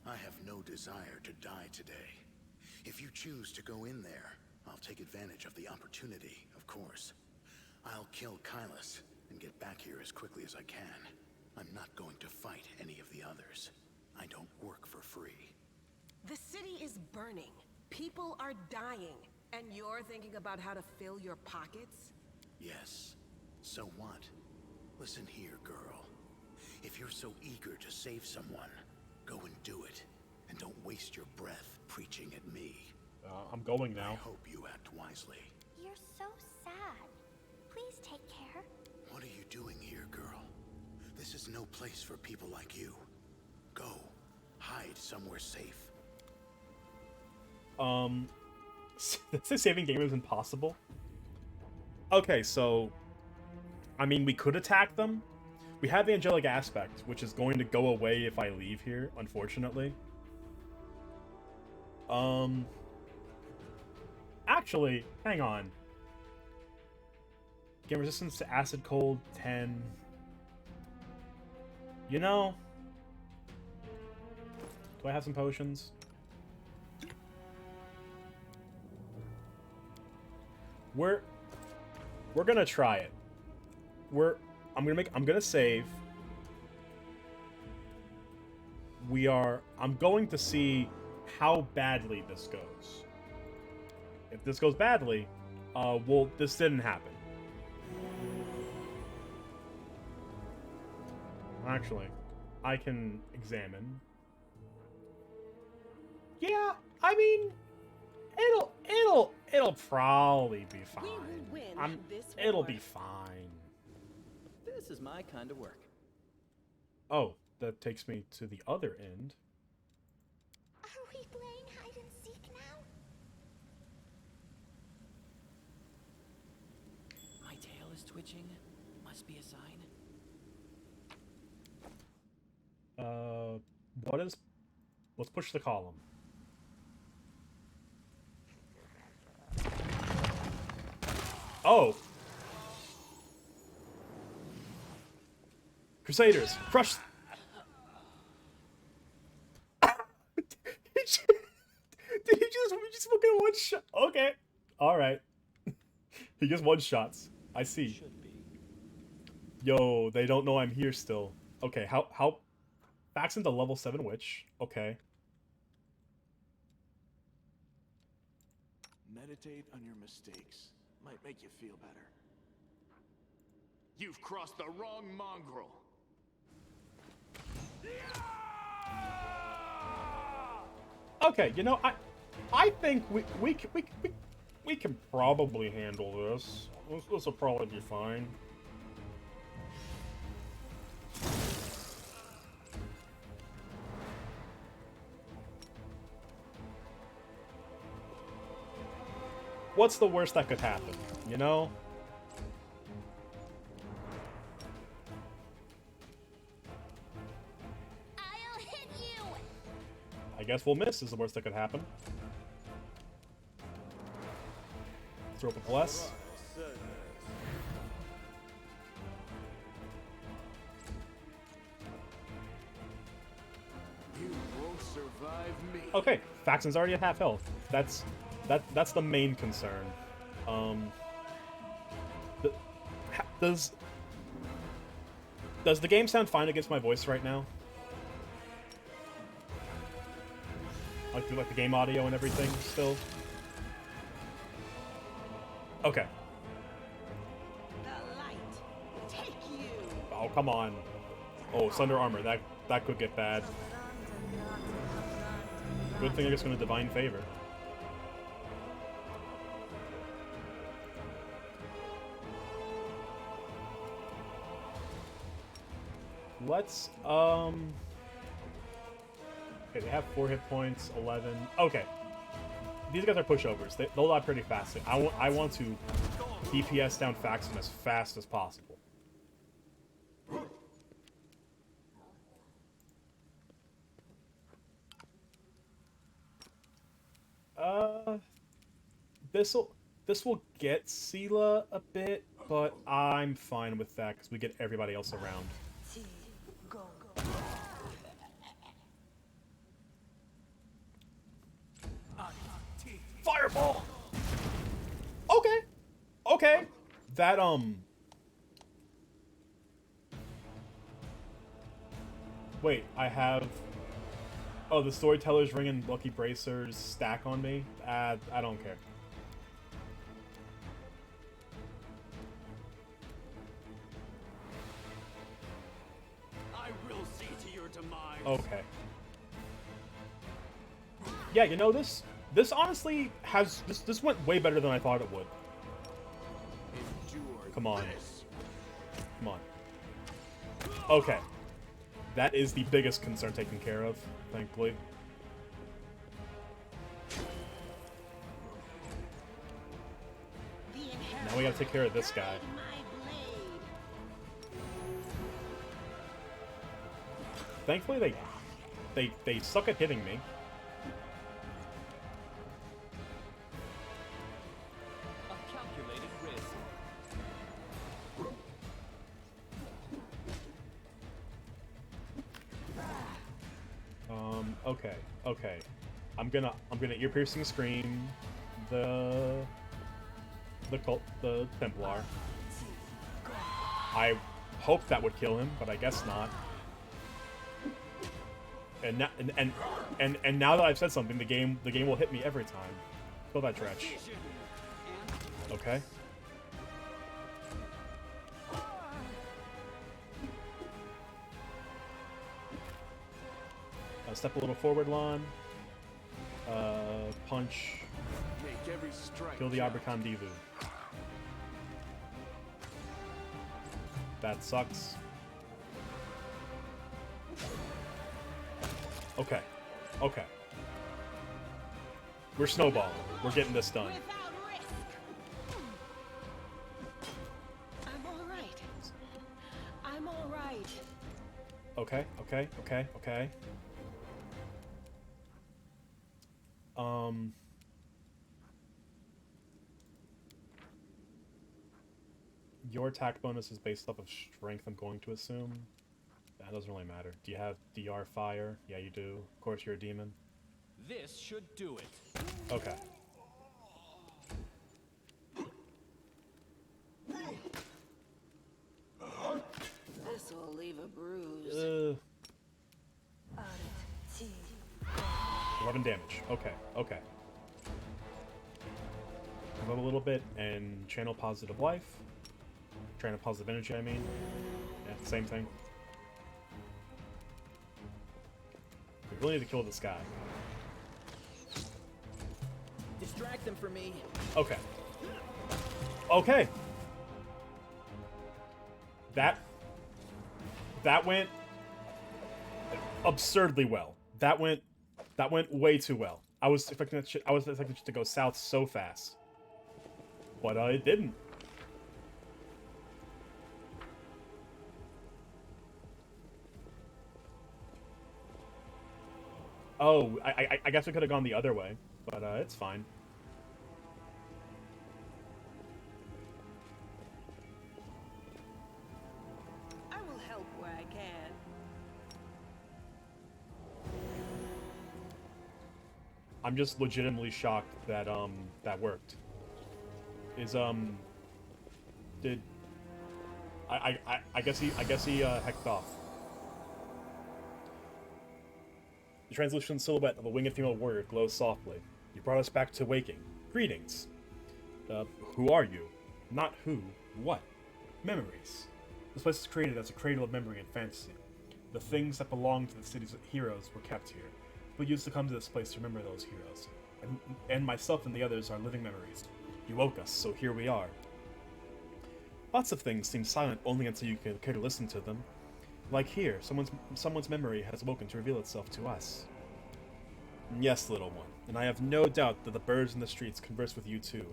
I have no desire to die today. If you choose to go in there, I'll I'll take advantage of the opportunity, of course. I'll kill Kylus and get back here as quickly as I can. I'm not going to fight any of the others. I don't work for free. The city is burning. People are dying. And you're thinking about how to fill your pockets? Yes. So what? Listen here, girl. If you're so eager to save someone, go and do it. And don't waste your breath preaching at me. I'm going I now. hope you act wisely. You're so sad. Please take care. What are you doing here, girl? This is no place for people like you. Go. Hide somewhere safe. This saving game is impossible. Okay, so I mean, we could attack them. We have the angelic aspect, which is going to go away if I leave here, unfortunately. Actually, hang on. Gain resistance to acid cold 10. You know, do I have some potions? We're gonna try it. I'm gonna save. I'm going to see how badly this goes. If this goes badly, this didn't happen. Actually, I can examine. Yeah, I mean, it'll probably be fine. We will win this It'll war. be fine. This is my kind of work. Oh, that takes me to the other end. Are we playing hide and seek now? My tail is twitching. Must be a sign. What is... Let's push the column. Oh! Crusaders, crush... Did he just fucking one shot? Okay. Alright. He just one shots. I see. Should be. Yo, they don't know I'm here still. Okay, how... Backs into level 7 witch. Okay. Meditate on your mistakes. Might make you feel better. You've crossed the wrong mongrel. Okay, you know, I think we can probably handle this. This will probably be fine. What's the worst that could happen, you know? I'll hit you! I guess we'll miss is the worst that could happen. Throw up a bless. You won't survive me. Okay, Faxon's already at half health. That's the main concern. Does the game sound fine against my voice right now? Like the game audio and everything still? Okay. The light. Take you. Oh, come on. Oh, Sunder Armor. That could get bad. Good thing I just gonna Divine Favor. Let's, okay, they have 4 hit points, 11. Okay. These guys are pushovers. They'll die pretty fast. I want to DPS down Faxon as fast as possible. This will get Sela a bit, but I'm fine with that because we get everybody else around. Go. Fireball! Okay. That, Wait, I have... Oh, the Storyteller's Ring and Lucky Bracers stack on me? I don't care. I will see to your demise. Okay. Yeah, you know, this honestly has... This went way better than I thought it would. Endure Come on. this. Come on. Okay. That is the biggest concern taken care of, thankfully. Now we gotta take care of this guy. Thankfully, they suck at hitting me. A calculated risk. Okay. I'm gonna ear piercing scream the Templar. I hope that would kill him, but I guess not. And now that I've said something, the game will hit me every time. Kill that dretch. Okay. Step a little forward, Lon. Punch. Make every strike Kill the count. Abercondivu. That sucks. Okay. Okay. We're snowballing. We're getting this done. Without risk. I'm all right. I'm all right. Okay. Your attack bonus is based off of strength, I'm going to assume. That doesn't really matter. Do you have DR fire? Yeah, you do. Of course, you're a demon. This should do it. Okay. This will leave a bruise. 11 damage. Okay. Move a little bit and channel positive life. Channel positive energy, I mean. Yeah, same thing. We really need to kill this guy. Distract them for me. Okay. Okay. That went absurdly well. That went way too well. I was expecting it to go south so fast, but it didn't. Oh, I guess we could have gone the other way, but it's fine. I will help where I can. I'm just legitimately shocked that that worked. Did I guess he hecked off. The translucent silhouette of a winged female warrior glows softly. You brought us back to waking. Greetings. Who are you? Not who, what? Memories. This place is created as a cradle of memory and fantasy. The things that belong to the city's heroes were kept here. We used to come to this place to remember those heroes. And myself and the others are living memories. You woke us, so here we are. Lots of things seem silent only until you care to listen to them. Like here, someone's memory has woken to reveal itself to us. Yes, little one, and I have no doubt that the birds in the streets converse with you too,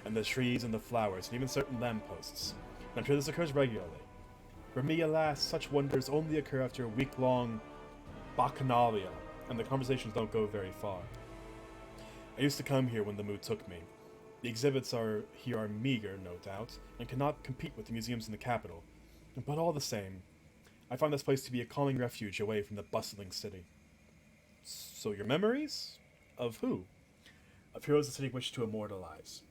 and the trees and the flowers, and even certain lampposts. And I'm sure this occurs regularly. For me, alas, such wonders only occur after a week-long bacchanalia, and the conversations don't go very far. I used to come here when the mood took me. The exhibits here are meager, no doubt, and cannot compete with the museums in the capital. But all the same, I find this place to be a calming refuge away from the bustling city. So your memories? Of who? Of heroes the city wished to immortalize.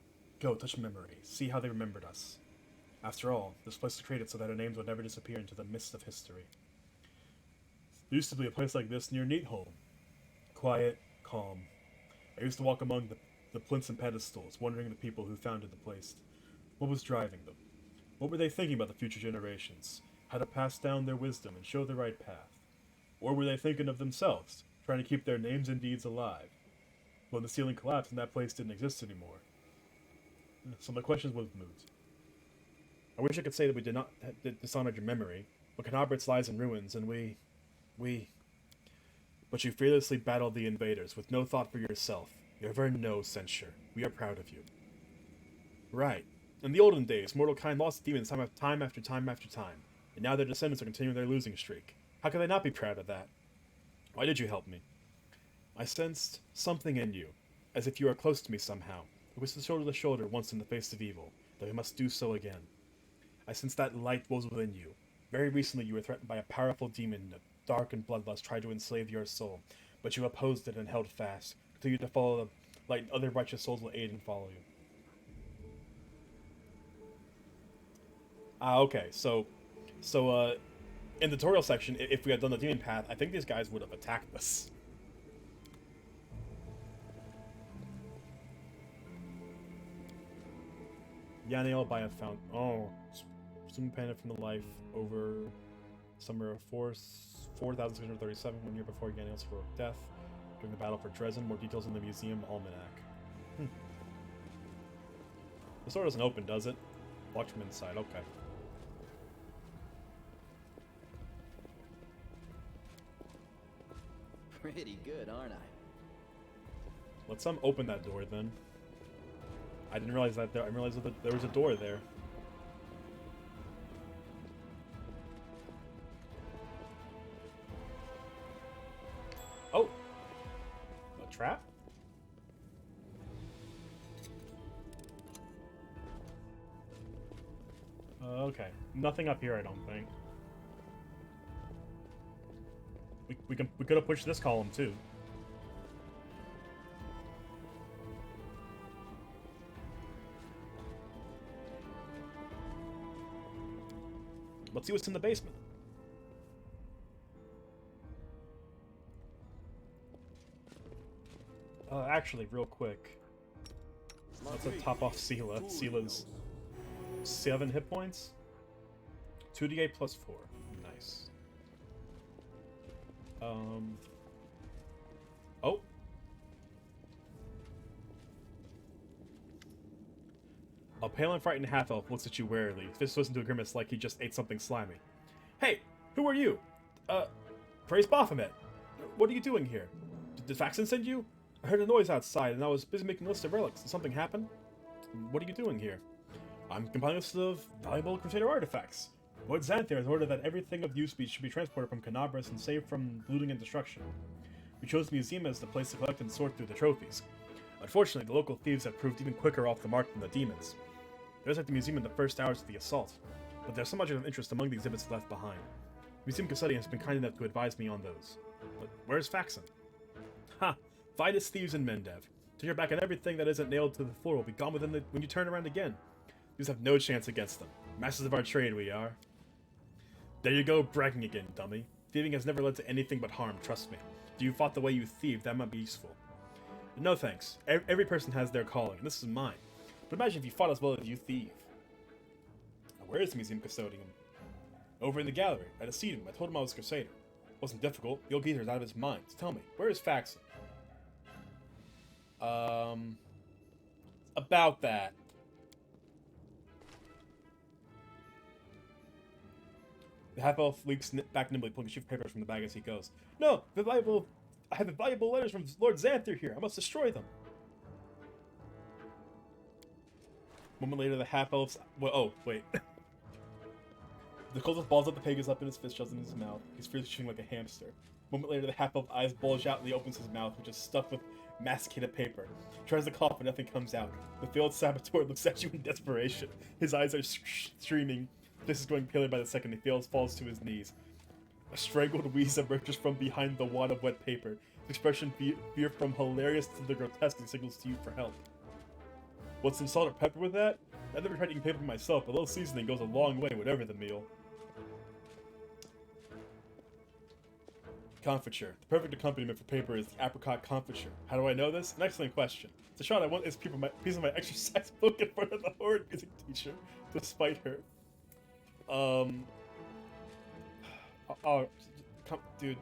Go, touch memory. See how they remembered us. After all, this place was created so that our names would never disappear into the mist of history. There used to be a place like this near Neatholm. Quiet, calm. I used to walk among the plinths and pedestals, wondering the people who founded the place. What was driving them? What were they thinking about the future generations? How to pass down their wisdom and show the right path? Or were they thinking of themselves, trying to keep their names and deeds alive? When the ceiling collapsed and that place didn't exist anymore. So my questions was moot. I wish I could say that we did not dishonored your memory, but Canobritz lies in ruins, and we... But you fearlessly battled the invaders, with no thought for yourself. You have earned no censure. We are proud of you. Right. In the olden days, mortal kind lost demons time after time, and now their descendants are continuing their losing streak. How could they not be proud of that? Why did you help me? I sensed something in you, as if you are close to me somehow. It was shoulder to shoulder once in the face of evil, though we must do so again. I sensed that light was within you. Very recently you were threatened by a powerful demon that dark and bloodlust tried to enslave your soul, but you opposed it and held fast. Continue to follow the light, and other righteous souls will aid and follow you. Okay, so, in the tutorial section, if we had done the demon path, I think these guys would have attacked us. Yaniel by a fountain. Oh, Swim Panda from the life over summer of 4,637, 1 year before Yaniel's heroic death, during the battle for Dresden. More details in the museum almanac. The door doesn't open, does it? Watch from inside. Okay. Pretty good, aren't I? Let's open that door then. I didn't realize that there. I realized that there was a door there. Oh, a trap. Okay, nothing up here. I don't think. We could have pushed this column too. Let's see what's in the basement. Actually, real quick. Let's top off Sela. Sela's 7 hit points. 2d8 plus 4. Nice. Oh. A pale and frightened half-elf looks at you warily, his fist twists into a grimace like he just ate something slimy. Hey, who are you? Praise Baphomet. What are you doing here? Did Faxon send you? I heard a noise outside, and I was busy making a list of relics. Did something happen? What are you doing here? I'm compiling a list of valuable Crusader artifacts. Lord Xanther has ordered that everything of use should be transported from Canobris and saved from looting and destruction. We chose the museum as the place to collect and sort through the trophies. Unfortunately, the local thieves have proved even quicker off the mark than the demons. They was at the museum in the first hours of the assault, but there's so much of interest among the exhibits left behind. Museum custodian has been kind enough to advise me on those. But where's Faxon? Ha! Finest thieves in Mendev. Turn your back on everything that isn't nailed to the floor will be gone when you turn around again. You have no chance against them. Masters of our trade we are. There you go, bragging again, dummy. Thieving has never led to anything but harm, trust me. If you fought the way you thieved, that might be useful. But no thanks. Every person has their calling, and this is mine. But imagine if you fought as well as you thieve. Now, where is the museum custodian? Over in the gallery. I deceived him. I told him I was a crusader. It wasn't difficult. The old geezer's out of his mind. So tell me, where is Faxon? About that. The half-elf leaps back nimbly, pulling a sheaf of papers from the bag as he goes. No! I have valuable letters from Lord Xanther here. I must destroy them. A moment later, the half-elf's... Well, oh, wait. The cultist balls up the Pegasus up in his fist, shoves it in his mouth. He's fiercely chewing like a hamster. A moment later, the half-elf's eyes bulge out and he opens his mouth, which is stuffed with masticated paper. He tries to cough, but nothing comes out. The failed saboteur looks at you in desperation. His eyes are streaming. This is going paler by the second. He falls to his knees. A strangled wheeze emerges from behind the wad of wet paper. His expression veer from hilarious to the grotesque and signals to you for help. Want some salt or pepper with that? I've never tried eating pepper myself, but a little seasoning goes a long way, whatever the meal. Confiture. The perfect accompaniment for paper is the apricot confiture. How do I know this? An excellent question. It's a shot I want is piece of my exercise book in front of the horrid music teacher, despite her. Oh, dude,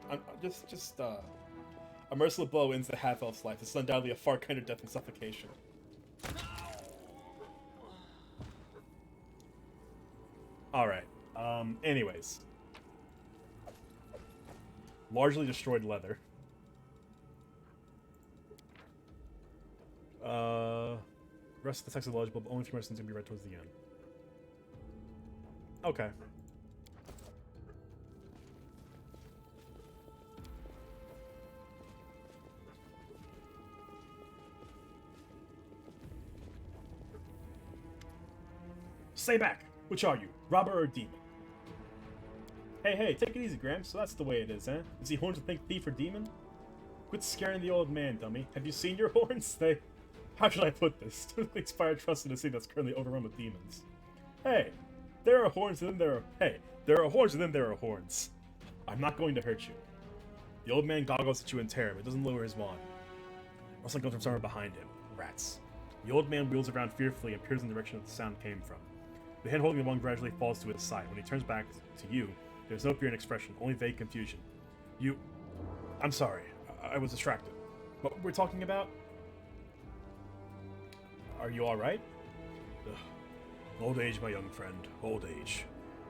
a merciless blow ends the half-elf's life. This is undoubtedly a far kinder death than suffocation. Alright, anyways. Largely destroyed leather. Rest of the text is legible, but only a few more sentences can be read towards the end. Okay. Stay back! Which are you, robber or demon? Hey, take it easy, Gramps. So that's the way it is, eh? Is he horns to think thief or demon? Quit scaring the old man, dummy. Have you seen your horns? How should I put this? To the expired trust in a city that's currently overrun with demons. Hey, there are horns and then there are... Hey, there are horns and then there are horns. I'm not going to hurt you. The old man goggles at you in terror, but doesn't lower his wand. Rustling comes from somewhere behind him. Rats. The old man wheels around fearfully and peers in the direction that the sound came from. The hand holding the wand gradually falls to his side. When he turns back to you, there's no fear in expression, only vague confusion. I'm sorry. I was distracted. What we're talking about? Are you alright? Old age, my young friend. Old age.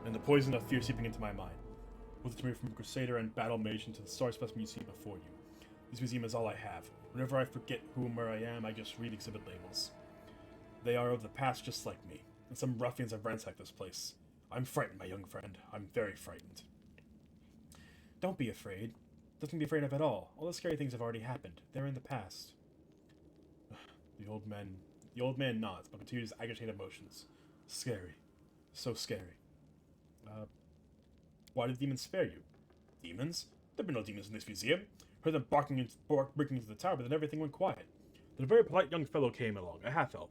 And the poison of fear seeping into my mind. With it to me from Crusader and Battle Mage into the Star Specimen you see before you. This museum is all I have. Whenever I forget who and where I am, I just read exhibit labels. They are of the past just like me, and some ruffians have ransacked this place. I'm frightened, my young friend. I'm very frightened. Don't be afraid. Nothing to be afraid of at all. All the scary things have already happened. They're in the past. The old man nods, but continues his agitated emotions. Scary. So scary. Why did demons spare you? Demons? There have been no demons in this museum. Heard them breaking into the tower, but then everything went quiet. Then a very polite young fellow came along, a half-elf.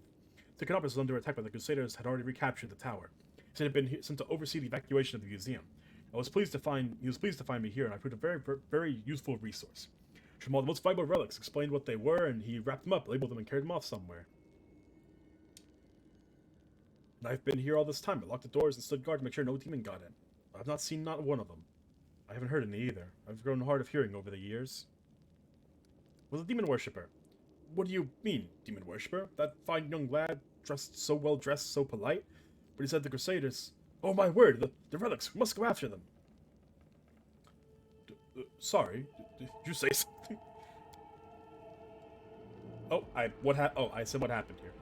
Took it up as under attack, but the Crusaders had already recaptured the tower. He had been sent to oversee the evacuation of the museum. He was pleased to find me here, and I proved a very, very useful resource. Showed him all the most valuable relics, explained what they were, and he wrapped them up, labeled them, and carried them off somewhere. And I've been here all this time. I locked the doors and stood guard to make sure no demon got in. I've not seen not one of them. I haven't heard any either. I've grown hard of hearing over the years. Was a demon worshipper. What do you mean, demon worshipper? That fine young lad, so well dressed, so polite? But he said the Crusaders... Oh my word, the relics, we must go after them. Sorry, did you say something? I said what happened here.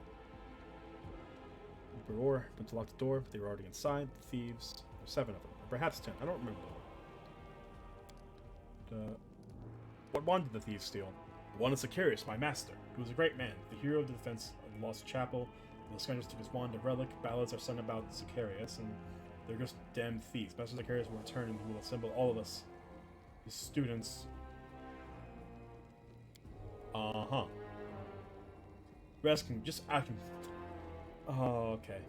Roar, went to lock the door, but they were already inside. The thieves, there's 7 of them, or perhaps 10, I don't remember. What wand did the thieves steal? The one is Sicarius, my master. He was a great man, the hero of the defense of the lost chapel. And the scoundrels took his wand and relic. Ballads are sung about Sicarius, and they're just damned thieves. Master Sicarius will return and he will assemble all of us, his students. Just asking. Oh, okay.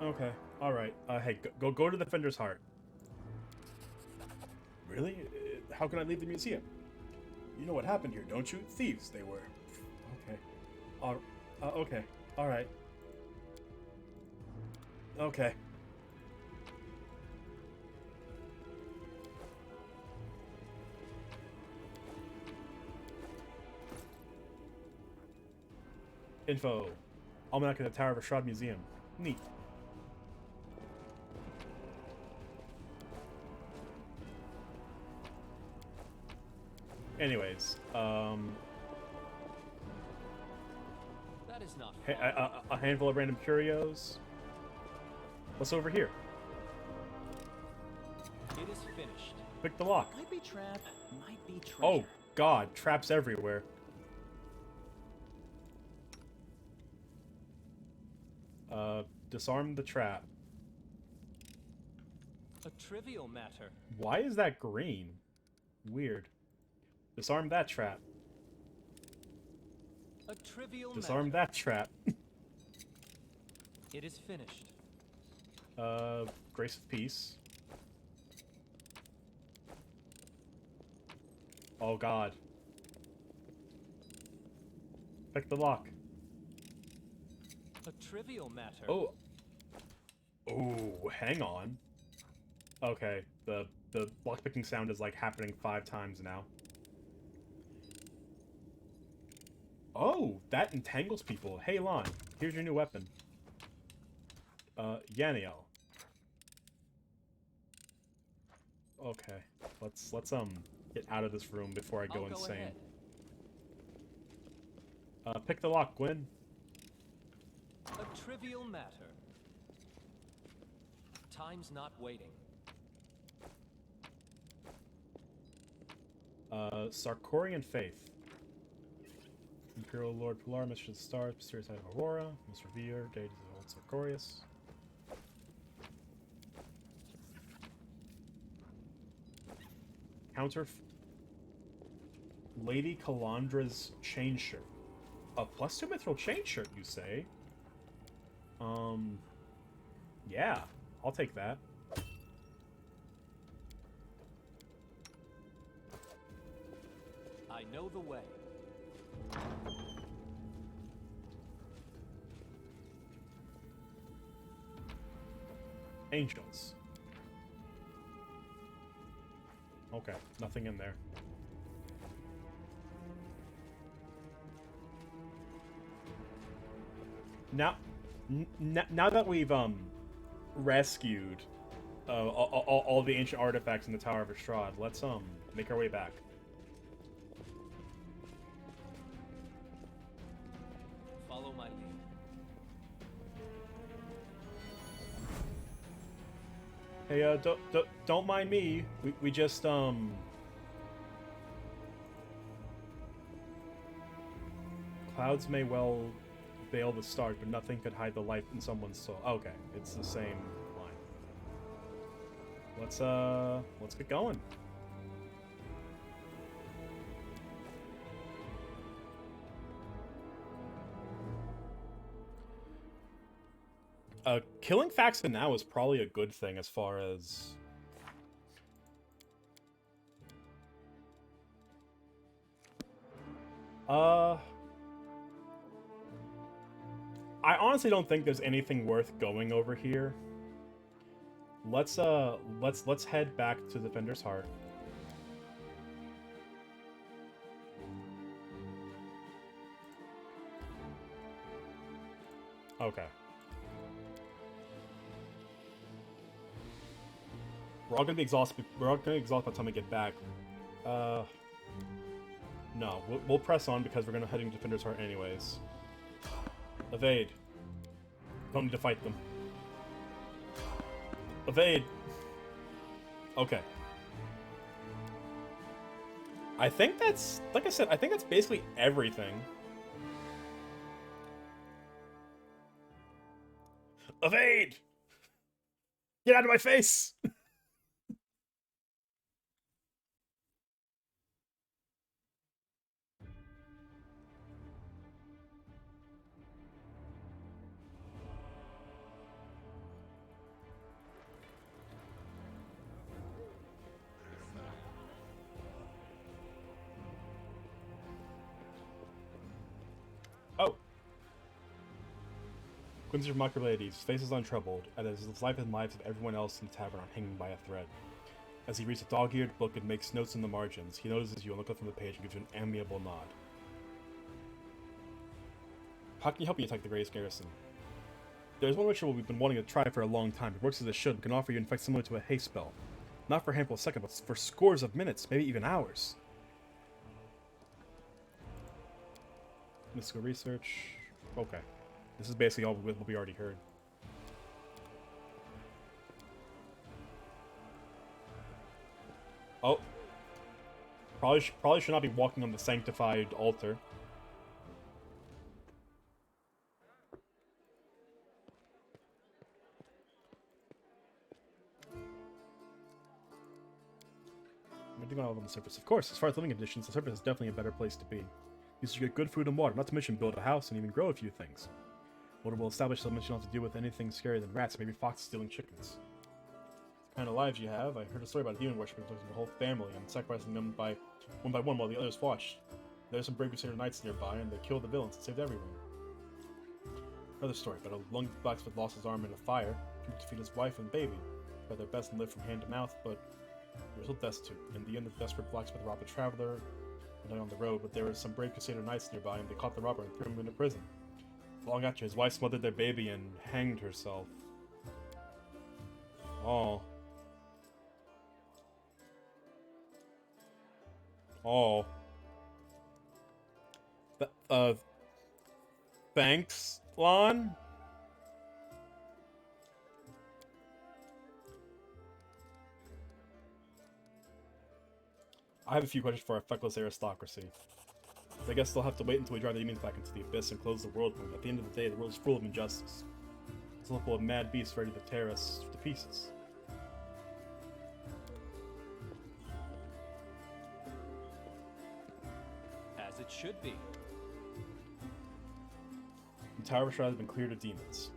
Okay, alright. Hey, go to the Defender's Heart. Really? How can I leave the museum? You know what happened here, don't you? Thieves, they were. Okay. Okay. Alright. Okay. Info. Almanac in the Tower of Ashrad Museum. Neat. Anyways, That is not a handful of random curios. What's over here? It is finished. Pick the lock. Might be trap, might be treasure. Oh God, traps everywhere. Disarm the trap. A trivial matter. Why is that green? Weird. Disarm that trap. A trivial Disarm matter. that trap. It is finished. Grace of Peace. Oh god. Pick the lock. A trivial matter. Oh. Oh, hang on. Okay, the lockpicking sound is like happening 5 times now. Oh, that entangles people. Hey Lon, here's your new weapon. Yaniel. Okay, let's get out of this room before I go I'll insane. ahead. Pick the lock, Gwen. A trivial matter. Time's not waiting. Sarkorian Faith. Imperial Lord Pilar, Mistress of the Stars, Mysterious Side of Aurora, Mr. Veer, Deities of Old Sarkorius. Counter Lady Calandra's chain shirt. A +2 mithril chain shirt, you say? Yeah, I'll take that. I know the way. Angels. Okay, nothing in there. Now that we've rescued all the ancient artifacts in the Tower of Estrad, let's make our way back. Follow my lead. Hey, don't mind me. We just clouds may well veil the stars, but nothing could hide the light in someone's soul. Okay, it's the same line. Let's get going. Killing Faxon now is probably a good thing as far as... I honestly don't think there's anything worth going over here. Let's head back to Defender's Heart. Okay. We're all gonna be exhausted. We're all gonna be exhausted by the time we get back. No, we'll press on because we're gonna head into Defender's Heart anyways. Evade. Don't need to fight them. Evade. Okay. I think that's, like I said, I think that's basically everything. Evade! Get out of my face! Oh. Quincy's remarkable ladies, his face is untroubled, and as his life and lives of everyone else in the tavern are hanging by a thread. As he reads a dog-eared book and makes notes in the margins, he notices you and looks up from the page and gives you an amiable nod. How can you help me attack the greatest garrison? There's one ritual we've been wanting to try for a long time. It works as it should and can offer you an effect similar to a haste spell. Not for a handful of seconds, but for scores of minutes, maybe even hours. Mystical research. Okay. This is basically all what we already heard. Oh. Probably should not be walking on the sanctified altar. Everything all on the surface. Of course, as far as living conditions, the surface is definitely a better place to be. You should get good food and water, not to mention build a house and even grow a few things. Water will establish that you don't have to deal with anything scarier than rats, maybe foxes stealing chickens. What kind of lives you have? I heard a story about a demon worshippers losing their whole family and sacrificing them by one while the others watched. There's some brave Crusader knights nearby, and they killed the villains and saved everyone. Another story about a lone blacksmith lost his arm in a fire, tried to feed his wife and baby, tried their best and lived from hand to mouth, but they were still destitute. In the end, the desperate blacksmith robbed a traveler and died on the road, but there were some brave Crusader knights nearby, and they caught the robber and threw him into prison. Long after, his wife smothered their baby and hanged herself. Oh. Oh. Thanks, Lon? I have a few questions for our feckless aristocracy. I guess they'll have to wait until we drive the demons back into the abyss and close the world moon. At the end of the day, the world is full of injustice. It's full of mad beasts ready to tear us to pieces. As it should be. The Tower of Shroud has been cleared of demons.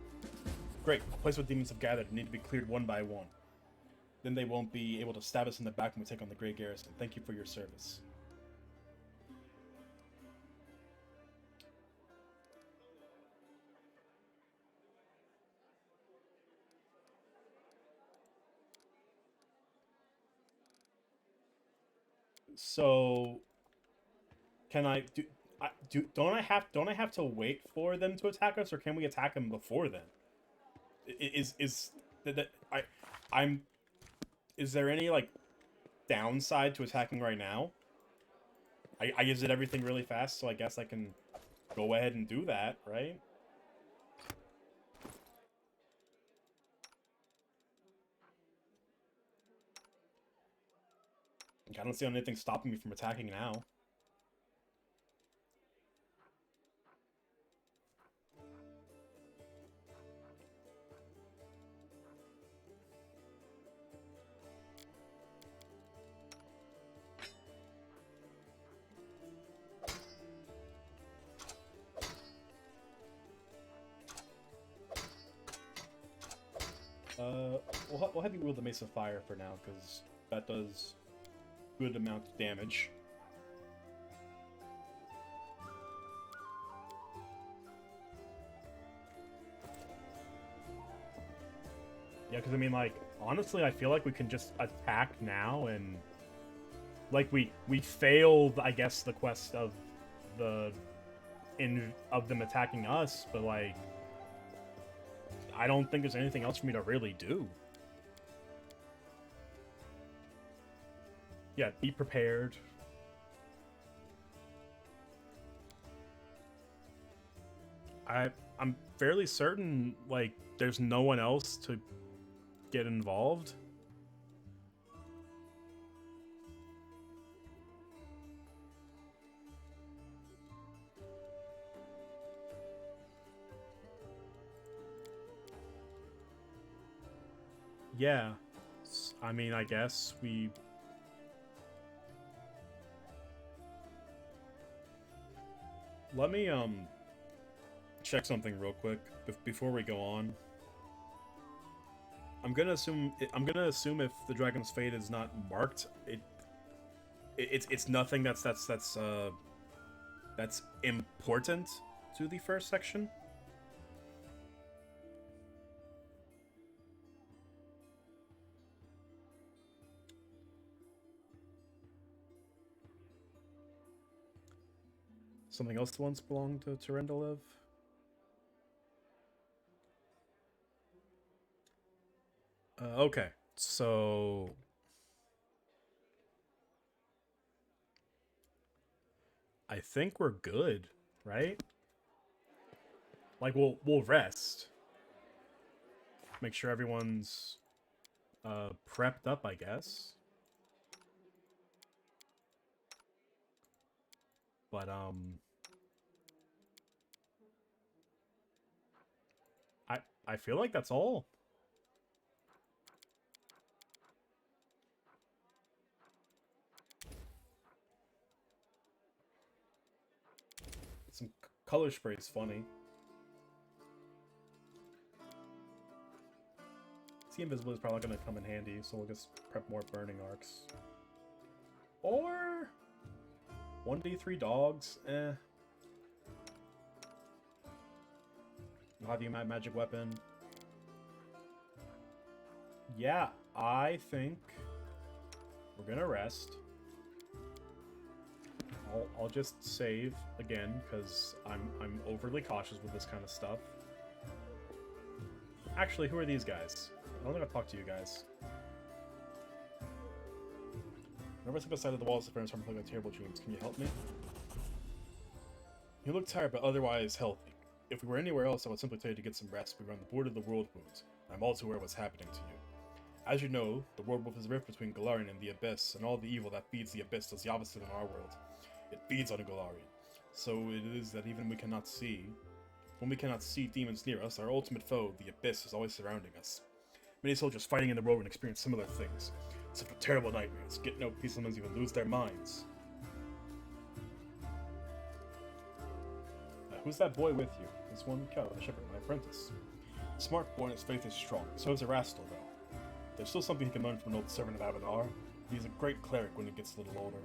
Great. The place where demons have gathered need to be cleared one by one. Then they won't be able to stab us in the back when we take on the Grey Garrison. Thank you for your service. So, can I don't I have to wait for them to attack us, or can we attack them before then? Is there any like downside to attacking right now? I did everything really fast, so I guess I can go ahead and do that, right? I don't see anything stopping me from attacking now. We'll have you wield the Mace of Fire for now, because that does good amount of damage. Yeah, because I mean, like, honestly, I feel like we can just attack now, and like we failed, I guess, the quest of them attacking us, but like, I don't think there's anything else for me to really do. Yeah, be prepared. I'm fairly certain, like, there's no one else to get involved. Yeah. I mean, I guess we... Let me, check something real quick before we go on. I'm gonna assume if the Dragon's Fate is not marked, it's nothing that's important to the first section. Something else that once belonged to Terendelev? Okay, so... I think we're good, right? Like, we'll rest. Make sure everyone's prepped up, I guess. But, I feel like that's all. color spray is funny. See, invisibility is probably going to come in handy, so we'll just prep more burning arcs. Or 1d3 dogs, eh. I'll have you my magic weapon. Yeah, I think we're gonna rest. I'll just save again because I'm overly cautious with this kind of stuff. Actually, who are these guys? I don't think I'll talk to you guys. Whenever I step aside of the walls, the friends start playing terrible dreams. Can you help me? You look tired, but otherwise healthy. If we were anywhere else, I would simply tell you to get some rest. We are on the border of the world wounds. I'm also aware of what's happening to you. As you know, the world wolf is a rift between Galarian and the Abyss, and all the evil that feeds the Abyss does the opposite in our world. It feeds on Galarian. So it is that even when we cannot see demons near us, our ultimate foe, the Abyss, is always surrounding us. Many soldiers fighting in the world experience similar things. Suffer terrible nightmares, get no peace, sometimes even lose their minds. Who's that boy with you? This one, Cal, the shepherd, my apprentice. Smart boy and his faith is strong, so is Erastil, though. There's still something he can learn from an old servant of Abadar. He's a great cleric when he gets a little older.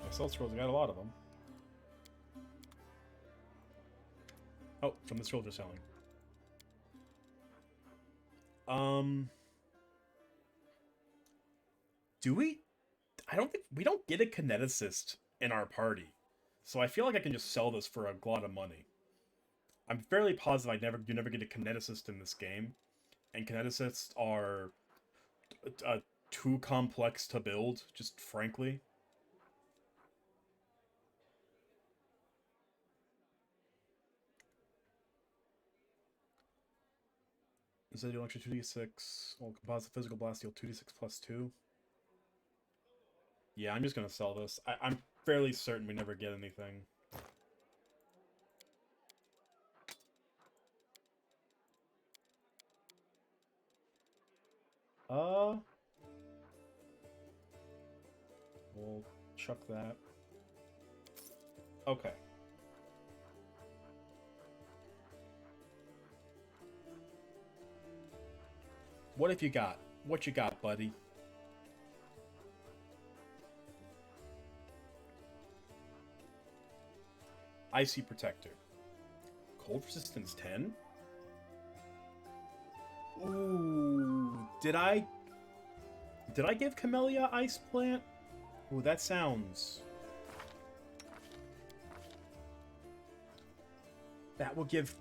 Excel scrolls, I got a lot of them. Oh, from the scrolls they're selling. Do we? I don't think we don't get a kineticist in our party, so I feel like I can just sell this for a lot of money. I'm fairly positive you never get a kineticist in this game, and kineticists are too complex to build, just frankly. Instead of deal extra 2d6, well, composite physical blast deal 2d6 plus 2. Yeah, I'm just gonna sell this. I'm fairly certain we never get anything. We'll chuck that. Okay. What have you got? What you got, buddy? Icy Protector. Cold Resistance 10? Ooh, did I give Camellia Ice Plant? Ooh, that sounds... That will give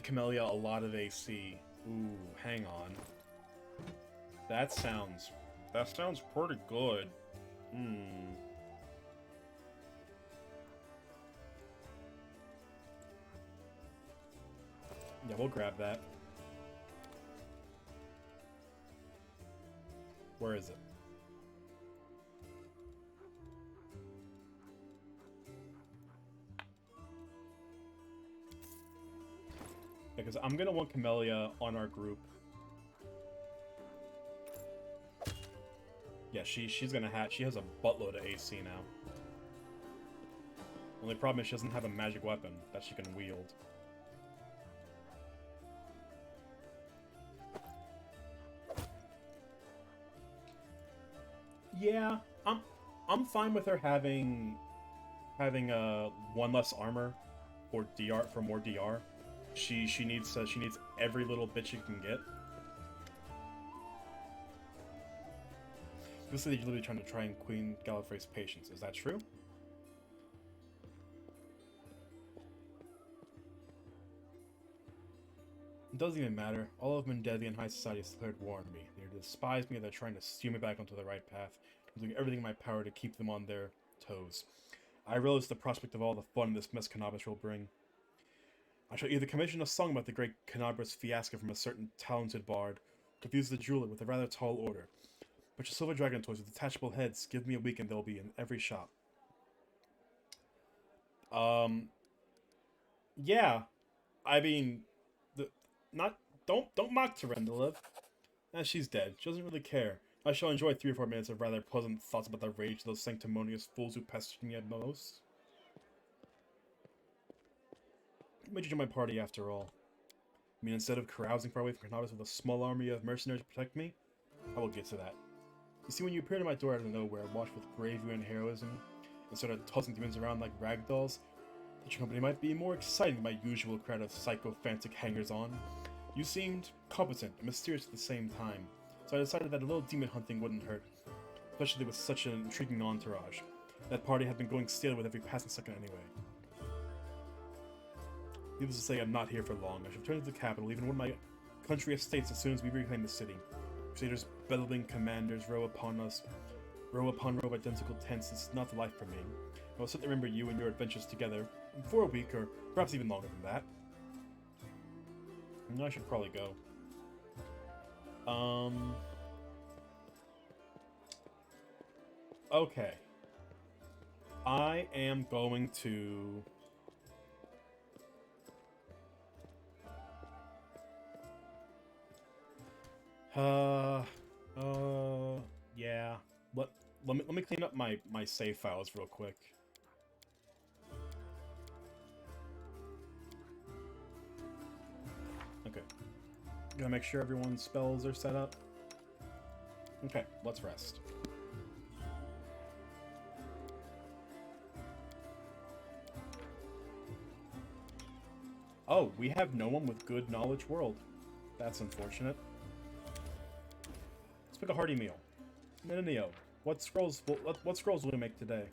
Camellia a lot of AC. Ooh, hang on. That sounds pretty good. Yeah, we'll grab that. Where is it? Because I'm gonna want Camellia on our group. Yeah, she has a buttload of AC now. Only problem is she doesn't have a magic weapon that she can wield. Yeah, I'm fine with her having one less armor or DR for more DR. She needs every little bit she can get. This is literally trying to Queen Gallifrey's patience. Is that true? It doesn't even matter. All of Mendevian and high society has declared war on me. They despise me and they're trying to steer me back onto the right path. I'm doing everything in my power to keep them on their toes. I relish the prospect of all the fun this mess Canabras will bring. I shall either commission a song about the great Canabras fiasco from a certain talented bard, or confuse the jeweler with a rather tall order. But your silver dragon toys with detachable heads, give me a week and they'll be in every shop. Yeah. I mean, don't mock Terendelev. She's dead. She doesn't really care. I shall enjoy 3 or 4 minutes of rather pleasant thoughts about the rage of those sanctimonious fools who pestered me at most. Who made you join my party after all? I mean, instead of carousing far away from Carnavis with a small army of mercenaries to protect me? I will get to that. You see, when you appeared at my door out of nowhere, watched with bravery and heroism, and started tossing demons around like rag dolls, that your company might be more exciting than my usual crowd of psychophantic hangers-on. You seemed competent and mysterious at the same time, so I decided that a little demon hunting wouldn't hurt, especially with such an intriguing entourage. That party had been going stale with every passing second anyway. Needless to say, I'm not here for long. I shall return to the capital, leaving one of my country estates as soon as we reclaim the city. Crusaders, bellowing commanders, row upon us, row upon row of identical tents. This is not the life for me. I will certainly remember you and your adventures together for a week, or perhaps even longer than that. I should probably go. Okay. I am going to... yeah. Let me clean up my save files real quick. Okay. Gotta make sure everyone's spells are set up. Okay, let's rest. Oh, we have no one with good knowledge world. That's unfortunate. Let's pick a hearty meal. Neo, what scrolls will we make today?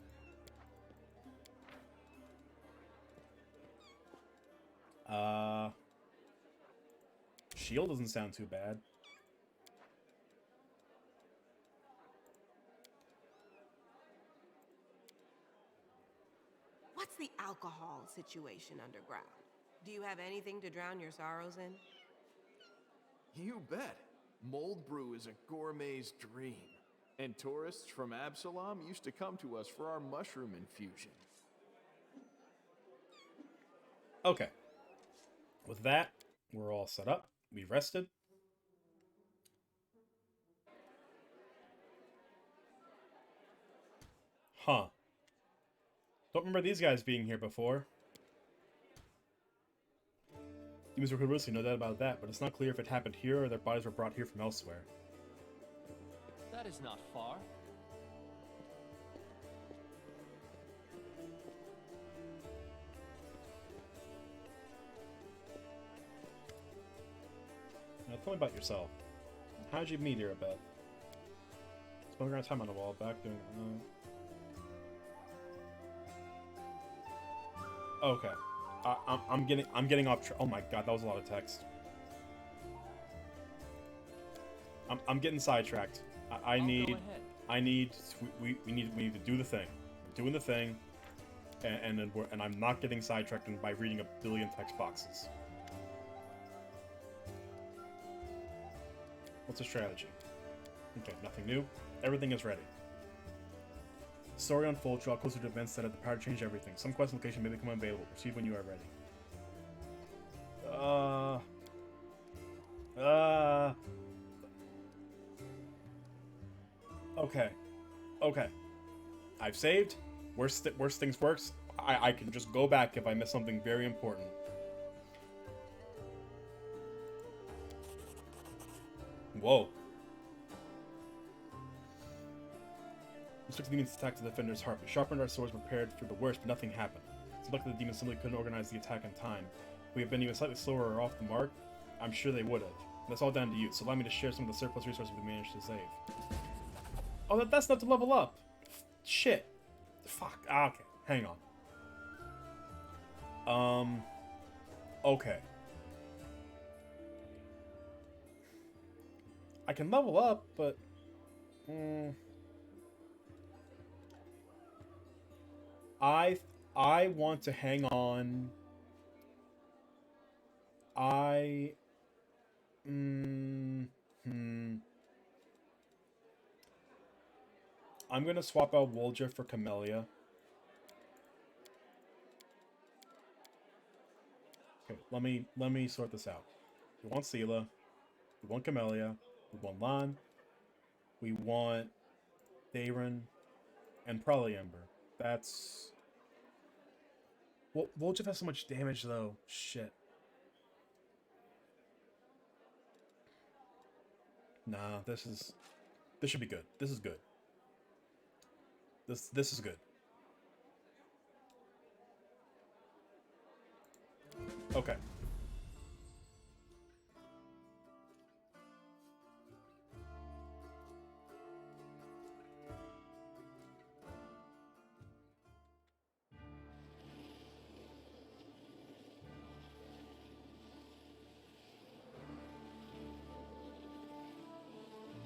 Shield doesn't sound too bad. What's the alcohol situation underground? Do you have anything to drown your sorrows in? You bet. Mold brew is a gourmet's dream. And tourists from Absalom used to come to us for our mushroom infusion. Okay. With that, we're all set up. We've rested. Huh. Don't remember these guys being here before. Demons were Carusi, no doubt about that, but it's not clear if it happened here or their bodies were brought here from elsewhere. That is not far. Now tell me about yourself. How'd you meet here about? Spent around time on the wall back doing. Okay. I'm getting off. Oh my god, that was a lot of text. I'm getting sidetracked. I need. We need to do the thing. We're doing the thing, and I'm not getting sidetracked by reading a billion text boxes. What's the strategy? Okay, nothing new. Everything is ready. Story unfolds, draw closer to events that have the power to change everything. Some quest location may become available. Proceed when you are ready. Okay. Okay. I've saved. Worst things works. I can just go back if I miss something very important. Whoa. We took the demons attack to the defender's heart. We sharpened our swords, prepared for the worst, but nothing happened. It's lucky the demons simply couldn't organize the attack in time. If we had been even slightly slower or off the mark, I'm sure they would have. That's all down to you, so allow me to share some of the surplus resources we managed to save. Oh, that's not to level up! Shit. Fuck. Okay, hang on. Okay. I can level up, but... I want to hang on. I'm gonna swap out Wolja for Camellia. Okay, let me sort this out. We want Sela. We want Camellia. We want Lan. We want Daron and probably Ember. That's... Well, Voljev has so much damage, though. Shit. Nah, this should be good. This is good. This is good. Okay.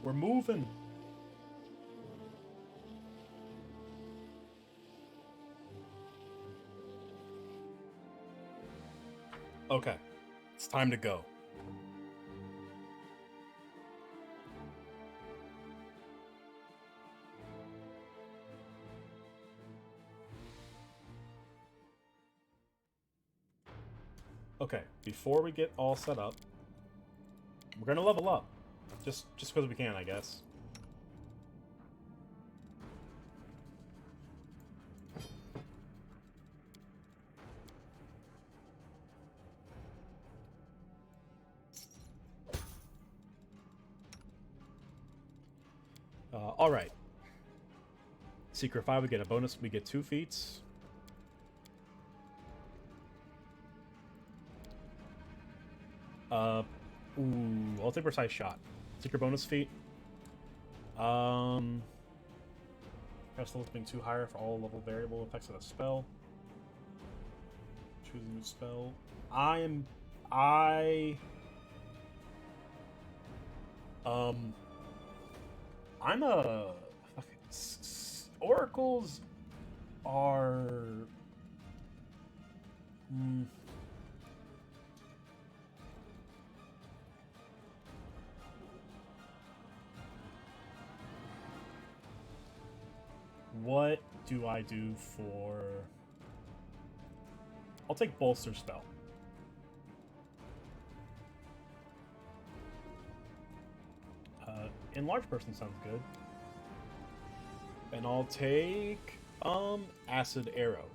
We're moving. Okay. It's time to go. Okay, before we get all set up, we're gonna level up. Just because we can, I guess. Alright. Secret 5, we get a bonus. We get 2 feats. Ooh, I'll take Precise Shot. Secret bonus feat. Cast levels being too higher for all level variable effects of a spell. Choose a new spell. I'm a oracles are what do I do for... I'll take Bolster Spell. Enlarge Person sounds good. And I'll take Acid Arrow.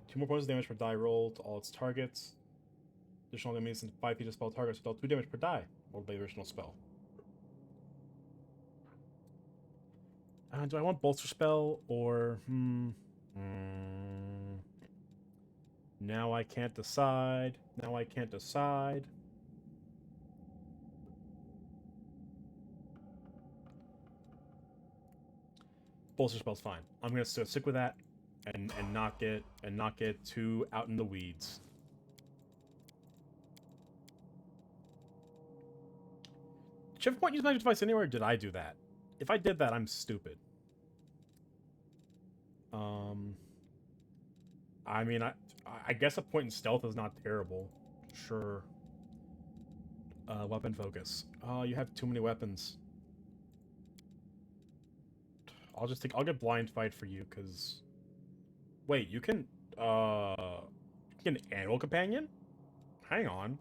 2 more points of damage per die roll to all its targets. Additional enemies and 5 feet of spell targets deal 2 damage per die rolled by the original spell. Do I want Bolster Spell or... Now I can't decide. Now I can't decide. Bolster Spell's fine. I'm gonna stick with that and not get too out in the weeds. Did you have a point use magic device anywhere, or did I do that? If I did that, I'm stupid. I mean, I guess a point in stealth is not terrible. Sure. Weapon focus. Oh, you have too many weapons. I'll get blind fight for you, because... Wait, you can an animal companion? Hang on.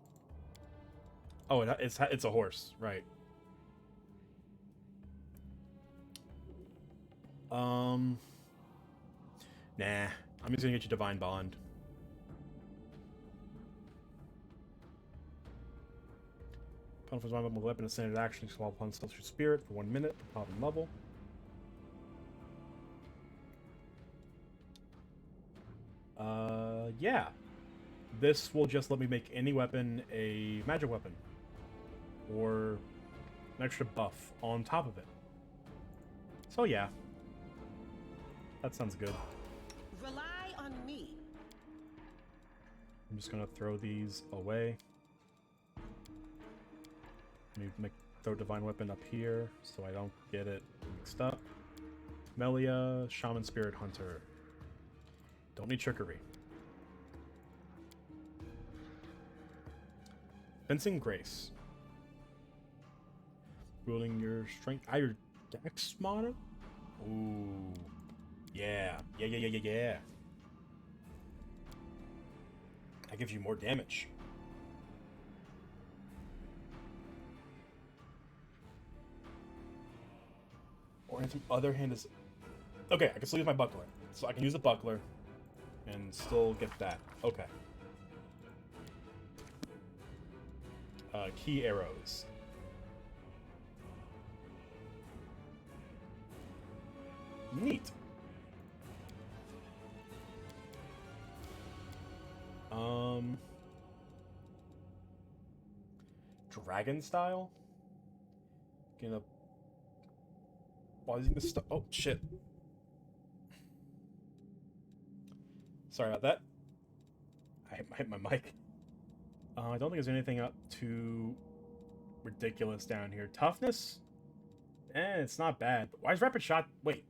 Oh, it's a horse, right. Nah. I'm just gonna get you Divine Bond. Pound for Divine Bond with weapon and standard action while upon stealth your spirit for 1 minute per top level. Yeah. This will just let me make any weapon a magic weapon. Or an extra buff on top of it. So yeah. That sounds good. Rely on me. I'm just gonna throw these away. Let me throw Divine Weapon up here so I don't get it mixed up. Melia, Shaman Spirit Hunter. Don't need trickery. Fencing Grace. Ruling your strength. Your dex mod? Ooh. Yeah. Yeah. That gives you more damage. Or if the other hand is... Okay, I can still use my buckler. So I can use the buckler and still get that. Okay. Key arrows. Neat. Dragon style? Gonna... Why is he gonna oh, shit. Sorry about that. I hit my mic. I don't think there's anything up too ridiculous down here. Toughness? It's not bad. Why is rapid shot... Wait.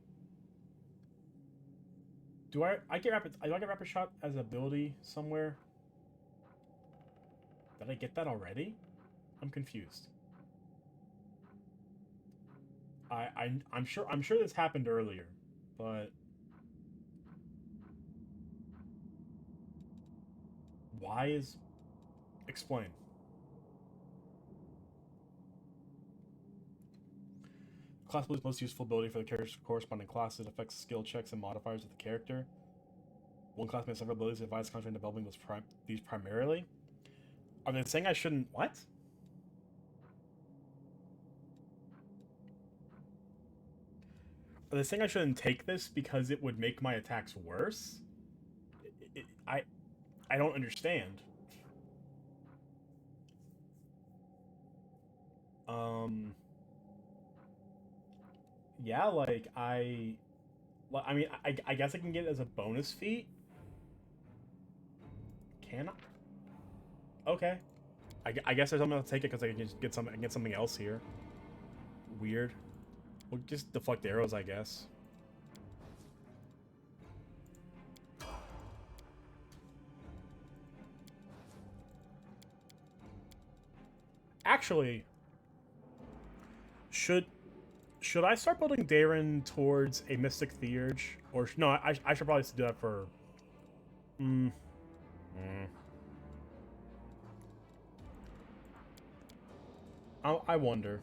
Do I get rapid shot as an ability somewhere? Did I get that already? I'm confused. I'm sure this happened earlier, but why is... Explain. Class blue's most useful ability for the character's corresponding class. It affects skill checks and modifiers of the character. One class may have several abilities. Advise concentrating developing these primarily. Are they saying I shouldn't... What? Are they saying I shouldn't take this because it would make my attacks worse? I don't understand. Yeah, like, I mean, I guess I can get it as a bonus feat? Can I? Okay. I guess I'm gonna take it because I can just get something else here. Weird. We'll just deflect arrows, I guess. Actually, should I start building Darren towards a Mystic Theurge? Or no, I should probably do that for... I wonder.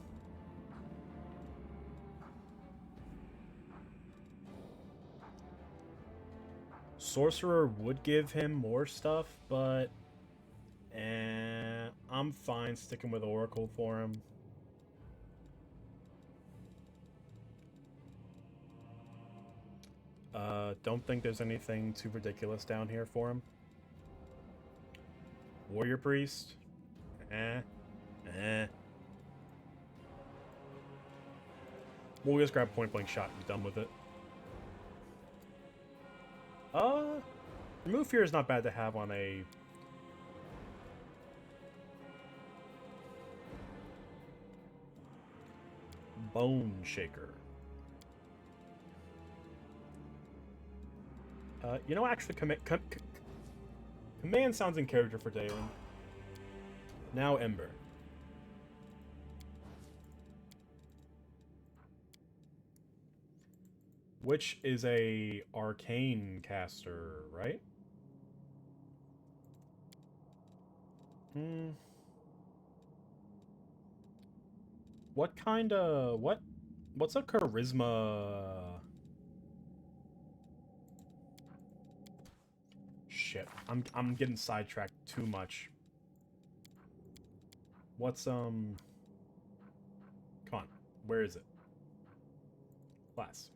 Sorcerer would give him more stuff, but... I'm fine sticking with Oracle for him. Don't think there's anything too ridiculous down here for him. Warrior Priest? We'll just grab point blank shot and be done with it. Remove Fear is not bad to have on a... Bone Shaker. You know, actually, command sounds in character for Darren. Now Ember. Which is a arcane caster, right? What kind of... What's a charisma... Shit. I'm getting sidetracked too much. What's, Come on. Where is it? Class.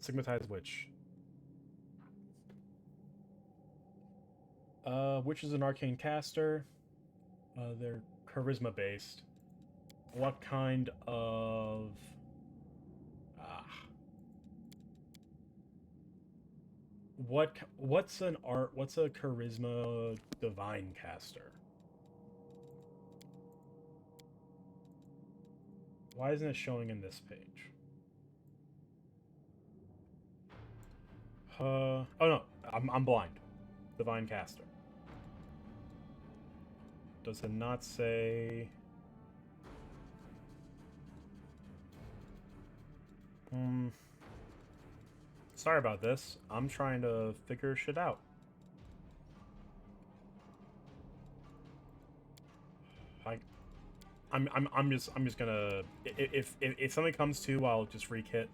Stigmatized Witch. Witch is an arcane caster. They're charisma based. What kind of... What's a charisma divine caster? Why isn't it showing in this page? Oh no, I'm blind. Divine caster. Does it not say... Sorry about this. I'm trying to figure shit out. I'm just gonna if something comes to, I'll just re-kit.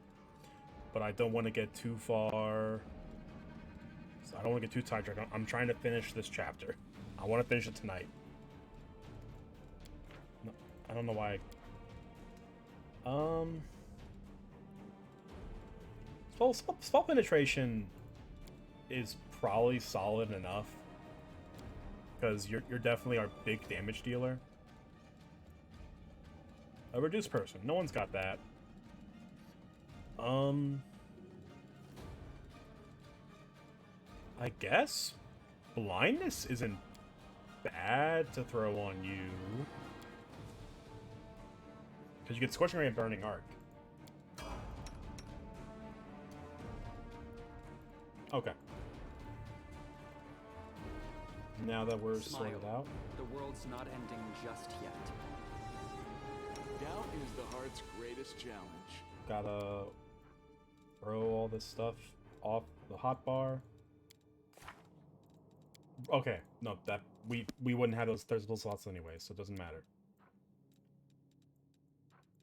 But I don't want to get too far. So I don't want to get too sidetracked. I'm trying to finish this chapter. I want to finish it tonight. No, I don't know why. Spell penetration is probably solid enough because you're definitely our big damage dealer. A reduced person. No one's got that. I guess blindness isn't bad to throw on you. Because you get Scorching Ray and Burning Arc. Okay. Now that we're sorted out. The world's not ending just yet. Doubt is the heart's greatest challenge. Gotta throw all this stuff off the hotbar. Okay, no, that we wouldn't have those third slots anyway, so it doesn't matter.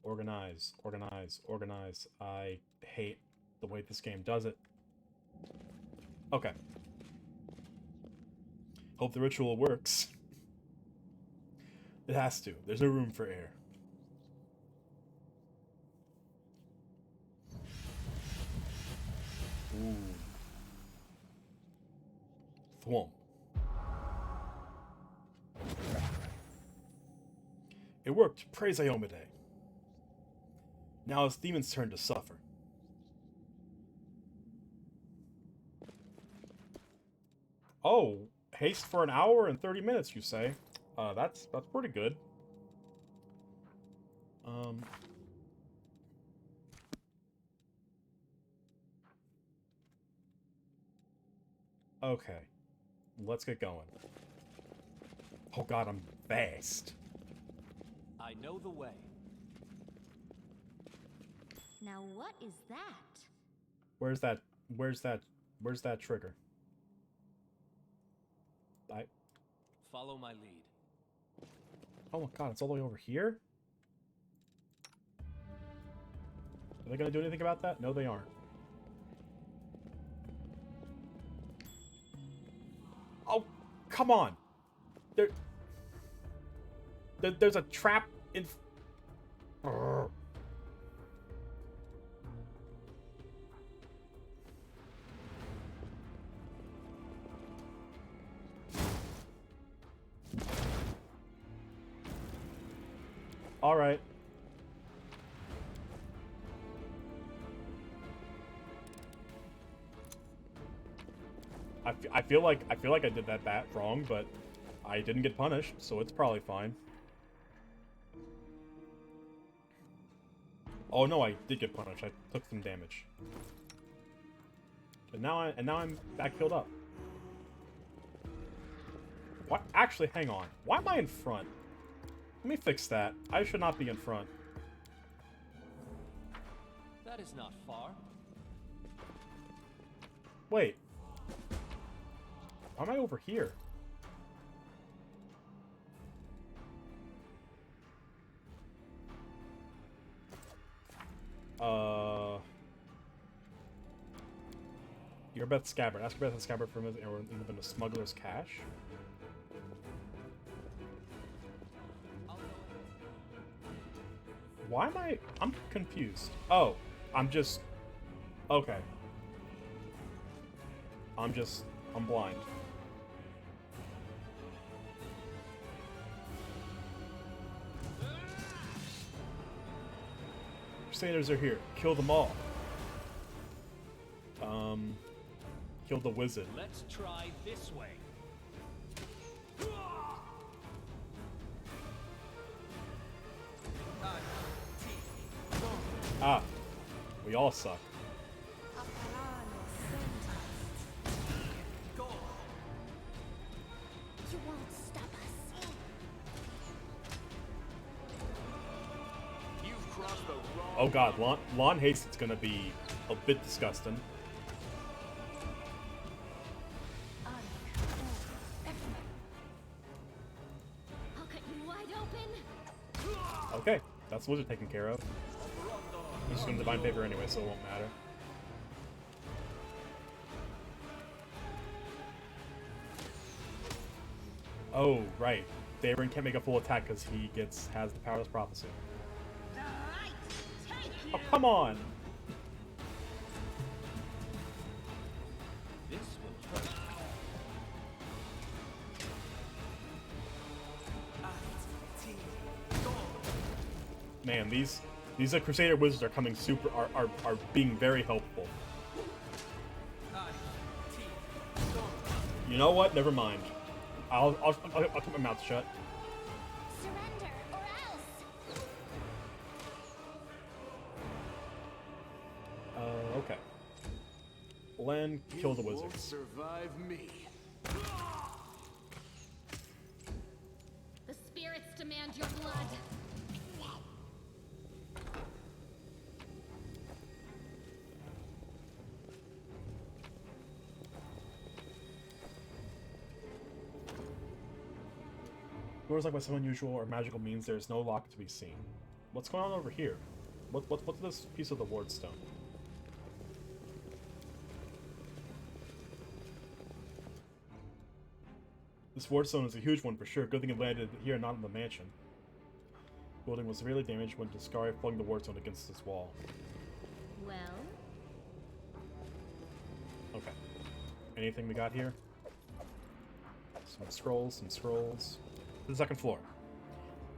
Organize, organize, organize. I hate the way this game does it. Okay. Hope the ritual works. It has to. There's no room for error. Ooh. Thwomp. It worked. Praise Iomade. Now it's Demon's turn to suffer. Oh, haste for an hour and 30 minutes, you say? That's pretty good. Okay. Let's get going. Oh god, I'm fast. I know the way. Now what is that? Where's that trigger? Follow my lead. Oh my god, it's all the way over here? Are they gonna do anything about that? No, they aren't. Oh, come on! There's a trap in... Urgh. All right. I feel like I did that wrong, but I didn't get punished, so it's probably fine. Oh no, I did get punished. I took some damage. And now I'm back healed up. What? Actually, hang on. Why am I in front? Let me fix that. I should not be in front. That is not far. Wait. Why am I over here? You're Beth Scabbard. Ask Beth Scabbard for even a smuggler's cache. Why am I'm confused. Oh, I'm just... Okay. I'm blind. Crusaders are here. Kill them all. Kill the wizard. Let's try this way. Ah, we all suck. You won't stop us. You've crossed the wrong... Oh god, lawn haste is gonna be a bit disgusting. I'll cut you wide open. Okay, that's Wizard taken care of. He's just gonna Divine Favor anyway, so it won't matter. Oh, right. Daverin can't make a full attack because he has the Powerless Prophecy. Oh, come on! This will hurt. Man, these Crusader Wizards are coming are being very helpful. You know what? Never mind. I'll keep my mouth shut. Surrender or else. Okay. Len, kill the You won't wizards. survive me. The spirits demand your blood. Doors like by some unusual or magical means there is no lock to be seen. What's going on over here? What's this piece of the ward stone? This ward stone is a huge one for sure. Good thing it landed here, not in the mansion. The building was severely damaged when Discari flung the ward stone against this wall. Well, Okay. Anything we got here? Some scrolls, some scrolls. To the second floor.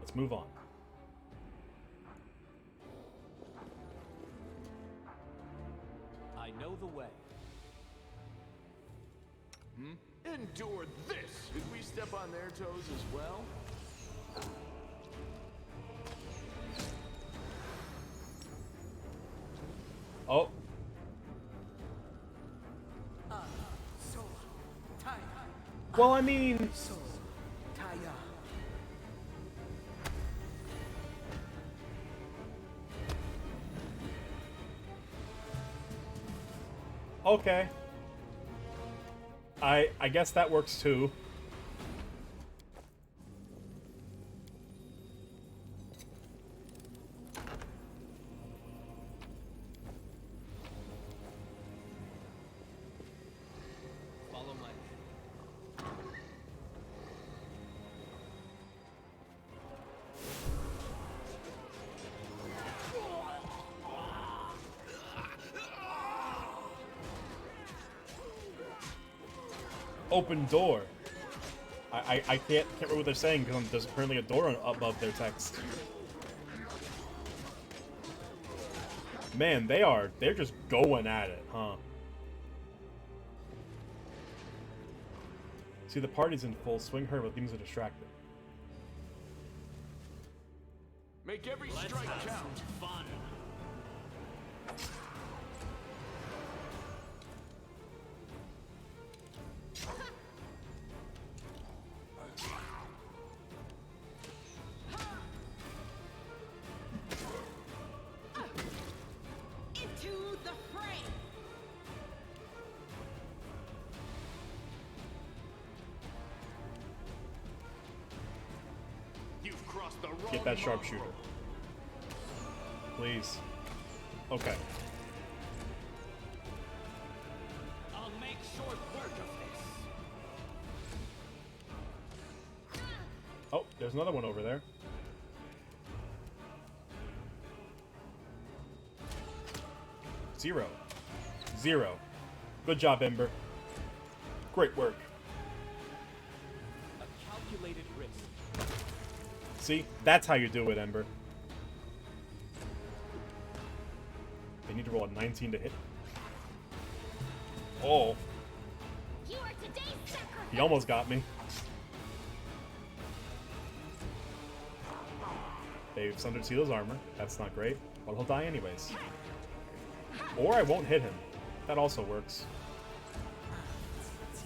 Let's move on. I know the way. Endure this! Did we step on their toes as well? Oh, well, I mean, okay. I guess that works too. Follow my lead. Open door. I can't remember what they're saying because there's apparently a door above their text. Man, they're just going at it, huh? See, the party's in full swing her, but things are distracted. Make every Let's strike have count. some fun. Into the fray! You've crossed the wrong Get that line. sharpshooter. Please. Okay. I'll make short work of this. Oh, there's another one over there. Zero. Zero. Good job, Ember. Great work. A calculated risk. See? That's how you do it, Ember. They need to roll a 19 to hit. Oh, you are today's sacrifice. he almost got me. They've sundered Seal's armor. That's not great. But he'll die anyways. Or I won't hit him. That also works.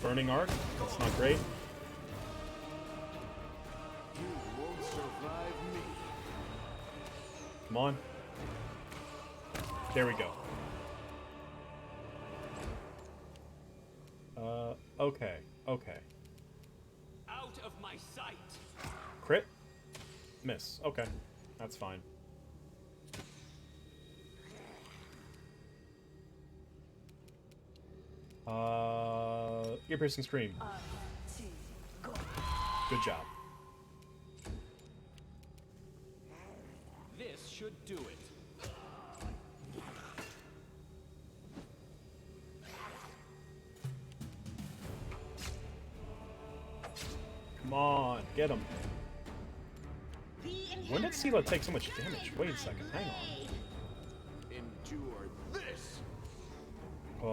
Burning Arc. That's not great. You won't survive me. Come on. There we go. Okay. Okay. Out of my sight. Crit? Miss. Okay. That's fine. Ear-piercing scream. Good job. This should do it. Come on, get him. When did Sela take so much damage? Wait a second, hang on. Endure this! I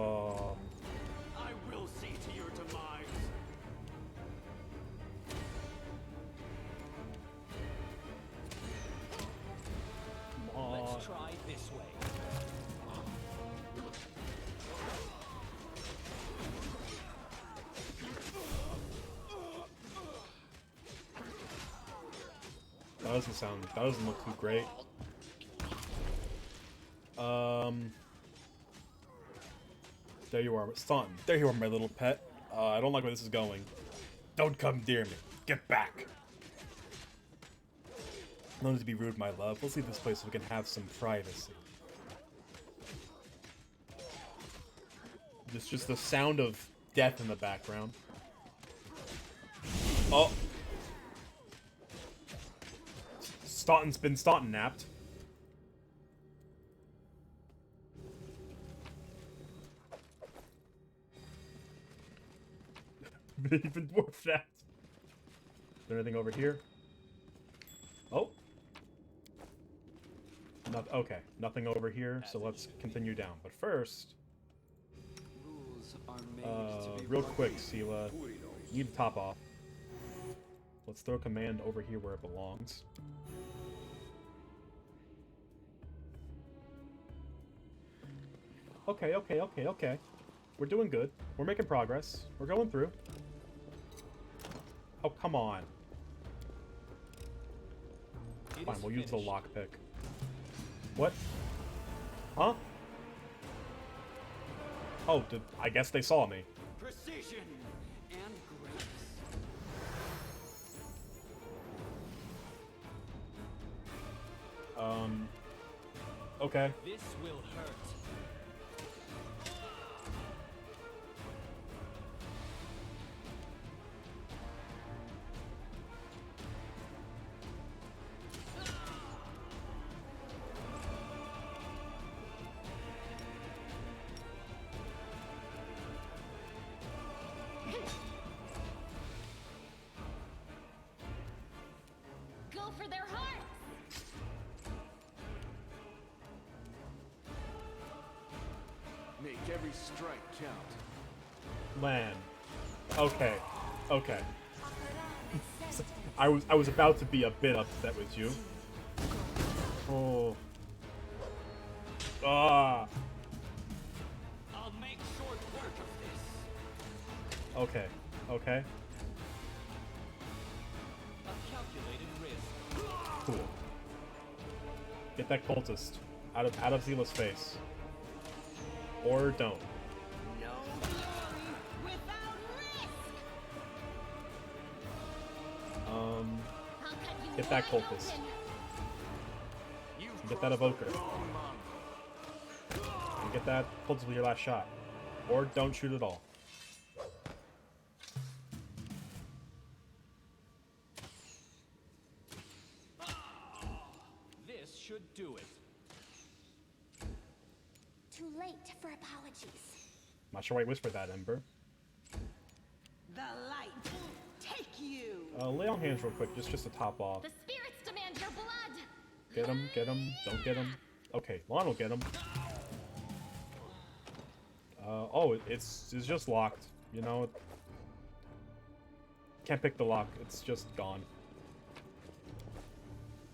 will see to your demise. Come on. Let's try this way. That doesn't look too great. There you are, Staunton. There you are, my little pet. I don't like where this is going. Don't come near me. Get back. No need to be rude, my love. Let's leave this place so we can have some privacy. There's just the sound of death in the background. Oh. Staunton's been Staunton napped. Even dwarf that. Is there anything over here? Oh. Okay, nothing over here, so let's continue down. But first, Rules are made to be real quick, Sela, you need to top off. Let's throw command over here where it belongs. Okay. We're doing good. We're making progress. We're going through. Oh, come on. Fine, we'll use the lockpick. What? Huh? Oh, I guess they saw me. Precision and grace. Okay. This will hurt. Go for their hearts! Make every strike count. Man. Okay. I was about to be a bit upset with you. Oh. Ah. I'll make short work of this. Okay. A calculated risk. Cool. Get that cultist out of Zila's face. Or don't. No glory without risk! I'll cut you Get that wide cultist. open. Get that evoker. And get that cultist with your last shot. Or don't shoot at all. This should do it. Too late for apologies. Not sure why I whispered that, Ember. The light take you! Lay on hands real quick, just to top off. The spirits demand your blood. Get him, don't get him. Okay, Lon will get him. Oh, it's just locked. You know, can't pick the lock. It's just gone.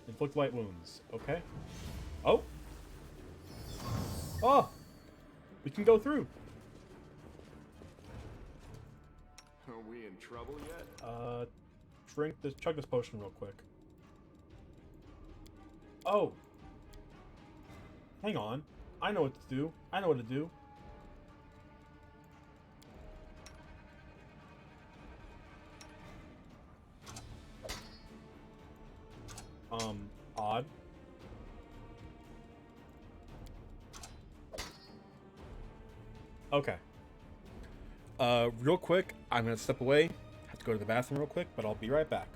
Inflict light wounds. Okay. Oh. Oh. We can go through. Are we in trouble yet? Chug this potion real quick. Oh. Hang on. I know what to do. Odd. Okay. Real quick, I'm gonna step away. Have to go to the bathroom real quick, but I'll be right back.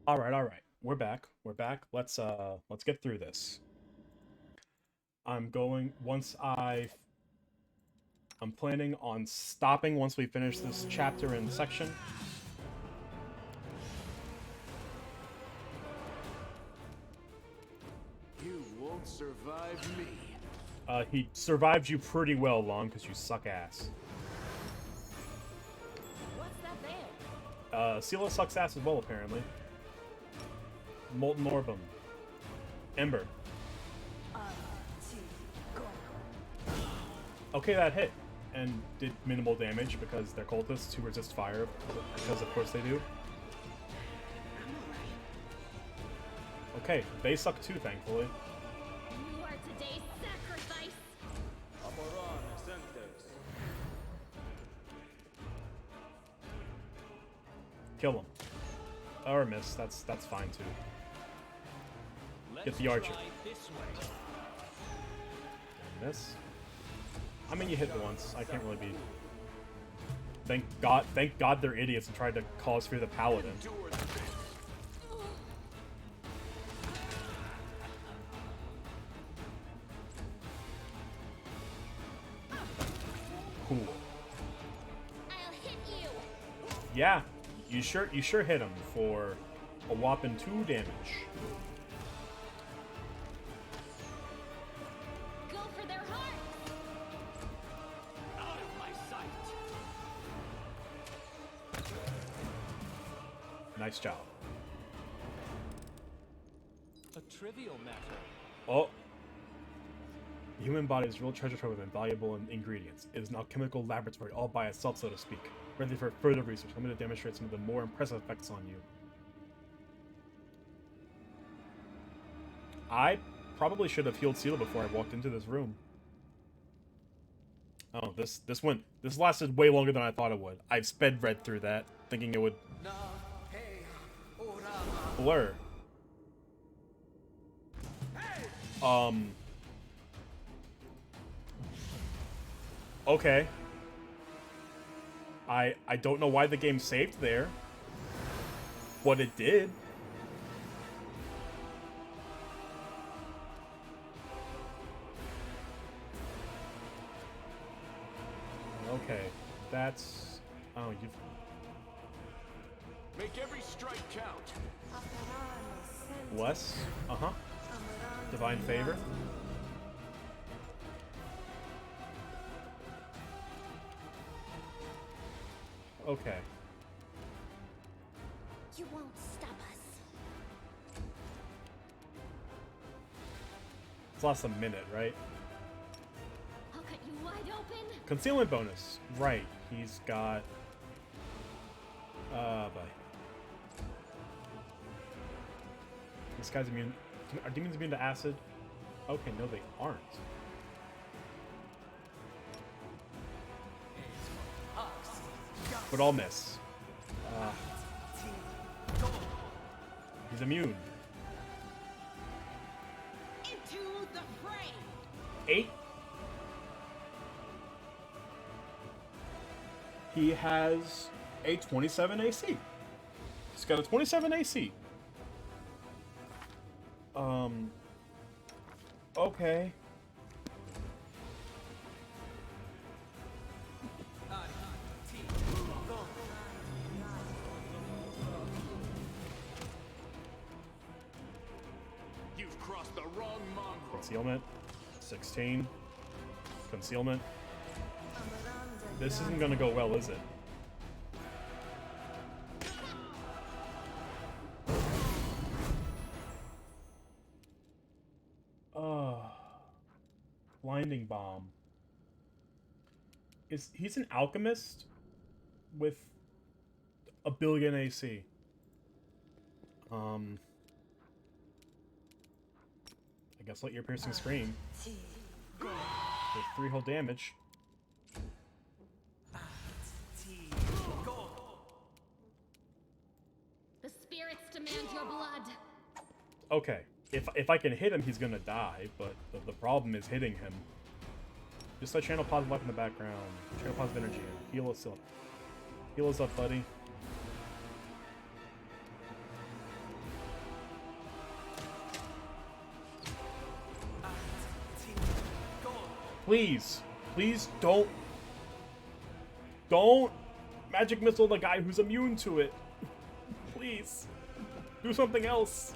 All right, all right. We're back. We're back. Let's get through this. I'm going once I'm planning on stopping once we finish this chapter and section. You won't survive me. He survived you pretty well, Long, because you suck ass. What's that there? Sela sucks ass as well, apparently. Molten Orbum. Ember. Okay, that hit. And did minimal damage because they're cultists who resist fire, because of course they do. Okay, they suck too, thankfully. You are today's sacrifice. Kill him. Or miss. That's fine too. Get the archer. Miss. I mean, you hit once. I can't really be. Thank God they're idiots and tried to cause fear the paladin. Cool. I'll hit you. Yeah, you sure hit him for a whopping 2 damage. Go for their heart. Out of my sight. Nice job. A trivial matter. Oh. The human body is a real treasure trove with invaluable ingredients. It is an alchemical laboratory all by itself, so to speak. Ready for further research. I'm going to demonstrate some of the more impressive effects on you. I probably should have healed Sela before I walked into this room. Oh, this lasted way longer than I thought it would. I've sped read through that, thinking it would blur. Okay. I don't know why the game saved there. But it did. Okay. That's... Oh, you've... Make every strike count. Bless? Uh-huh. Divine favor? Okay. You won't stop us. It's lost a minute, right? I'll cut you wide open. Concealment bonus. Right. He's got... bye. This guy's immune... Are demons immune to acid? Okay, no they aren't. But I'll miss. He's immune. 8. He has a 27 AC. He's got a 27 AC. Okay. You've crossed the wrong mongrel. Concealment. 16. Concealment. This isn't gonna go well, is it? Blinding bomb. He's an alchemist with a billion AC. I guess let your piercing scream. For 3 whole damage. The spirits demand your blood. Okay, if I can hit him, he's gonna die, but the problem is hitting him. Just let channel positive life in the background. Channel positive energy. Heal us up. Heal us up, buddy. Please. Please don't. Don't magic missile the guy who's immune to it. Please. Do something else.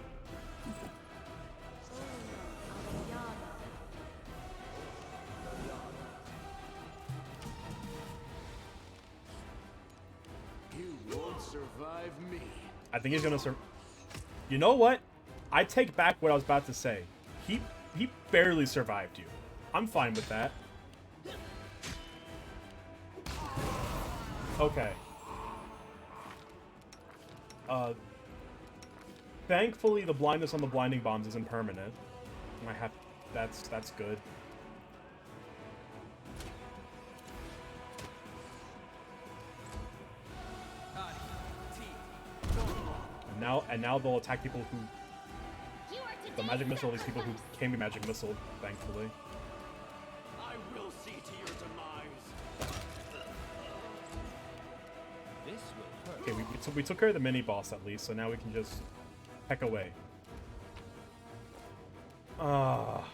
You won't survive me. I think he's gonna You know what? I take back what I was about to say. He barely survived you. I'm fine with that. Okay. Thankfully the blindness on the blinding bombs isn't permanent. I have that's good. And now they'll attack people who the magic missile these people who can be magic missile, thankfully. I will see to your demise. This will hurt. Okay, we took care of the mini boss at least, so now we can just peck away. How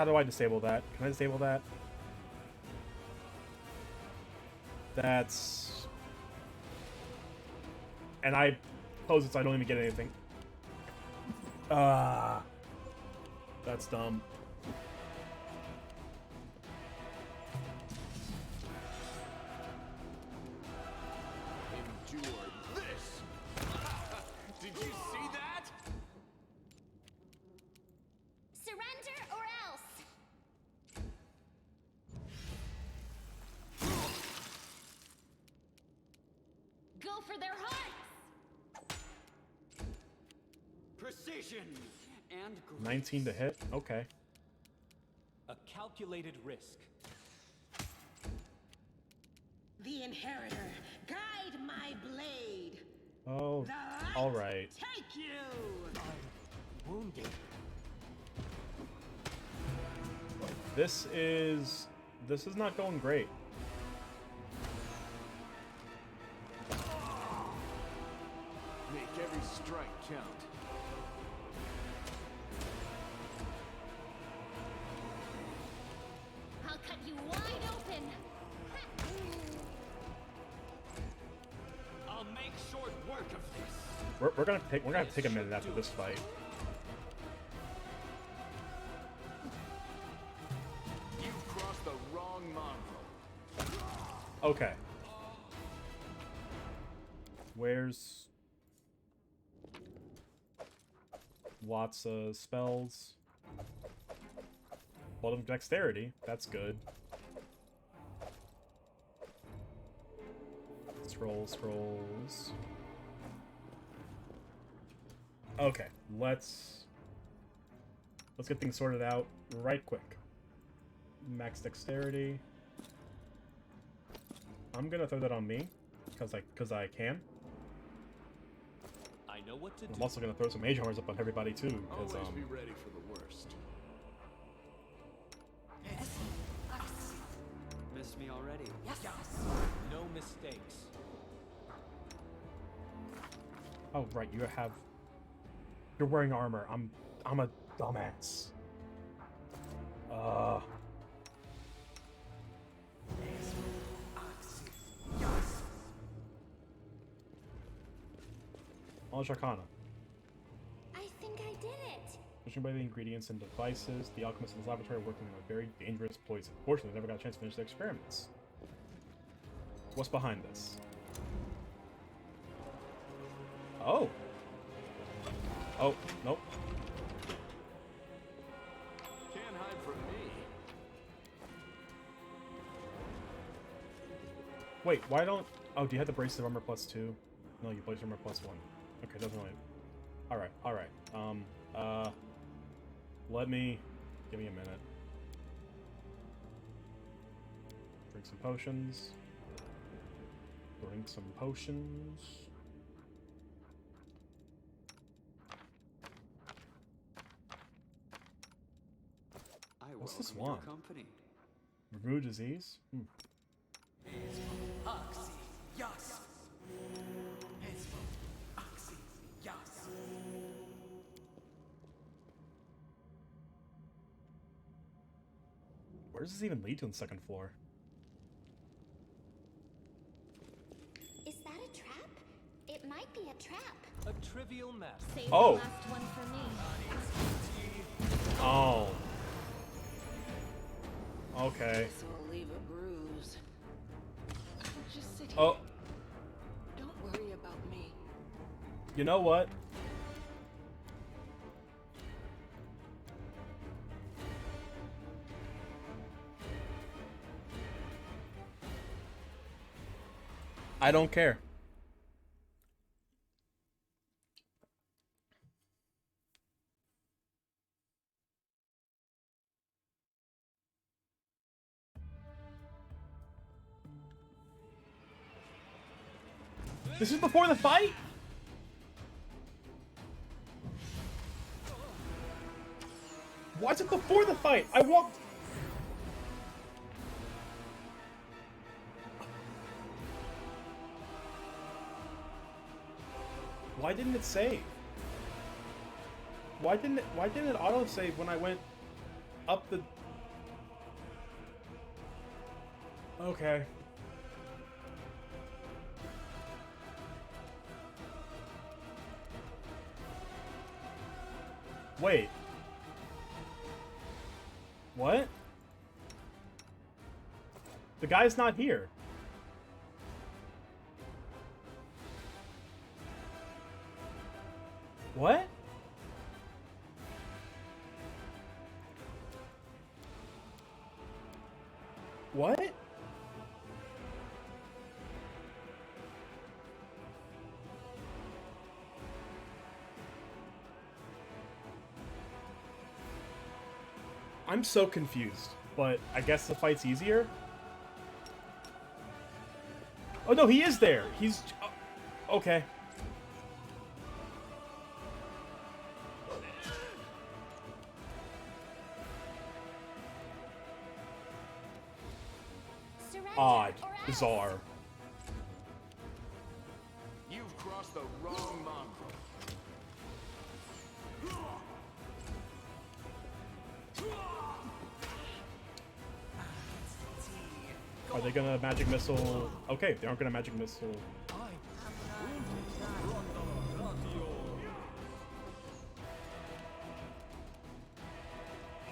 do I disable that? Can I disable that? That's... And I close it so I don't even get anything. That's dumb. Endure this. Did you see that? Surrender or else. Go for their hearts. Precision and grace. 19 to hit? Okay. A calculated risk. The Inheritor, guide my blade. Oh, The light alright. take you. Wounded. This is not going great. Make every strike count. I'll cut you wide open. I'll make short work of this. We're gonna have to take a minute after this fight. You've crossed the wrong mongrel. Okay. Where's lots of spells? Blood of Dexterity, that's good. Scrolls. Okay, let's get things sorted out right quick. Max Dexterity. I'm gonna throw that on me, cause I can. I know what to do. I'm also gonna throw some mage armors up on everybody too, cause Always be ready for the worst. already. Yes. No mistakes. Oh right, you're wearing armor. I'm a dumbass. Knowledge Arcana. I think I did it. Judging by the ingredients and devices, the alchemist in his laboratory working on a very dangerous poison. Fortunately, they never got a chance to finish their experiments. What's behind this? Oh. Oh, nope. Can't hide from me. Wait, why don't... Oh, do you have the brace of armor +2? No, you brace armor +1. Okay, doesn't really... Alright, alright. Let me... Give me a minute. Drink some potions. Drink some potions. What's this one? Company. Remove disease? Hmm. Where does this even lead to on the second floor? Is that a trap? It might be a trap. A trivial mess. Save Oh. the last one for me. Oh. Okay. This will leave a bruise. Just sit here. Oh, Don't worry about me. you know what? I don't care. This is before the fight? Why is it before the fight? I walked... Why didn't it save? Why didn't it auto save when I went up the... Okay. Wait. What? The guy's not here. What? What? I'm so confused, but I guess the fight's easier. Oh no, he is there. He's okay. Surrender Odd, or else. bizarre. You've crossed the wrong mongrel. Are they gonna magic missile? Okay, they aren't gonna magic missile.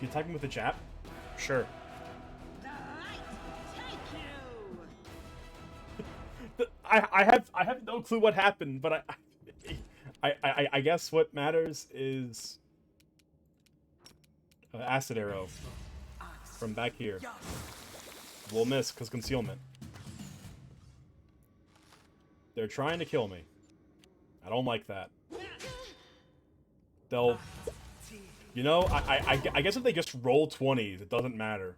You attack him with a jab? Sure. I have no clue what happened, but I guess what matters is acid arrow from back here. We'll miss because concealment. They're trying to kill me. I don't like that. They'll... You know, I guess if they just roll 20s, it doesn't matter.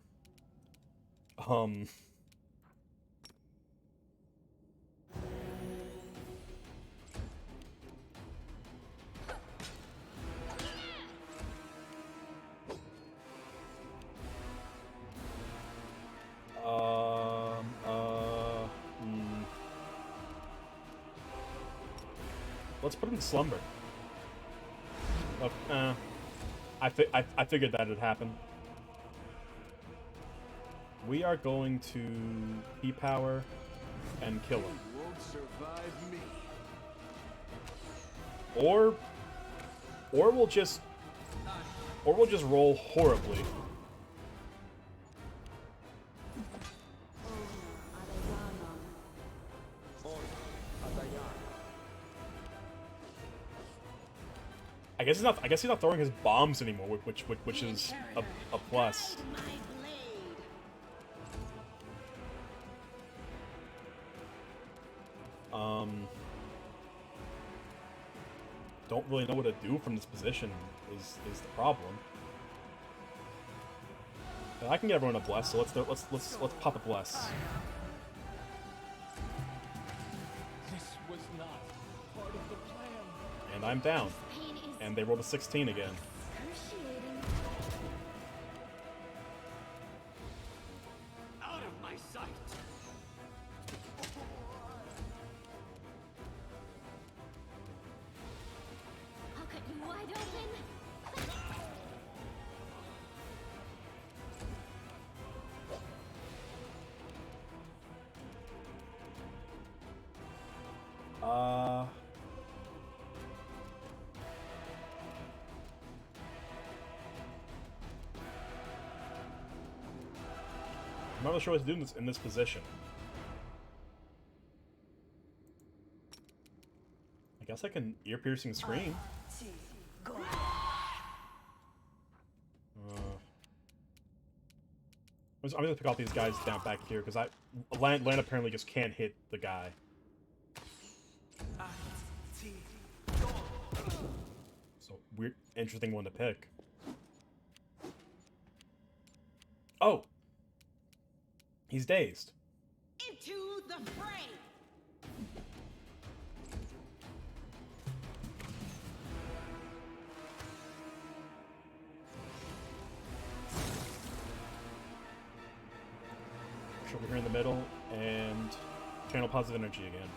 Let's put him to slumber. I figured that'd happen. We are going to P-Power and kill him. Won't survive me. Or we'll just roll horribly. I guess he's not throwing his bombs anymore, which is a plus. Don't really know what to do from this position is the problem. I can get everyone a bless, so let's pop a bless. This was not part of the plan. And I'm down. Pain is And they rolled a 16 again. excruciating. Out of my sight. I'll cut you wide open. I'm not really sure what to do in this position. I guess I can ear-piercing scream. I'm gonna pick out these guys down back here because Lan apparently just can't hit the guy. So weird, interesting one to pick. Oh, he's dazed. Into the fray! Over here in the middle and channel positive energy again.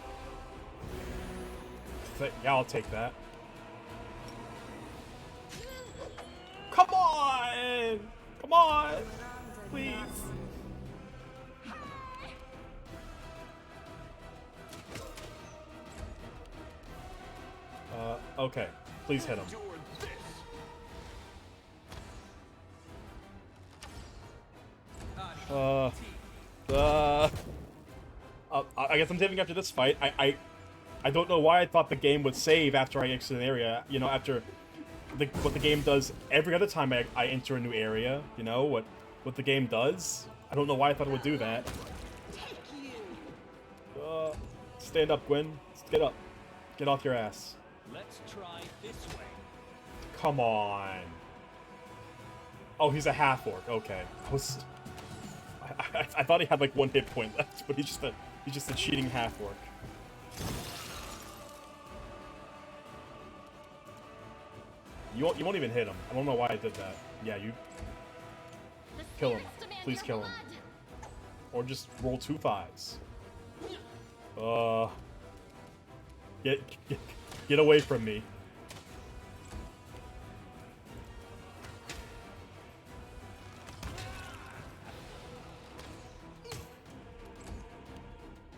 Yeah, I'll take that. Come on! Come on! Please. Okay. Please hit him. I guess I'm saving after this fight. I don't know why I thought the game would save after I exit an area. You know, after what the game does every other time I enter a new area. You know, what the game does. I don't know why I thought it would do that. Stand up, Gwen. Get up. Get off your ass. Let's try this way. Come on. Oh, he's a half-orc. Okay. I thought he had like 1 hit point left, but he's just a cheating half-orc. You won't even hit him. I don't know why I did that. Yeah, you kill him. Please kill him. Or just roll 2 5s. Get away from me.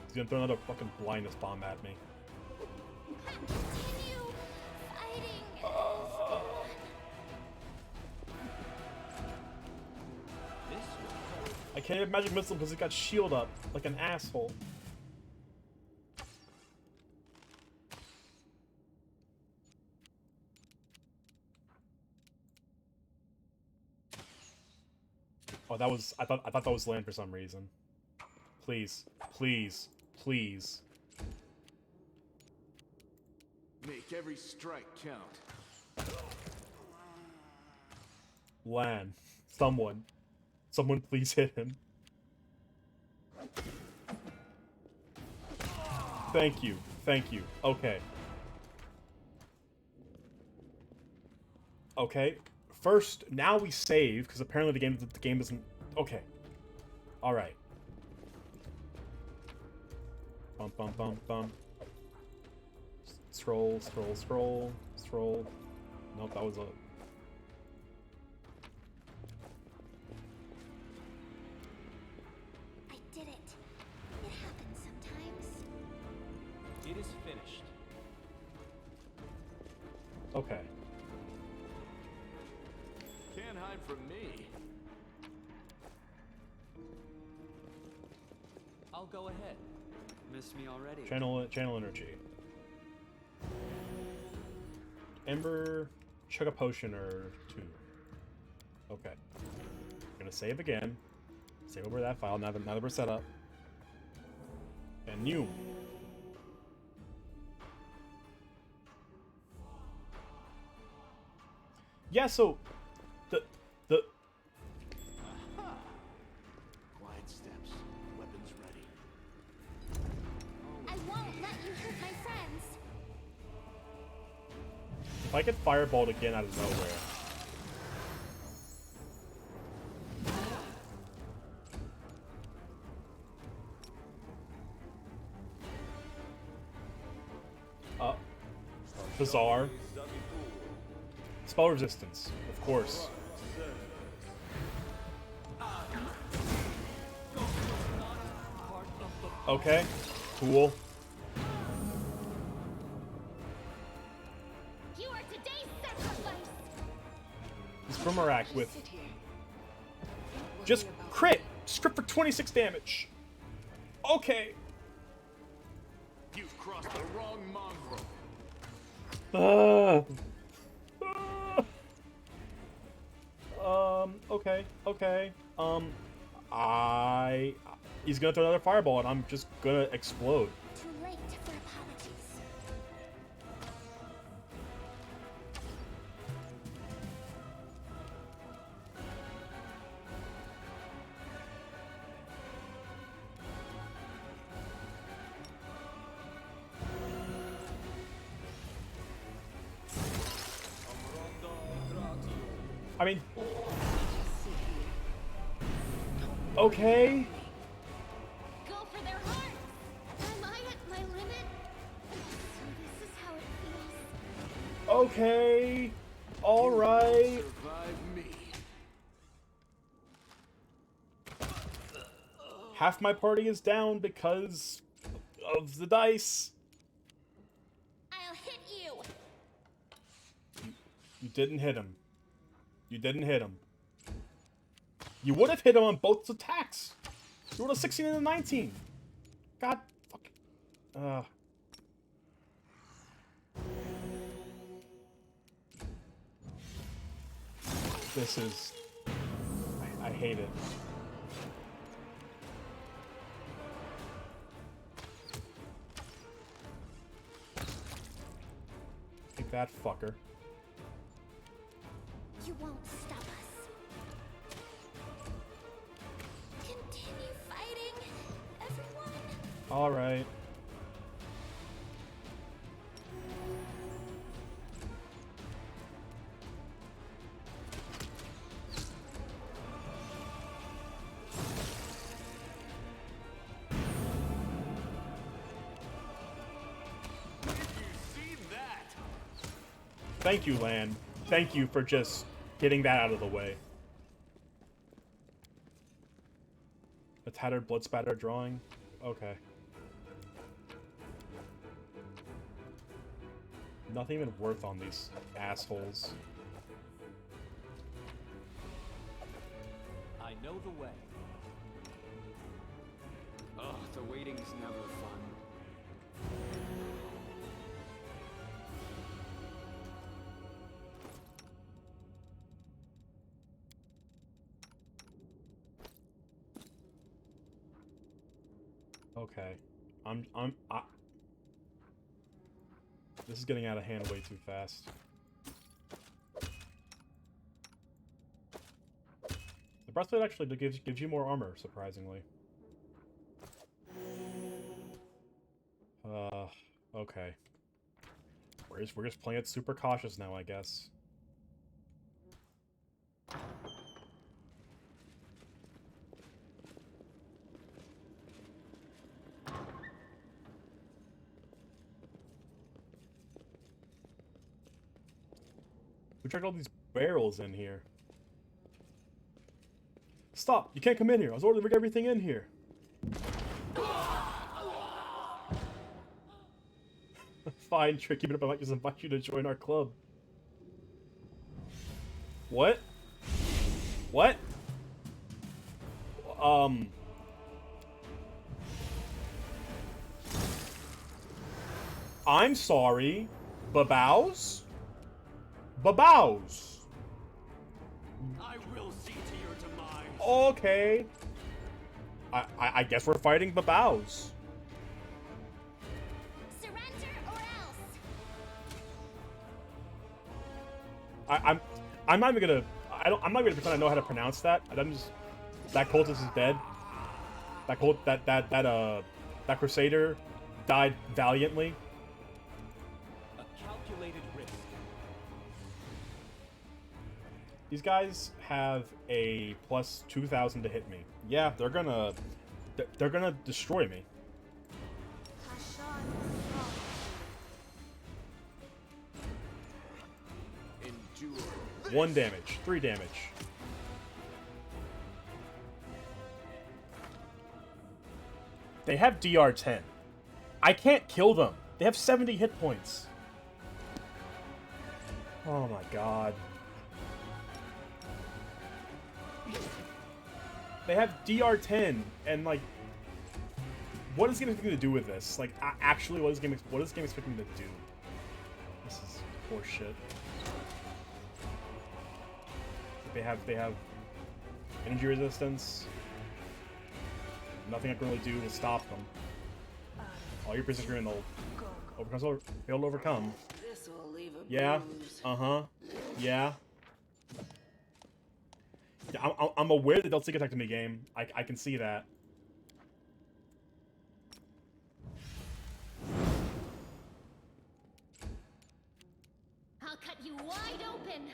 He's gonna throw another fucking blindness bomb at me. Continue fighting. I can't have magic missile because it got shield up like an asshole. Oh, that was I thought that was land for some reason. Please, please, please. Make every strike count. Lan, someone please hit him. Thank you, thank you. Okay. Okay. First, now we save because apparently the game doesn't. Okay. All right. Bum bum bum bum. scroll, scroll, scroll, scroll. Nope, that was a... I did it. It happens sometimes. It is finished. Okay. Can't hide from me. I'll go ahead. Miss me already? Channel energy. Ember, chug a potion or two. Okay. Gonna save again. Save over that file now that we're set up. And new. Yeah, so the Quiet steps. Weapons ready. I won't let you hurt my friends. if I get fireballed again out of nowhere. Bizarre. Spell resistance, of course. Okay, cool. You are today's sacrifice. This Boomerang with just crit! Script for 26 damage! Okay! You've crossed the wrong mongrel. Okay, okay. He's gonna throw another fireball and I'm just gonna explode. Too late for apologies. I mean... Okay. Go for their hearts. Am I at my limit? So this is how it feels. Okay. Alright. Survive me. Half my party is down because of the dice. I'll hit you. You didn't hit him. You didn't hit him. You would have hit him on both attacks. You rolled a 16 and a 19. God fucking... This is... I hate it. Take that, fucker. You won't stop us. Continue fighting, everyone. Alright. Thank you, Lan. Thank you for just getting that out of the way. A tattered blood spatter drawing? Okay. Nothing even worth on these assholes. I know the way. Ugh, the waiting's never fun. Okay. This is getting out of hand way too fast. The breastplate actually gives you more armor, surprisingly. Okay. We're just playing it super cautious now, I guess. We dragged all these barrels in here. Stop! You can't come in here. I was ordering to bring everything in here. Fine, Trick. Even if I might just invite you to join our club. What? What? I'm sorry. Babows? Babows. I will see to your demise. Okay. I guess we're fighting Babows. Surrender or else. I'm not even gonna I'm not gonna pretend I know how to pronounce that. I'm just that cultist is dead. That crusader died valiantly. A calculated risk. These guys have a plus 2,000 to hit me. Yeah, they're gonna destroy me. Endure. 1 damage, 3 damage. They have DR10. I can't kill them. They have 70 hit points. Oh my god. They have DR10, and like, what is the game expecting me to do with this? Like, actually, what is the game expecting me to do? This is horseshit. They have energy resistance. Nothing I can really do will stop them. All your prisoners are in the fail to overcome. Yeah. Yeah. Yeah, I'm aware that they'll sneak attack to me game. I can see that. I'll cut you wide open.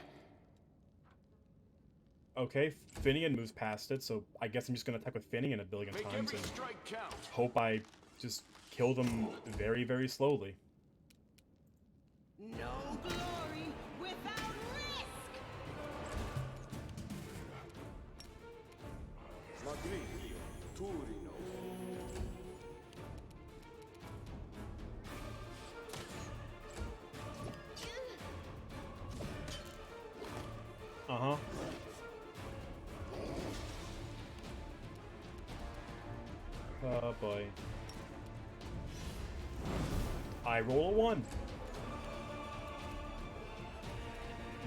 Okay, Finian moves past it, so I guess I'm just gonna attack with Finian a billion Make times every and strike count. hope I just kill them very, very slowly. No glory without risk! Uh-huh. Oh boy. I roll a 1.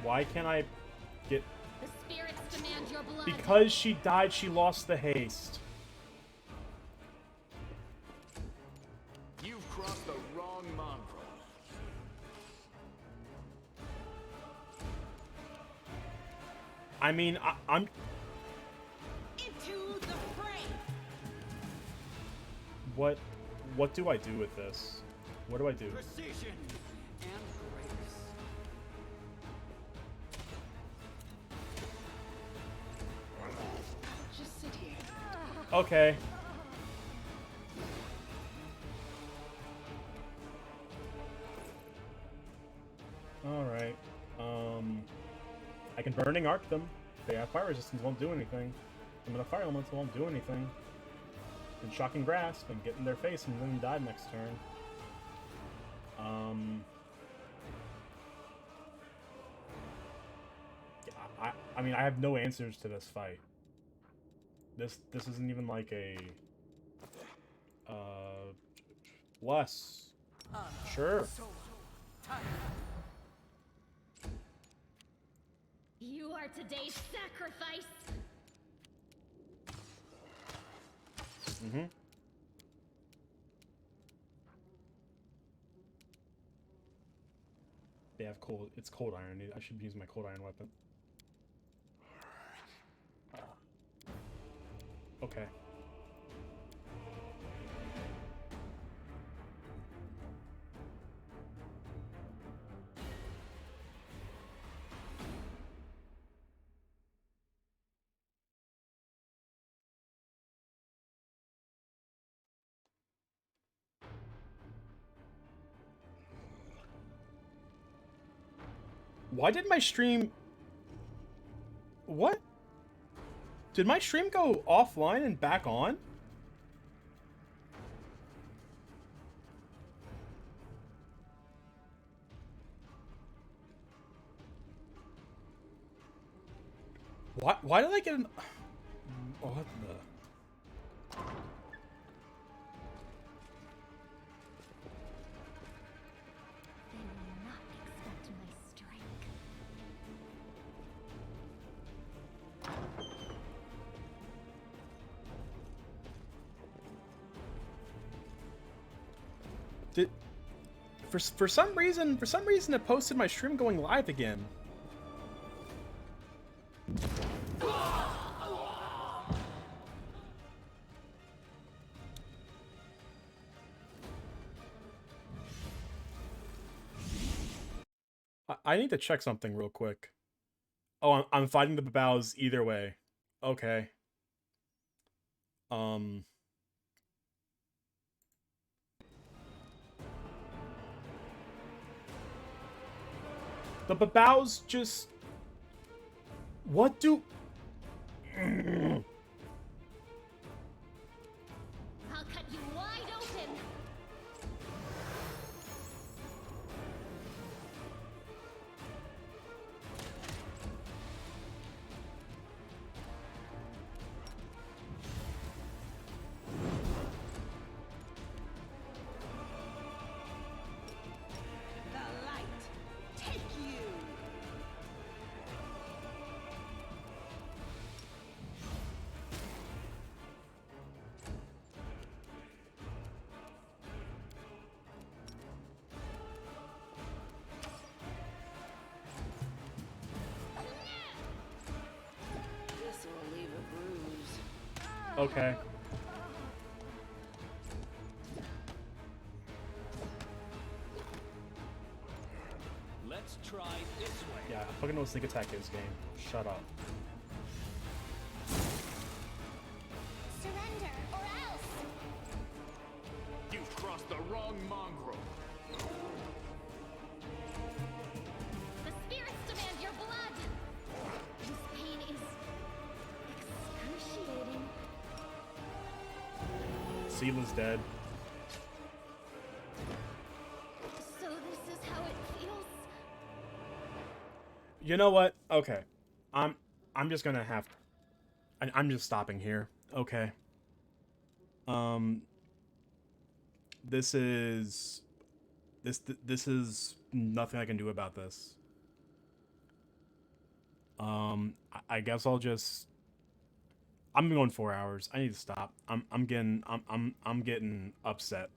Why can't I get... The spirits demand your blood. Because she died, she lost the haste. You've crossed the wrong mongrel. I mean, I'm... Into the fray! What do I do with this? What do I do? Precision and grace. Just sit here. Okay. Alright. I can Burning Arc them. They have fire resistance, won't do anything. I'm gonna fire elements, won't do anything. And Shocking Grasp and get in their face and then die next turn. Yeah, I mean, I have no answers to this fight. This isn't even like a... Less. Sure. You are today's sacrifice. Mm-hmm. They have cold... It's cold iron. I should use my cold iron weapon. Okay. Why did my stream... What? Did my stream go offline and back on? Why did I get an... What the... They will not expect my strength. Did... For some reason it posted my stream going live again. I need to check something real quick. Oh, I'm fighting the Babaos either way. Okay. The Babaos just... What do... I'll cut you wide open. The light, take you! This will leave a bruise. Okay. Let's try this way. Yeah, I fucking know what sneak attack is, game. Shut up. Surrender, or else. You've crossed the wrong mongrel. The spirits demand your blood. This pain is excruciating. Seela's dead. So this is how it feels. You know what? Okay. I'm just gonna have... I'm just stopping here. Okay. This is nothing I can do about this. I guess I'll just... I'm going 4 hours. I need to stop. I'm getting upset.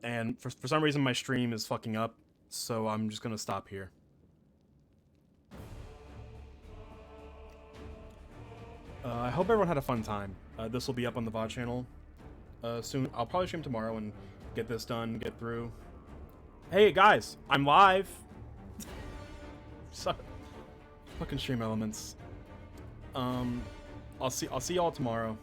And for some reason my stream is fucking up, so I'm just gonna stop here. I hope everyone had a fun time. This will be up on the VOD channel soon. I'll probably stream tomorrow and get this done, get through. Hey guys, I'm live. Suck. Fucking stream elements. I'll see y'all tomorrow.